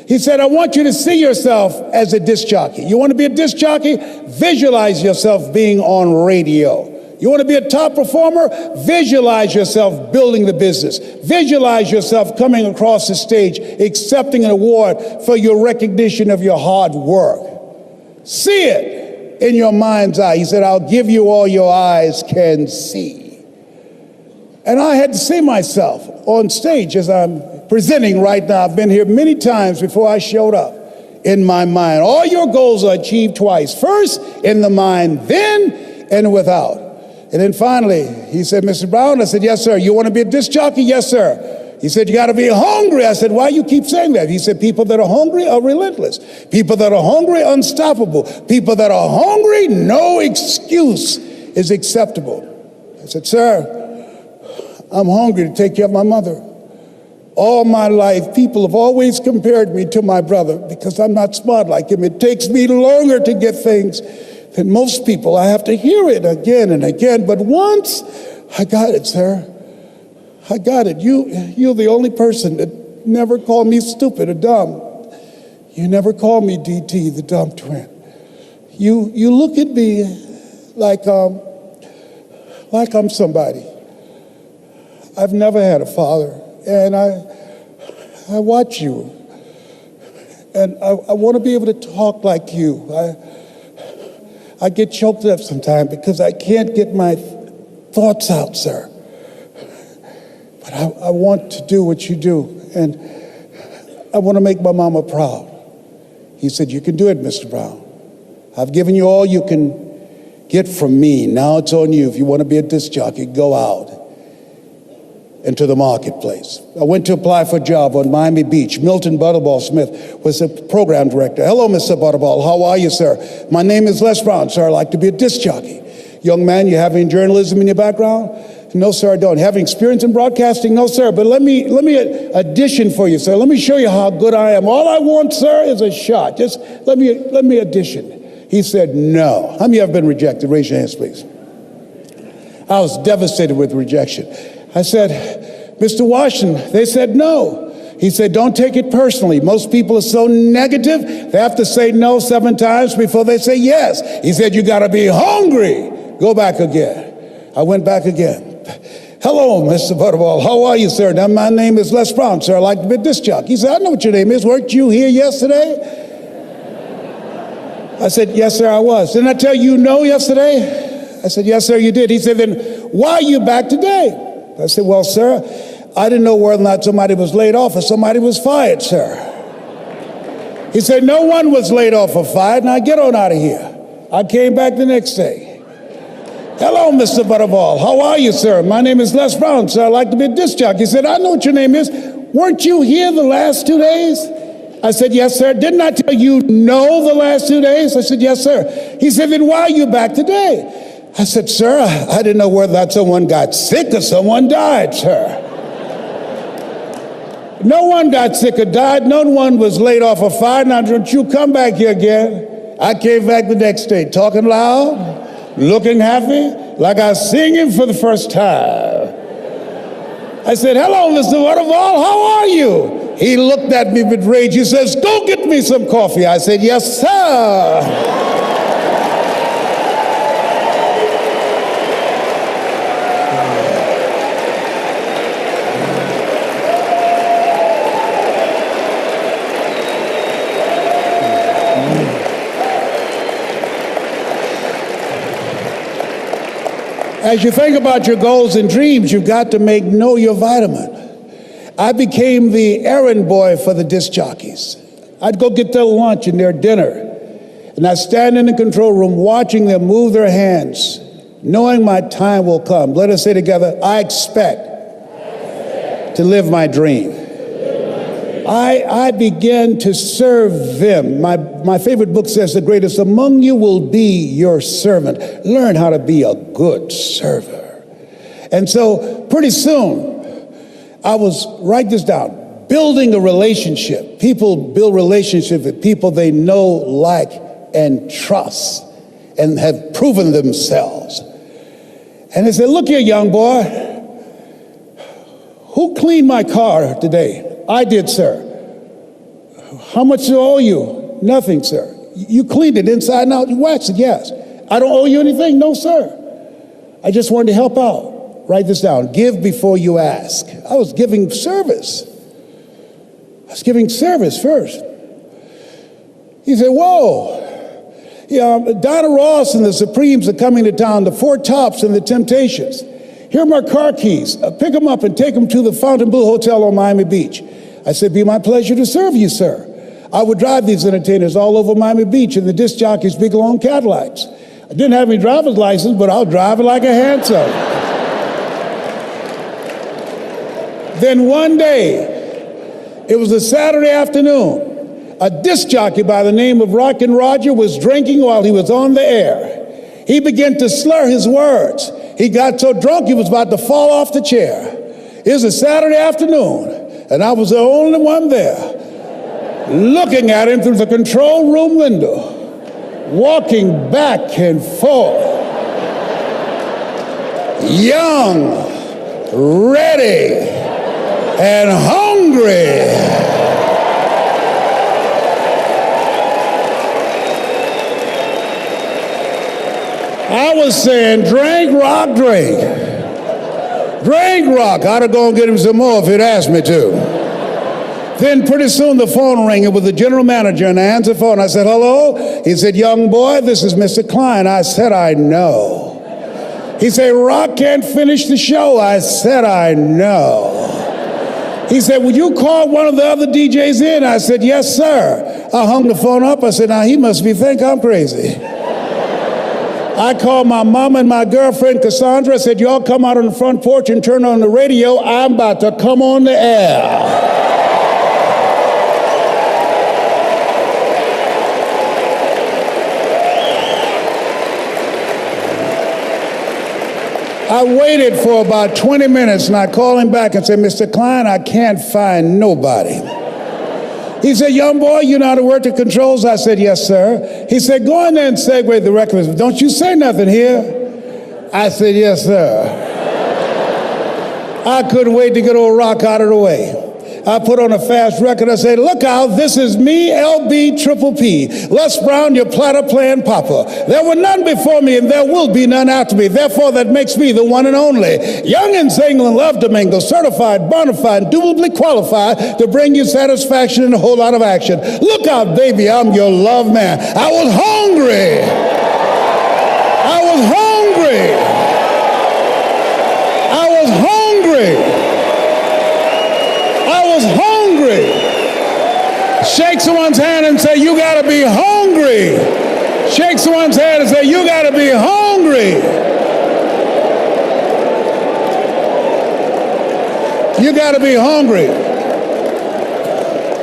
He said, I want you to see yourself as a disc jockey. You want to be a disc jockey? Visualize yourself being on radio. You want to be a top performer? Visualize yourself building the business. Visualize yourself coming across the stage, accepting an award for your recognition of your hard work. See it in your mind's eye. He said, I'll give you all your eyes can see. And I had to see myself on stage as I'm presenting right now. I've been here many times before I showed up in my mind. All your goals are achieved twice. First, in the mind, then, and without. And then finally, he said, Mr. Brown, I said, yes, sir. You want to be a disc jockey? Yes, sir. He said, you got to be hungry. I said, why you keep saying that? He said, people that are hungry are relentless. People that are hungry, unstoppable. People that are hungry, no excuse is acceptable. I said, sir, I'm hungry to take care of my mother. All my life, people have always compared me to my brother because I'm not smart like him. It takes me longer to get things than most people. I have to hear it again and again. But once, I got it, sir. I got it. You're the only person that never called me stupid or dumb. You never called me DT, the dumb twin. You look at me like I'm somebody. I've never had a father. And I watch you, and I want to be able to talk like you. I get choked up sometimes because I can't get my thoughts out, sir. But I want to do what you do, and I want to make my mama proud. He said, you can do it, Mr. Brown. I've given you all you can get from me. Now it's on you. If you want to be a disc jockey, go out into the marketplace. I went to apply for a job on Miami Beach. Milton Butterball Smith was the program director. Hello, Mr. Butterball. How are you, sir? My name is Les Brown, sir. I'd like to be a disc jockey. Young man, you have any journalism in your background? No, sir, I don't. Having experience in broadcasting? No, sir. But let me audition for you, sir. Let me show you how good I am. All I want, sir, is a shot. Just let me audition. He said, no. How many of you have been rejected? Raise your hands, please. I was devastated with rejection. I said, Mr. Washington, they said no. He said, don't take it personally. Most people are so negative, they have to say no 7 times before they say yes. He said, you got to be hungry. Go back again. I went back again. Hello, Mr. Butterball. How are you, sir? Now, my name is Les Brown, sir. I'd like to be a disc jockey. He said, I know what your name is. Weren't you here yesterday? I said, yes, sir, I was. Didn't I tell you no yesterday? I said, yes, sir, you did. He said, then why are you back today? I said, well, sir, I didn't know whether or not somebody was laid off or somebody was fired, sir. He said, no one was laid off or fired. Now get on out of here. I came back the next day. Hello, Mr. Butterball. How are you, sir? My name is Les Brown, sir. I'd like to be a disc jockey. He said, I know what your name is. Weren't you here the last 2 days? I said, yes, sir. Didn't I tell you no the last 2 days? I said, yes, sir. He said, then why are you back today? I said, sir, I didn't know whether that someone got sick or someone died, sir. No one got sick or died. No one was laid off or fired. Now, don't you come back here again. I came back the next day, talking loud, looking happy, like I was singing for the first time. I said, hello, Mr. Butterball, how are you? He looked at me with rage. He says, go get me some coffee. I said, yes, sir. As you think about your goals and dreams, you've got to know your vitamin. I became the errand boy for the disc jockeys. I'd go get their lunch and their dinner, and I'd stand in the control room watching them move their hands, knowing my time will come. Let us say together, I expect to live my dream. I began to serve them. My favorite book says, the greatest among you will be your servant. Learn how to be a good server. And so pretty soon, I was, write this down, building a relationship. People build relationships with people they know, like, and trust, and have proven themselves. And they said, look here, young boy, who cleaned my car today? I did, sir. How much do I owe you? Nothing, sir. You cleaned it inside and out. You waxed it, yes. I don't owe you anything? No, sir. I just wanted to help out. Write this down. Give before you ask. I was giving service. I was giving service first. He said, whoa. Yeah, Donna Ross and the Supremes are coming to town, the Four Tops and the Temptations. Here are my car keys. Pick them up and take them to the Fontainebleau Hotel on Miami Beach. I said, be my pleasure to serve you, sir. I would drive these entertainers all over Miami Beach in the disc jockeys' big long Cadillacs. I didn't have any driver's license, but I'll drive it like a handsome. Then one day, it was a Saturday afternoon, a disc jockey by the name of Rockin' Roger was drinking while he was on the air. He began to slur his words. He got so drunk he was about to fall off the chair. It was a Saturday afternoon, and I was the only one there, looking at him through the control room window, walking back and forth, young, ready, and hungry. I was saying, drink, rock, drink. Drink, rock. I'd have gone and get him some more if he'd asked me to. Then pretty soon the phone rang. It was the general manager, and I answered the phone. I said, hello? He said, young boy, this is Mr. Klein. I said, I know. He said, Rock can't finish the show. I said, I know. He said, would you call one of the other DJs in? I said, yes, sir. I hung the phone up. I said, now he must think I'm crazy. I called my mama and my girlfriend, Cassandra. I said, y'all come out on the front porch and turn on the radio. I'm about to come on the air. I waited for about 20 minutes, and I called him back and said, Mr. Klein, I can't find nobody. He said, young boy, you know how to work the controls? I said, yes, sir. He said, go in there and segue the record. Don't you say nothing here. I said, yes, sir. I couldn't wait to get old Rock out of the way. I put on a fast record. I said, look out, this is me, LB Triple P, Les Brown, your platter playing papa. There were none before me, and there will be none after me. Therefore, that makes me the one and only. Young and single and love to mingle, certified, bona fide, indubitably qualified to bring you satisfaction and a whole lot of action. Look out, baby, I'm your love man. I was hungry. I was hungry. I was hungry. I was hungry. Shake someone's hand and say, you gotta be hungry. Shake someone's hand and say, you gotta be hungry. You gotta be hungry.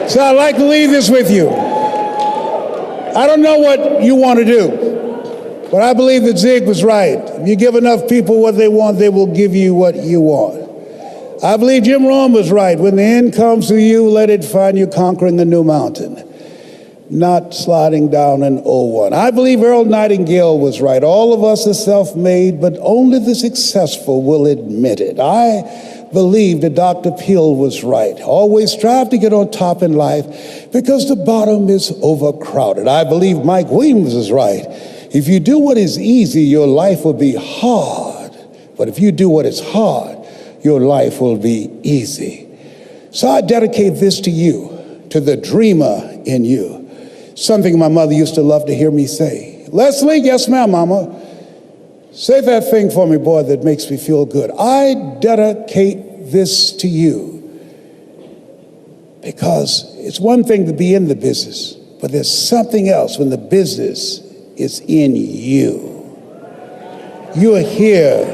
So I'd like to leave this with you. I don't know what you want to do, but I believe that Zig was right. If you give enough people what they want, they will give you what you want. I believe Jim Rohn was right. When the end comes to you, let it find you conquering a new mountain, not sliding down an old one. I believe Earl Nightingale was right. All of us are self-made, but only the successful will admit it. I believe that Dr. Peel was right. Always strive to get on top in life because the bottom is overcrowded. I believe Mike Williams is right. If you do what is easy, your life will be hard. But if you do what is hard, your life will be easy. So I dedicate this to you, to the dreamer in you. Something my mother used to love to hear me say. Leslie, yes ma'am, mama. Say that thing for me, boy, that makes me feel good. I dedicate this to you, because it's one thing to be in the business, but there's something else when the business is in you. You're here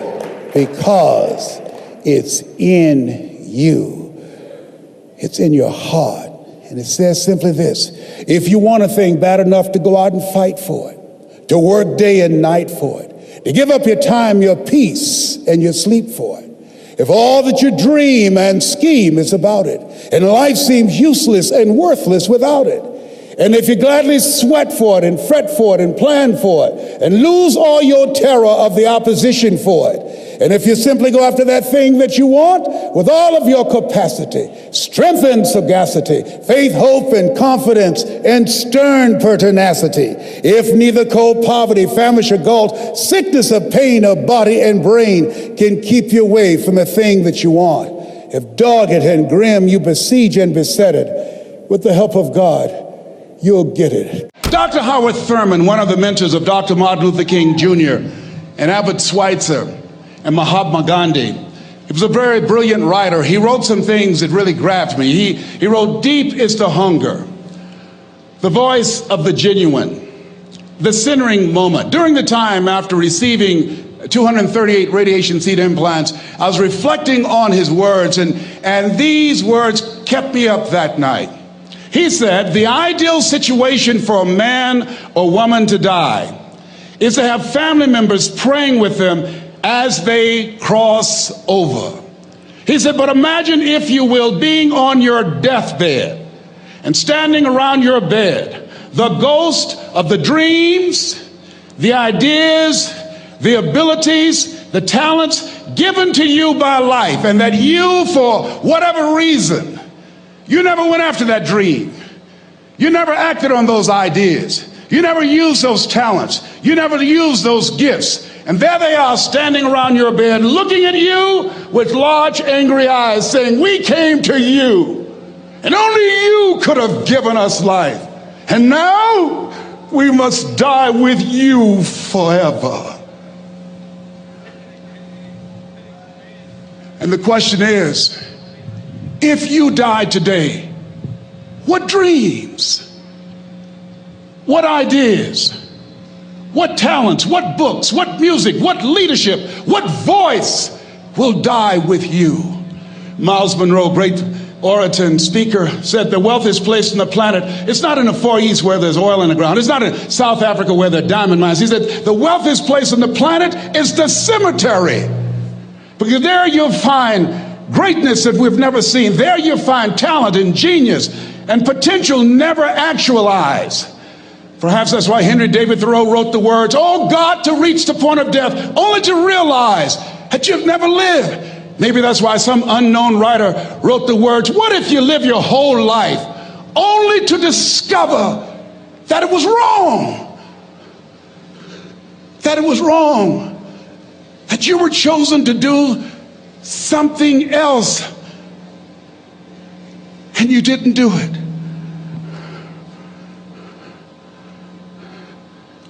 because it's in you. It's in your heart. And it says simply this: if you want a thing bad enough to go out and fight for it, to work day and night for it, to give up your time, your peace, and your sleep for it, if all that you dream and scheme is about it, and life seems useless and worthless without it, and if you gladly sweat for it and fret for it and plan for it and lose all your terror of the opposition for it, and if you simply go after that thing that you want with all of your capacity, strength and sagacity, faith, hope, and confidence, and stern pertinacity, if neither cold poverty, famish or gulf, sickness or pain of body and brain can keep you away from the thing that you want, if dogged and grim you besiege and beset it, with the help of God, you'll get it. Dr. Howard Thurman, one of the mentors of Dr. Martin Luther King Jr. and Albert Schweitzer and Mahatma Gandhi, he was a very brilliant writer. He wrote some things that really grabbed me. He wrote, "Deep is the hunger, the voice of the genuine, the centering moment." During the time after receiving 238 radiation seed implants, I was reflecting on his words, and these words kept me up that night. He said, the ideal situation for a man or woman to die is to have family members praying with them as they cross over. He said, but imagine, if you will, being on your deathbed and standing around your bed, the ghost of the dreams, the ideas, the abilities, the talents given to you by life, and that you, for whatever reason, you never went after that dream. You never acted on those ideas. You never used those talents. You never used those gifts. And there they are standing around your bed looking at you with large angry eyes saying, we came to you and only you could have given us life. And now we must die with you forever. And the question is, if you died today, what dreams, what ideas, what talents, what books, what music, what leadership, what voice will die with you? Miles Monroe, great orator and speaker, said the wealthiest place on the planet, it's not in the Far East where there's oil in the ground. It's not in South Africa where there are diamond mines. He said the wealthiest place on the planet is the cemetery, because there you'll find greatness that we've never seen. There you find talent and genius and potential never actualized. Perhaps that's why Henry David Thoreau wrote the words, oh God, to reach the point of death, only to realize that you've never lived. Maybe that's why some unknown writer wrote the words, what if you live your whole life only to discover that it was wrong? That it was wrong. That you were chosen to do something else and you didn't do it.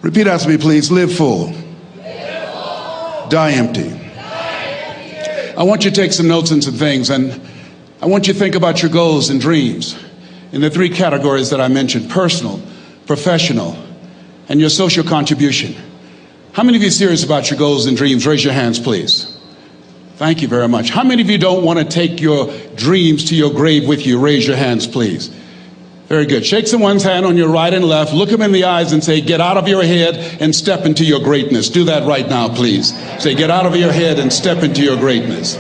Repeat after me, please. Live full. Die empty. I want you to take some notes and some things, and I want you to think about your goals and dreams in the three categories that I mentioned: personal, professional, and your social contribution. How many of you are serious about your goals and dreams? Raise your hands, please. Thank you very much. How many of you don't want to take your dreams to your grave with you? Raise your hands, please. Very good. Shake someone's hand on your right and left. Look them in the eyes and say, get out of your head and step into your greatness. Do that right now, please. Say, get out of your head and step into your greatness.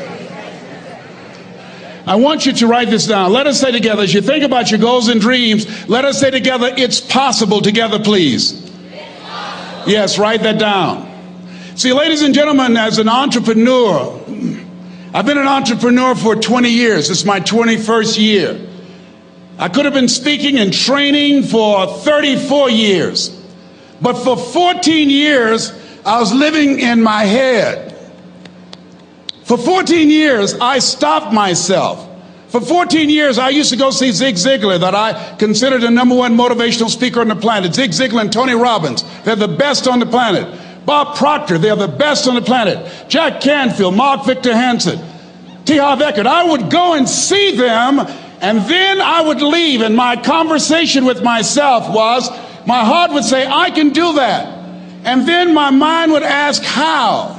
I want you to write this down. Let us say together, as you think about your goals and dreams, let us say together, it's possible. Together, please. Yes, write that down. See, ladies and gentlemen, as an entrepreneur, I've been an entrepreneur for 20 years. It's my 21st year. I could have been speaking and training for 34 years. But for 14 years, I was living in my head. For 14 years, I stopped myself. For 14 years, I used to go see Zig Ziglar, that I considered the #1 motivational speaker on the planet. Zig Ziglar and Tony Robbins, they're the best on the planet. Bob Proctor, they're the best on the planet. Jack Canfield, Mark Victor Hansen, T. Harv Eckert. I would go and see them, and then I would leave, and my conversation with myself was, my heart would say, I can do that. And then my mind would ask, how?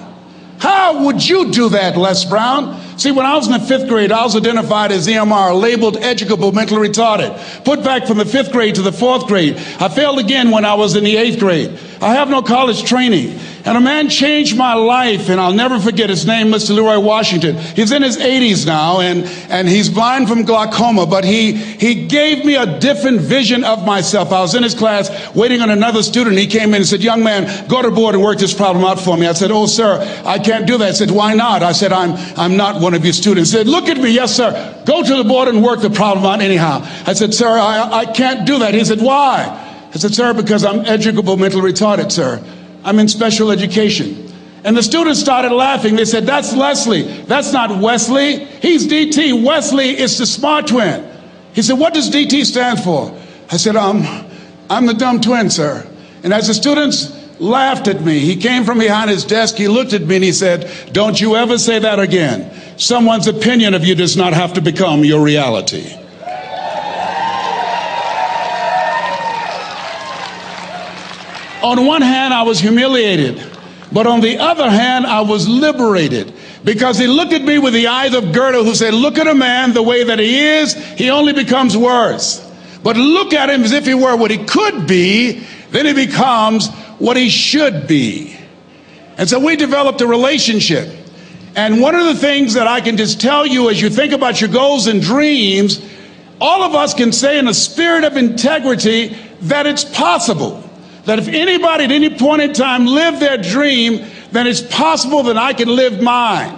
How would you do that, Les Brown? See, when I was in the 5th grade, I was identified as EMR, labeled educable, mentally retarded, put back from the 5th grade to the 4th grade. I failed again when I was in the 8th grade. I have no college training. And a man changed my life, and I'll never forget his name, Mr. Leroy Washington. He's in his 80s now, and he's blind from glaucoma, but he gave me a different vision of myself. I was in his class waiting on another student. He came in and said, young man, go to the board and work this problem out for me. I said, oh, sir, I can't do that. I said, why not? I said, I'm not one of your students. He said, look at me. Yes, sir. Go to the board and work the problem out anyhow. I said, sir, I can't do that. He said, why? I said, sir, because I'm educable, mentally retarded, sir. I'm in special education. And the students started laughing. They said, that's Leslie. That's not Wesley. He's DT. Wesley is the smart twin. He said, what does DT stand for? I said, I'm the dumb twin, sir. And as the students laughed at me, he came from behind his desk, he looked at me and he said, don't you ever say that again. Someone's opinion of you does not have to become your reality. On one hand, I was humiliated, but on the other hand, I was liberated, because he looked at me with the eyes of Goethe, who said, look at a man the way that he is, he only becomes worse. But look at him as if he were what he could be, then he becomes what he should be. And so we developed a relationship. And one of the things that I can just tell you as you think about your goals and dreams, all of us can say in a spirit of integrity that it's possible. That if anybody at any point in time lived their dream, then it's possible that I can live mine.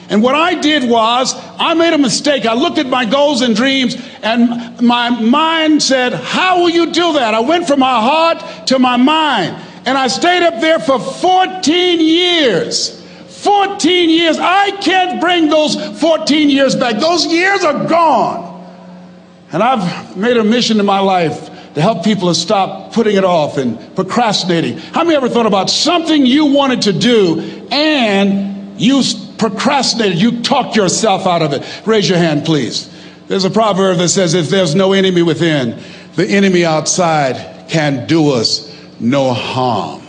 And what I did was, I made a mistake. I looked at my goals and dreams, and my mind said, how will you do that? I went from my heart to my mind, and I stayed up there for 14 years. 14 years. I can't bring those 14 years back. Those years are gone. And I've made a mission in my life to help people to stop putting it off and procrastinating. How many ever thought about something you wanted to do and you procrastinated, you talked yourself out of it? Raise your hand, please. There's a proverb that says, if there's no enemy within, the enemy outside can do us no harm.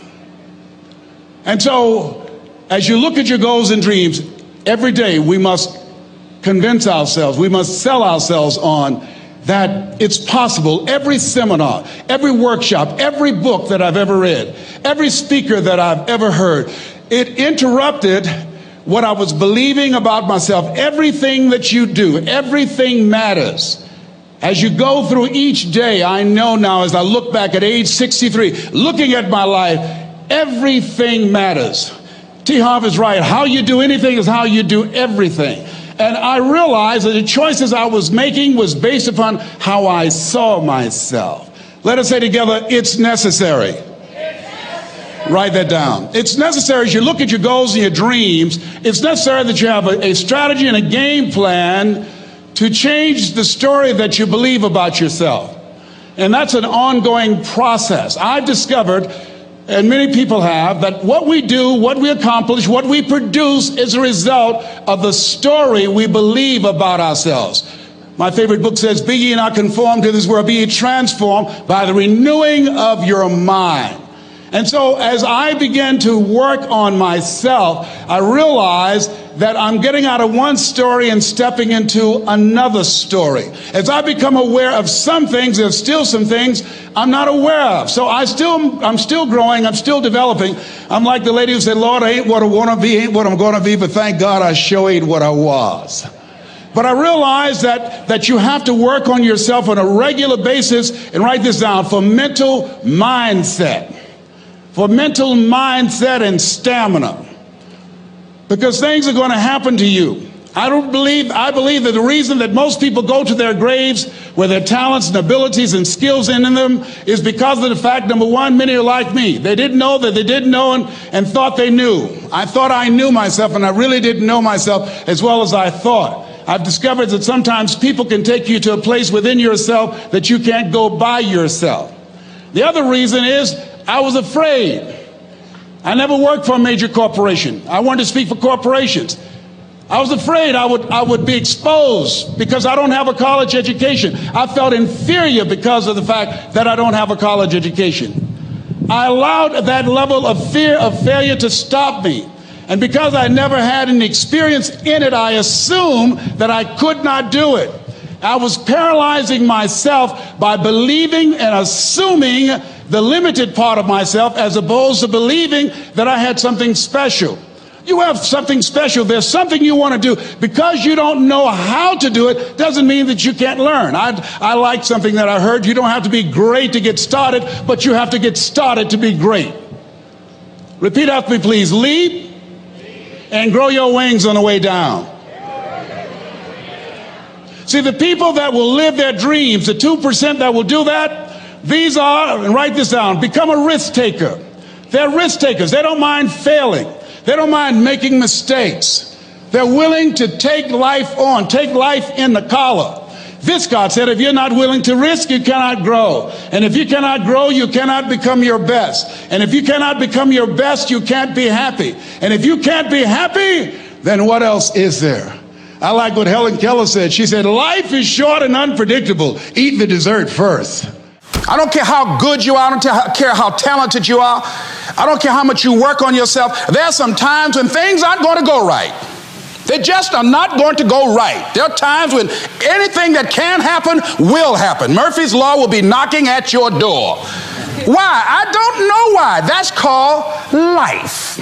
And so, as you look at your goals and dreams, every day we must convince ourselves, we must sell ourselves on that it's possible. Every seminar, every workshop, every book that I've ever read, every speaker that I've ever heard, it interrupted what I was believing about myself. Everything that you do, everything matters. As you go through each day, I know now as I look back at age 63, looking at my life, everything matters. T. Harv is right. How you do anything is how you do everything. And I realized that the choices I was making was based upon how I saw myself. Let us say together, it's necessary. Write that down. It's necessary as you look at your goals and your dreams, it's necessary that you have a strategy and a game plan to change the story that you believe about yourself. And that's an ongoing process. I've discovered, and many people have, that what we do, what we accomplish, what we produce is a result of the story we believe about ourselves. My favorite book says, be ye not conformed to this world, be ye transformed by the renewing of your mind. And so as I began to work on myself, I realized that I'm getting out of one story and stepping into another story. As I become aware of some things, there's still some things I'm not aware of. So I'm still growing, I'm still developing. I'm like the lady who said, Lord, I ain't what I want to be, ain't what I'm going to be, but thank God I sure ain't what I was. But I realized that you have to work on yourself on a regular basis, and write this down, for mental mindset. For mental mindset and stamina. Because things are going to happen to you. I believe that the reason that most people go to their graves with their talents and abilities and skills in them is because of the fact, number one, many are like me. They didn't know that they didn't know and thought they knew. I thought I knew myself, and I really didn't know myself as well as I thought. I've discovered that sometimes people can take you to a place within yourself that you can't go by yourself. The other reason is I was afraid. I never worked for a major corporation. I wanted to speak for corporations. I was afraid I would be exposed because I don't have a college education. I felt inferior because of the fact that I don't have a college education. I allowed that level of fear of failure to stop me. And because I never had any experience in it, I assumed that I could not do it. I was paralyzing myself by believing and assuming the limited part of myself as opposed to believing that I had something special. You have something special. There's something you want to do. Because you don't know how to do it doesn't mean that you can't learn. I like something that I heard. You don't have to be great to get started, but you have to get started to be great. Repeat after me, please. Leap and grow your wings on the way down. See, the people that will live their dreams, the 2% that will do that, these are, and write this down, become a risk taker. They're risk takers. They don't mind failing. They don't mind making mistakes. They're willing to take life on, take life in the collar. This, God said, if you're not willing to risk, you cannot grow. And if you cannot grow, you cannot become your best. And if you cannot become your best, you can't be happy. And if you can't be happy, then what else is there? I like what Helen Keller said. She said, life is short and unpredictable. Eat the dessert first. I don't care how good you are. I don't care how talented you are. I don't care how much you work on yourself. There are some times when things aren't going to go right. They just are not going to go right. There are times when anything that can happen will happen. Murphy's Law will be knocking at your door. Why? I don't know why. That's called life.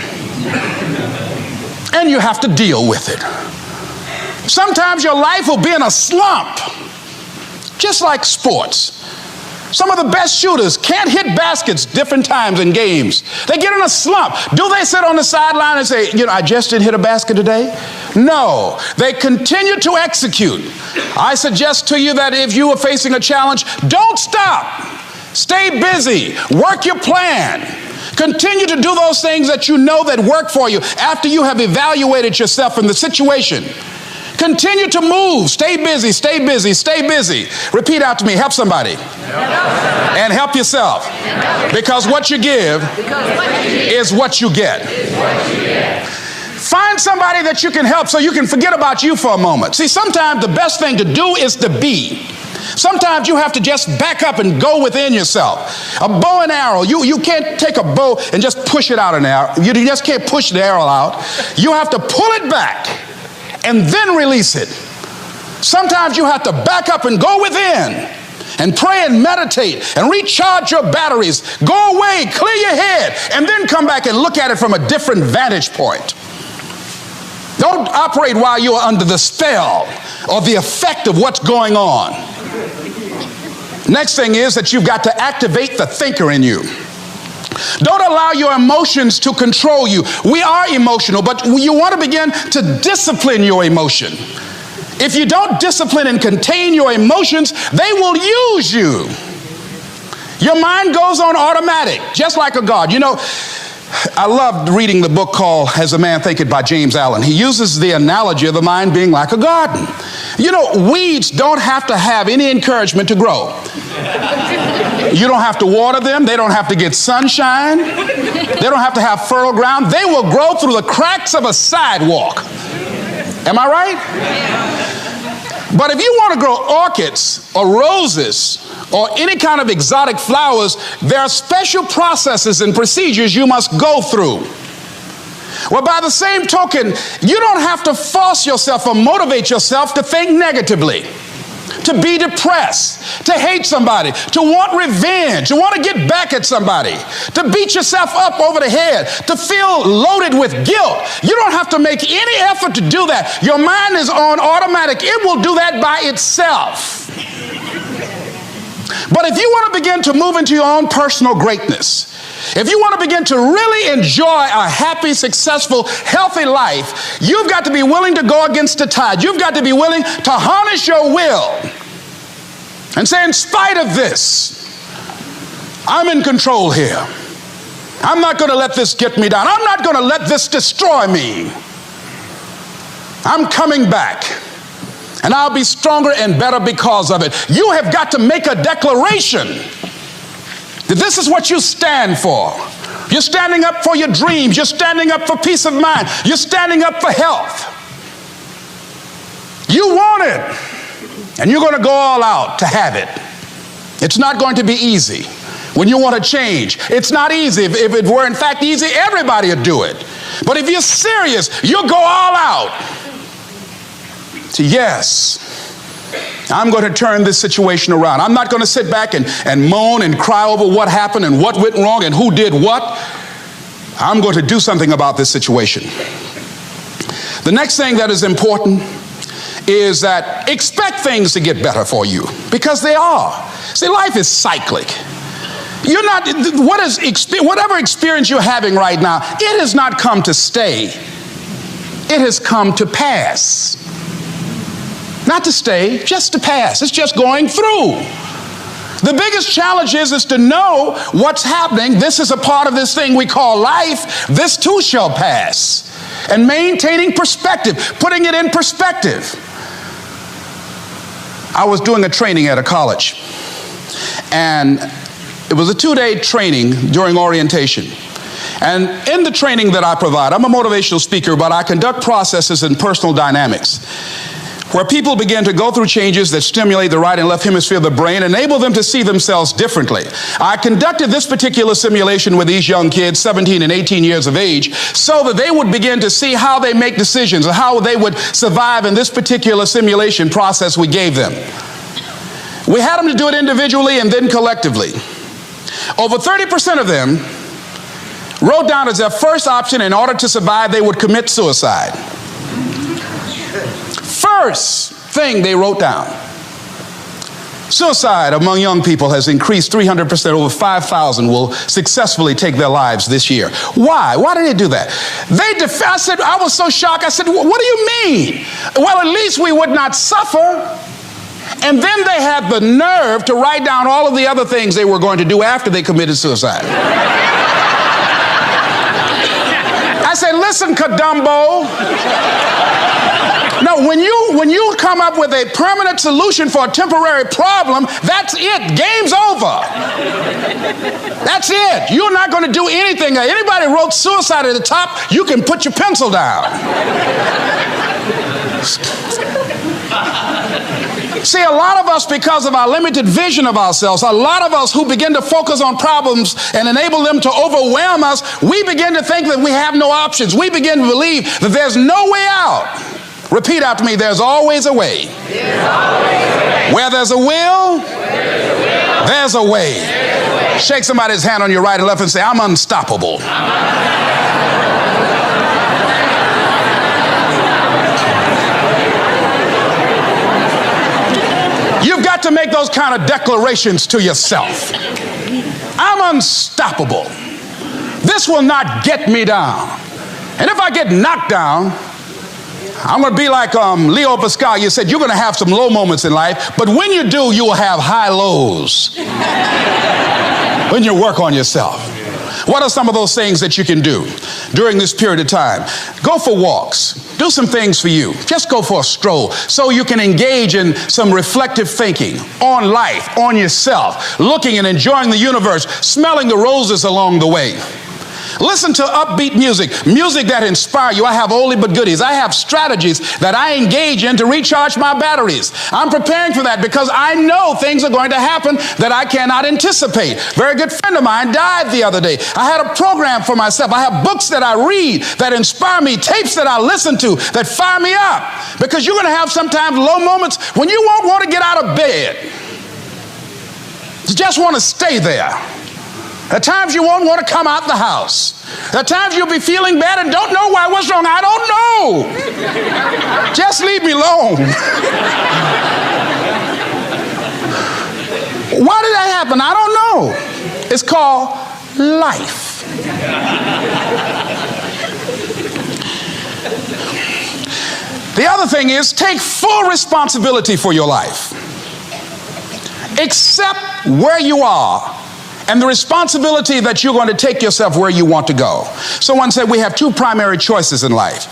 And you have to deal with it. Sometimes your life will be in a slump, just like sports. Some of the best shooters can't hit baskets different times in games. They get in a slump. Do they sit on the sideline and say, I just didn't hit a basket today? No, they continue to execute. I suggest to you that if you are facing a challenge, don't stop. Stay busy. Work your plan. Continue to do those things that you know that work for you after you have evaluated yourself in the situation. Continue to move. Stay busy, stay busy, stay busy. Repeat after me. Help somebody. And help yourself. Because what you give is what you get. Find somebody that you can help so you can forget about you for a moment. See, sometimes the best thing to do is to be. Sometimes you have to just back up and go within yourself. A bow and arrow, you can't take a bow and just push it out an arrow. You just can't push the arrow out. You have to pull it back and then release it. Sometimes you have to back up and go within and pray and meditate and recharge your batteries. Go away, clear your head, and then come back and look at it from a different vantage point. Don't operate while you are under the spell or the effect of what's going on. Next thing is that you've got to activate the thinker in you. Don't allow your emotions to control you. We are emotional, but you want to begin to discipline your emotion. If you don't discipline and contain your emotions, they will use you. Your mind goes on automatic, just like a guard. I loved reading the book called As a Man Thinketh by James Allen. He uses the analogy of the mind being like a garden. Weeds don't have to have any encouragement to grow. You don't have to water them. They don't have to get sunshine. They don't have to have fertile ground. They will grow through the cracks of a sidewalk. Am I right? But if you want to grow orchids or roses or any kind of exotic flowers, there are special processes and procedures you must go through. Well, by the same token, you don't have to force yourself or motivate yourself to think negatively, to be depressed, to hate somebody, to want revenge, to want to get back at somebody, to beat yourself up over the head, to feel loaded with guilt. You don't have to make any effort to do that. Your mind is on automatic. It will do that by itself. But if you want to begin to move into your own personal greatness, if you want to begin to really enjoy a happy, successful, healthy life, you've got to be willing to go against the tide. You've got to be willing to harness your will and say, in spite of this, I'm in control here. I'm not going to let this get me down. I'm not going to let this destroy me. I'm coming back. And I'll be stronger and better because of it. You have got to make a declaration that this is what you stand for. You're standing up for your dreams. You're standing up for peace of mind. You're standing up for health. You want it, and you're going to go all out to have it. It's not going to be easy. When you want to change, it's not easy. If it were in fact easy, everybody would do it. But if you're serious, you'll go all out. So yes, I'm going to turn this situation around. I'm not going to sit back and moan and cry over what happened and what went wrong and who did what. I'm going to do something about this situation. The next thing that is important is that expect things to get better for you, because they are. See, life is cyclic. You're not, whatever experience you're having right now, it has not come to stay. It has come to pass. Not to stay, just to pass. It's just going through. The biggest challenge is to know what's happening. This is a part of this thing we call life. This too shall pass. And maintaining perspective, putting it in perspective. I was doing a training at a college, and it was a 2-day training during orientation. And in the training that I provide, I'm a motivational speaker, but I conduct processes in personal dynamics, where people begin to go through changes that stimulate the right and left hemisphere of the brain, enable them to see themselves differently. I conducted this particular simulation with these young kids, 17 and 18 years of age, so that they would begin to see how they make decisions or how they would survive in this particular simulation process we gave them. We had them to do it individually and then collectively. Over 30% of them wrote down as their first option, in order to survive, they would commit suicide. First thing they wrote down. Suicide among young people has increased 300%. Over 5,000 will successfully take their lives this year. Why? Why did they do that? I said, I was so shocked. I said, what do you mean? Well, at least we would not suffer. And then they had the nerve to write down all of the other things they were going to do after they committed suicide. I said, listen, Kadumbo. No, when you come up with a permanent solution for a temporary problem, that's it. Game's over. That's it. You're not going to do anything. Anybody wrote suicide at the top, you can put your pencil down. See, a lot of us, because of our limited vision of ourselves, a lot of us who begin to focus on problems and enable them to overwhelm us, we begin to think that we have no options. We begin to believe that there's no way out. Repeat after me, there's always a way. Where there's a will, there's a way. Shake somebody's hand on your right and left and say, I'm unstoppable. You've got to make those kind of declarations to yourself. I'm unstoppable. This will not get me down. And if I get knocked down, I'm going to be like Leo Pascal. You said you're going to have some low moments in life, but when you do, you will have high lows when you work on yourself. What are some of those things that you can do during this period of time? Go for walks. Do some things for you. Just go for a stroll so you can engage in some reflective thinking on life, on yourself, looking and enjoying the universe, smelling the roses along the way. Listen to upbeat music, music that inspires you. I have oldie but goodies. I have strategies that I engage in to recharge my batteries. I'm preparing for that because I know things are going to happen that I cannot anticipate. A very good friend of mine died the other day. I had a program for myself. I have books that I read that inspire me, tapes that I listen to that fire me up. Because you're going to have sometimes low moments when you won't want to get out of bed. You just want to stay there. At times you won't want to come out the house. At times you'll be feeling bad and don't know why. What's wrong? I don't know. Just leave me alone. Why did that happen? I don't know. It's called life. The other thing is take full responsibility for your life. Accept where you are and the responsibility that you're going to take yourself where you want to go. Someone said we have two primary choices in life.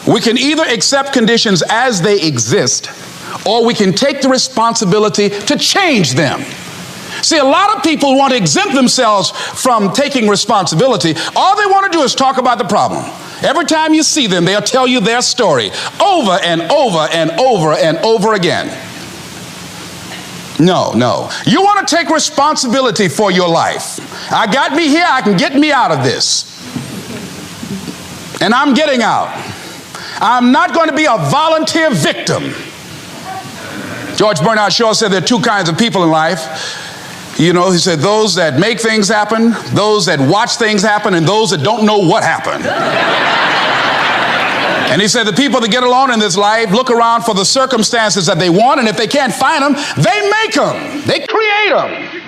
We can either accept conditions as they exist, or we can take the responsibility to change them. See, a lot of people want to exempt themselves from taking responsibility. All they want to do is talk about the problem. Every time you see them, they'll tell you their story over and over and over and over again. No. You want to take responsibility for your life. I got me here, I can get me out of this. And I'm getting out. I'm not going to be a volunteer victim. George Bernard Shaw said there are two kinds of people in life. You know, he said those that make things happen, those that watch things happen, and those that don't know what happened. And he said the people that get along in this life look around for the circumstances that they want, and if they can't find them, they make them. They create them.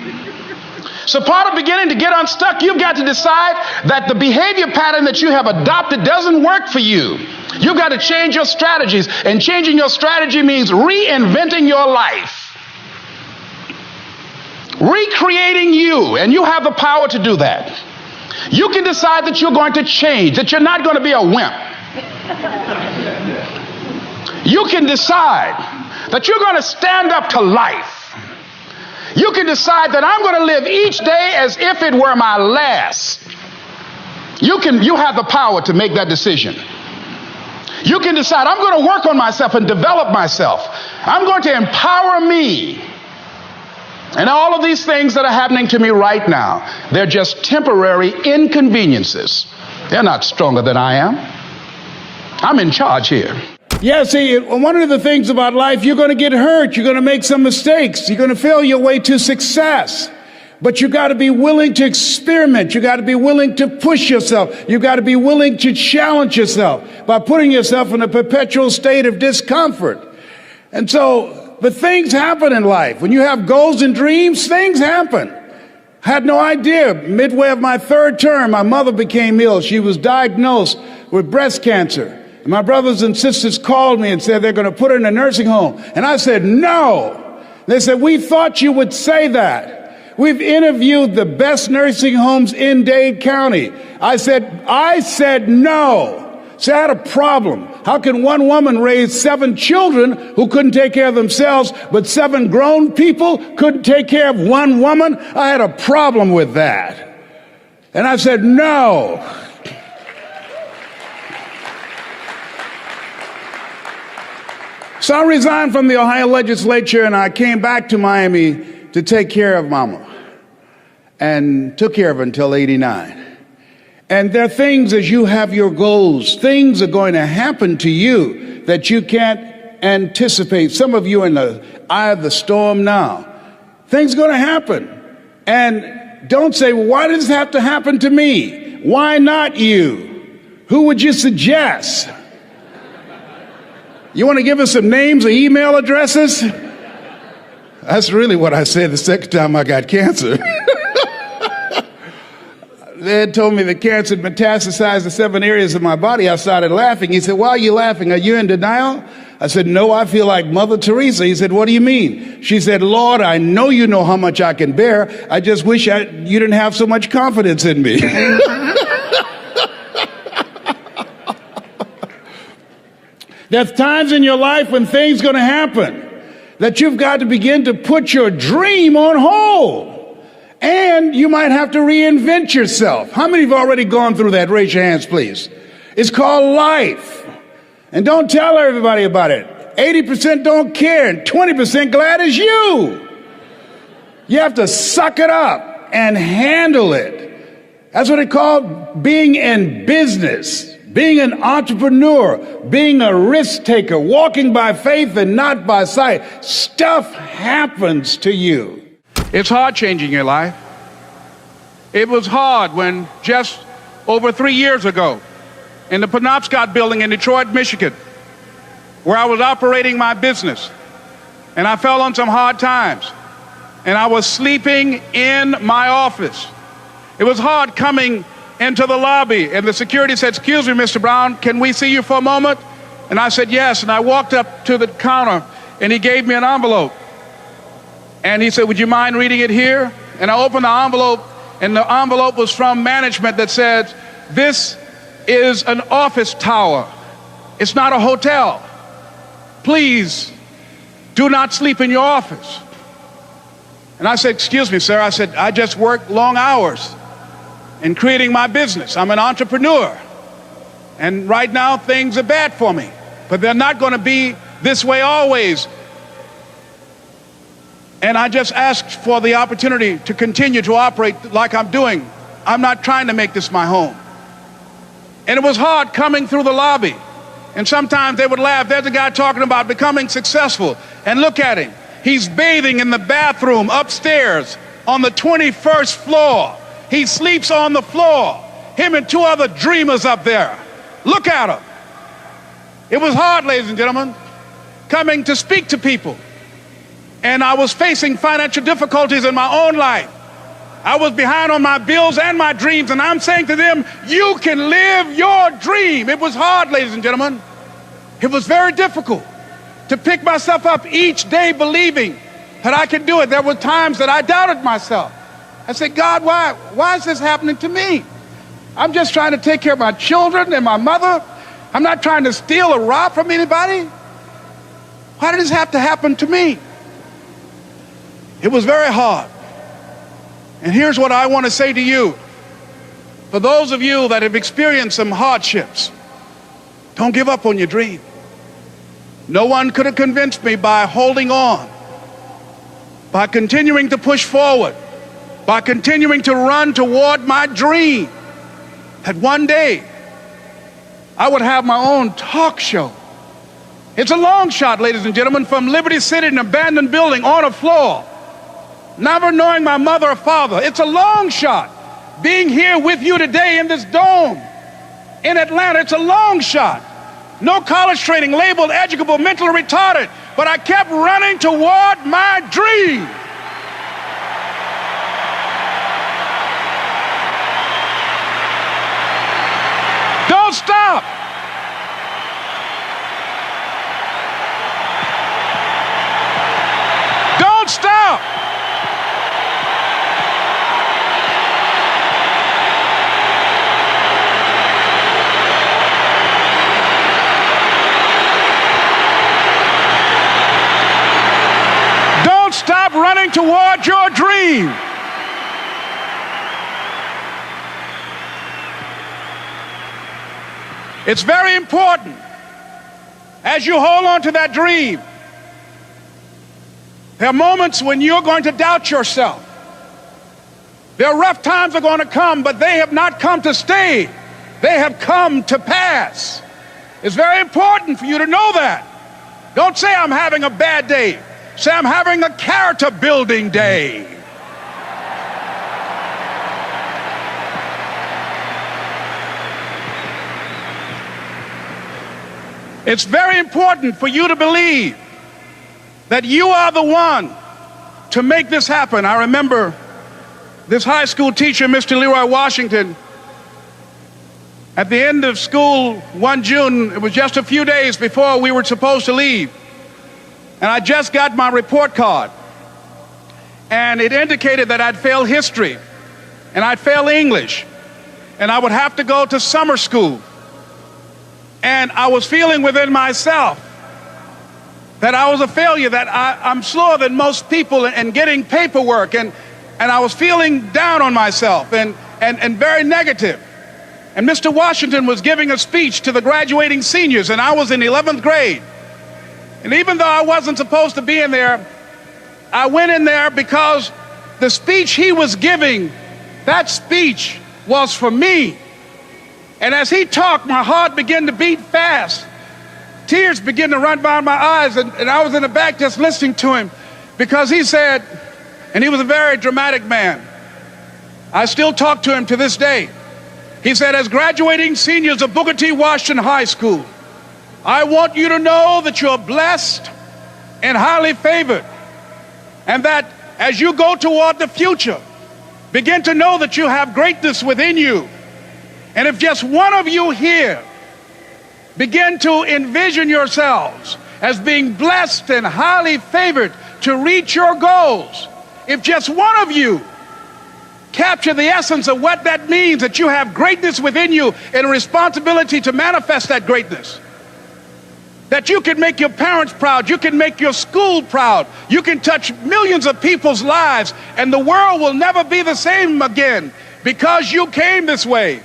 So part of beginning to get unstuck, you've got to decide that the behavior pattern that you have adopted doesn't work for you. You've got to change your strategies, and changing your strategy means reinventing your life. Recreating you, and you have the power to do that. You can decide that you're going to change, that you're not going to be a wimp. You can decide that you're going to stand up to life. You can decide that I'm going to live each day as if it were my last. You have the power to make that decision. You can decide I'm going to work on myself and develop myself. I'm going to empower me. And all of these things that are happening to me right now, they're just temporary inconveniences. They're not stronger than I am. I'm in charge here. Yeah, see, one of the things about life, you're going to get hurt. You're going to make some mistakes. You're going to fail your way to success. But you got to be willing to experiment. You got to be willing to push yourself. You got to be willing to challenge yourself by putting yourself in a perpetual state of discomfort. And so, but things happen in life. When you have goals and dreams, things happen. I had no idea. Midway of my third term, my mother became ill. She was diagnosed with breast cancer. And my brothers and sisters called me and said they're going to put her in a nursing home. And I said, no. They said, we thought you would say that. We've interviewed the best nursing homes in Dade County. I said no. So I had a problem. How can one woman raise 7 children who couldn't take care of themselves, but 7 grown people couldn't take care of one woman? I had a problem with that. And I said, no. So I resigned from the Ohio legislature and I came back to Miami to take care of Mama. And took care of her until 89. And there are things, as you have your goals, things are going to happen to you that you can't anticipate. Some of you are in the eye of the storm now. Things are going to happen. And don't say, well, why does this have to happen to me? Why not you? Who would you suggest? You want to give us some names or email addresses? That's really what I said the second time I got cancer. They had told me the cancer had metastasized to 7 areas of my body. I started laughing. He said, why are you laughing? Are you in denial? I said, no, I feel like Mother Teresa. He said, what do you mean? She said, Lord, I know you know how much I can bear. I just wish you didn't have so much confidence in me. There's times in your life when things are going to happen that you've got to begin to put your dream on hold. And you might have to reinvent yourself. How many have already gone through that? Raise your hands, please. It's called life. And don't tell everybody about it. 80% don't care and 20% glad as you. You have to suck it up and handle it. That's what it's called being in business, being an entrepreneur, being a risk taker, walking by faith and not by sight. Stuff happens to you. It's hard changing your life. It was hard when just over 3 years ago in the Penobscot building in Detroit, Michigan, where I was operating my business, and I fell on some hard times, and I was sleeping in my office. It was hard coming into the lobby, and the security said, excuse me, Mr. Brown, can we see you for a moment? And I said, yes, and I walked up to the counter, and he gave me an envelope. And he said, would you mind reading it here? And I opened the envelope, and the envelope was from management that said, this is an office tower. It's not a hotel. Please do not sleep in your office. And I said, excuse me, sir. I said, I just work long hours in creating my business. I'm an entrepreneur. And right now, things are bad for me. But they're not going to be this way always. And I just asked for the opportunity to continue to operate like I'm doing. I'm not trying to make this my home. And it was hard coming through the lobby. And sometimes they would laugh. There's a guy talking about becoming successful. And look at him. He's bathing in the bathroom upstairs on the 21st floor. He sleeps on the floor. Him and two other dreamers up there. Look at him. It was hard, ladies and gentlemen, coming to speak to people. And I was facing financial difficulties in my own life. I was behind on my bills and my dreams, and I'm saying to them, you can live your dream. It was hard, ladies and gentlemen. It was very difficult to pick myself up each day believing that I could do it. There were times that I doubted myself. I said, God, why is this happening to me? I'm just trying to take care of my children and my mother. I'm not trying to steal or rob from anybody. Why did this have to happen to me? It was very hard. And here's what I want to say to you. For those of you that have experienced some hardships, don't give up on your dream. No one could have convinced me by holding on, by continuing to push forward, by continuing to run toward my dream, that one day I would have my own talk show. It's a long shot, ladies and gentlemen, from Liberty City, an abandoned building on a floor, never knowing my mother or father. It's a long shot. Being here with you today in this dome in Atlanta, it's a long shot. No college training, labeled educable, mentally retarded, but I kept running toward my dream. Don't stop. Don't stop. Don't stop running toward your dream. It's very important as you hold on to that dream. There are moments when you're going to doubt yourself. There are rough times are going to come, but they have not come to stay. They have come to pass. It's very important for you to know that. Don't say I'm having a bad day. Say I'm having a character building day. It's very important for you to believe that you are the one to make this happen. I remember this high school teacher, Mr. Leroy Washington, at the end of school one June, it was just a few days before we were supposed to leave, and I just got my report card, and it indicated that I'd failed history, and I'd failed English, and I would have to go to summer school. And I was feeling within myself that I was a failure, that I'm slower than most people in getting paperwork, and I was feeling down on myself and very negative. And Mr. Washington was giving a speech to the graduating seniors, and I was in 11th grade. And even though I wasn't supposed to be in there, I went in there because the speech he was giving, that speech was for me. And as he talked, my heart began to beat fast. Tears began to run down my eyes, and I was in the back just listening to him because he said, and he was a very dramatic man. I still talk to him to this day. He said, as graduating seniors of Booker T. Washington High School, I want you to know that you're blessed and highly favored, and that as you go toward the future, begin to know that you have greatness within you. And if just one of you here begin to envision yourselves as being blessed and highly favored to reach your goals, if just one of you capture the essence of what that means, that you have greatness within you and a responsibility to manifest that greatness, that you can make your parents proud, you can make your school proud, you can touch millions of people's lives, and the world will never be the same again because you came this way.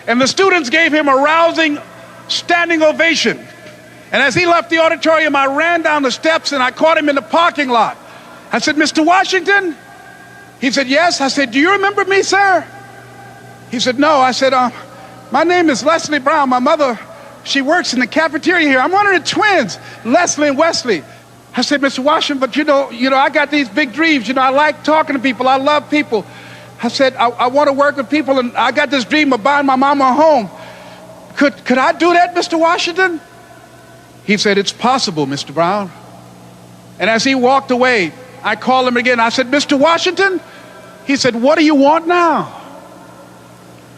And the students gave him a rousing standing ovation. And as he left the auditorium, I ran down the steps and I caught him in the parking lot. I said, "Mr. Washington?" He said, "Yes." I said, "Do you remember me, sir?" He said, "No." I said, "My name is Leslie Brown. My mother, she works in the cafeteria here. I'm one of the twins, Leslie and Wesley." I said, "Mr. Washington, but you know, I got these big dreams. I like talking to people. I love people." I said, I want to work with people, and I got this dream of buying my mama a home. Could I do that, Mr. Washington?" He said, "It's possible, Mr. Brown." And as he walked away, I called him again. I said, "Mr. Washington?" He said, "What do you want now?"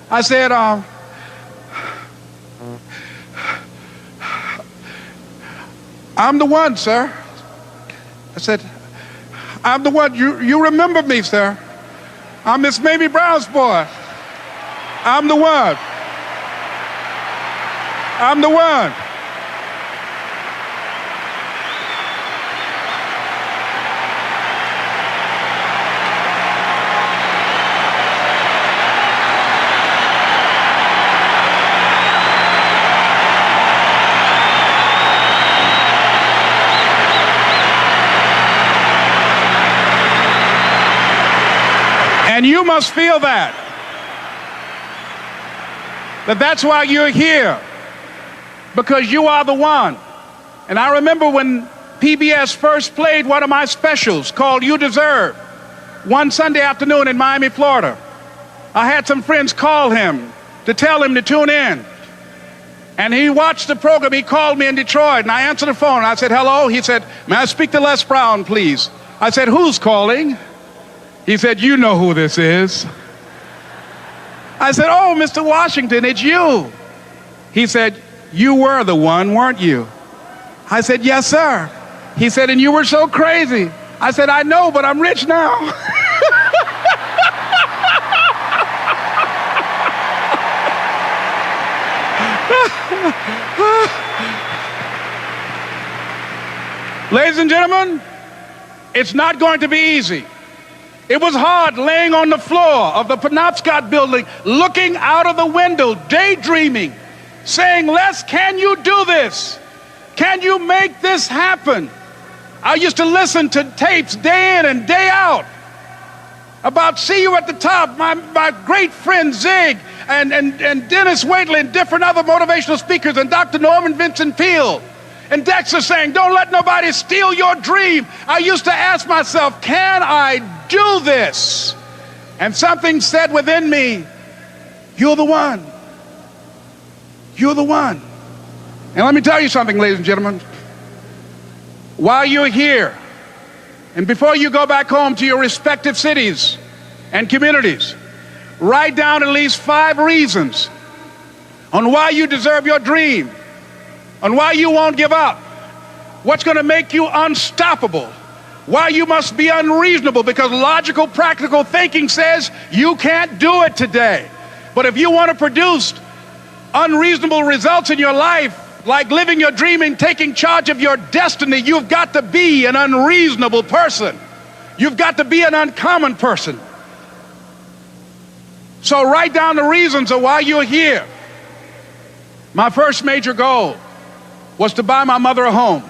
I said, "I'm the one, sir." I said, "I'm the one. You remember me, sir. I'm Miss Mamie Brown's boy. I'm the one. I'm the one." And you must feel that's why you're here, because you are the one. And I remember when PBS first played one of my specials called "You Deserve" one Sunday afternoon in Miami, Florida. I had some friends call him to tell him to tune in. And he watched the program. He called me in Detroit, and I answered the phone. I said, "Hello." He said, "May I speak to Les Brown, please?" I said, "Who's calling?" He said, "You know who this is." I said, "Oh, Mr. Washington, it's you." He said, "You were the one, weren't you?" I said, "Yes, sir." He said, "And you were so crazy." I said, "I know, but I'm rich now." Ladies and gentlemen, it's not going to be easy. It was hard laying on the floor of the Penobscot building, looking out of the window, daydreaming, saying, "Les, can you do this? Can you make this happen?" I used to listen to tapes day in and day out about "See You at the Top," my great friend Zig and Dennis Waitley and different other motivational speakers, and Dr. Norman Vincent Peale. And Dexter saying, "Don't let nobody steal your dream." I used to ask myself, can I do this? And something said within me, "You're the one. You're the one." And let me tell you something, ladies and gentlemen. While you're here, and before you go back home to your respective cities and communities, write down at least 5 reasons on why you deserve your dream, on why you won't give up, what's going to make you unstoppable, why you must be unreasonable, because logical, practical thinking says you can't do it today. But if you want to produce unreasonable results in your life, like living your dream and taking charge of your destiny, you've got to be an unreasonable person. You've got to be an uncommon person. So write down the reasons of why you're here. My first major goal was to buy my mother a home.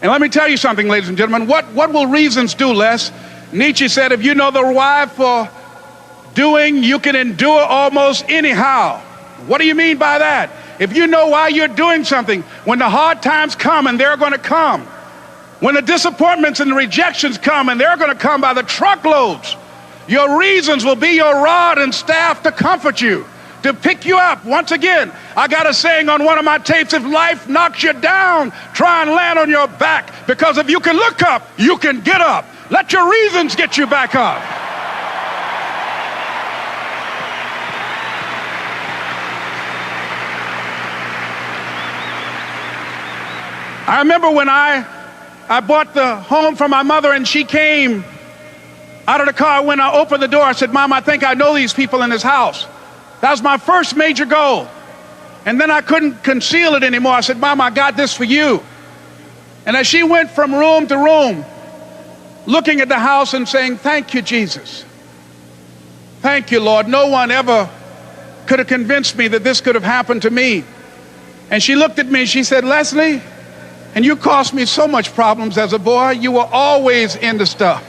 And let me tell you something, ladies and gentlemen. What will reasons do, Les? Nietzsche said, if you know the why for doing, you can endure almost anyhow. What do you mean by that? If you know why you're doing something, when the hard times come, and they're going to come, when the disappointments and the rejections come, and they're going to come by the truckloads, your reasons will be your rod and staff to comfort you, to pick you up. Once again, I got a saying on one of my tapes: if life knocks you down, try and land on your back, because if you can look up, you can get up. Let your reasons get you back up. I remember when I bought the home for my mother, and she came out of the car. When I opened the door, I said, "Mom, I think I know these people in this house." That was my first major goal. And then I couldn't conceal it anymore. I said, Mom, I got this for you. And as she went from room to room, looking at the house and saying, thank you, Jesus. Thank you, Lord. No one ever could have convinced me that this could have happened to me. And she looked at me and she said, Leslie, and you caused me so much problems as a boy. You were always into stuff.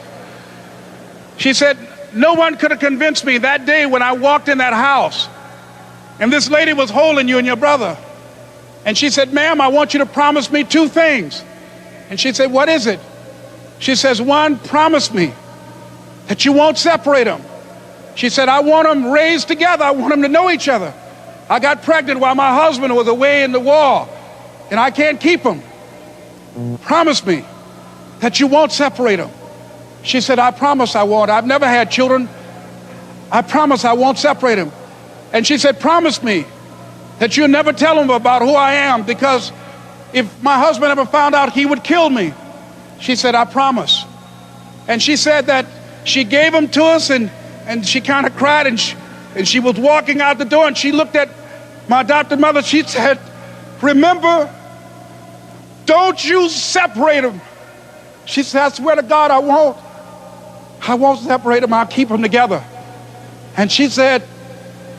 She said, no one could have convinced me that day when I walked in that house and this lady was holding you and your brother. And she said, ma'am, I want you to promise me 2 things. And she said, what is it? She says, 1, promise me that you won't separate them. She said, I want them raised together. I want them to know each other. I got pregnant while my husband was away in the war, and I can't keep them. Promise me that you won't separate them. She said, I promise I won't. I've never had children. I promise I won't separate them. And she said, promise me that you'll never tell them about who I am, because if my husband ever found out, he would kill me. She said, I promise. And she said that she gave them to us, and she kind of cried, and she was walking out the door, and she looked at my adopted mother. She said, remember, don't you separate them. She said, I swear to God, I won't separate them. I'll keep them together. And she said,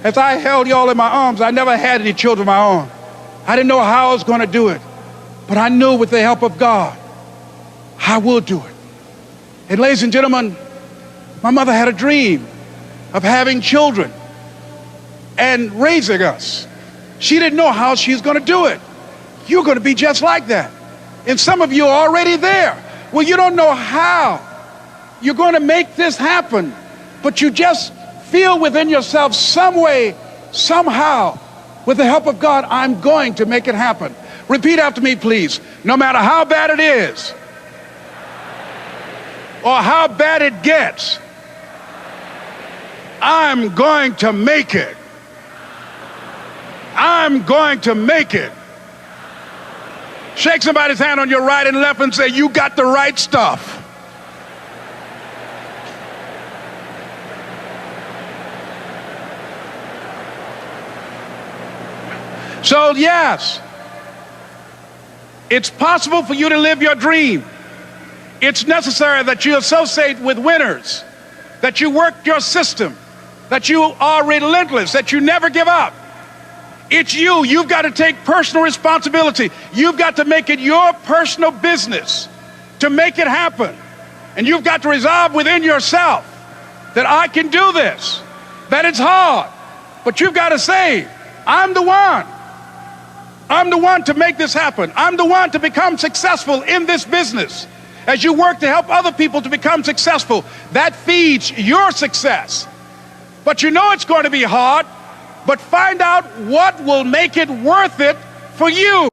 as I held y'all in my arms, I never had any children of my own. I didn't know how I was going to do it, but I knew with the help of God, I will do it. And ladies and gentlemen, my mother had a dream of having children and raising us. She didn't know how she's going to do it. You're going to be just like that. And some of you are already there. Well, you don't know how you're going to make this happen, but you just feel within yourself some way, somehow, with the help of God, I'm going to make it happen. Repeat after me, please. No matter how bad it is, or how bad it gets, I'm going to make it. I'm going to make it. Shake somebody's hand on your right and left and say, you got the right stuff. So yes, it's possible for you to live your dream. It's necessary that you associate with winners, that you work your system, that you are relentless, that you never give up. It's you. You've got to take personal responsibility. You've got to make it your personal business to make it happen. And you've got to resolve within yourself that I can do this, that it's hard, but you've got to say, I'm the one. I'm the one to make this happen. I'm the one to become successful in this business. As you work to help other people to become successful, that feeds your success. But you know it's going to be hard, but find out what will make it worth it for you.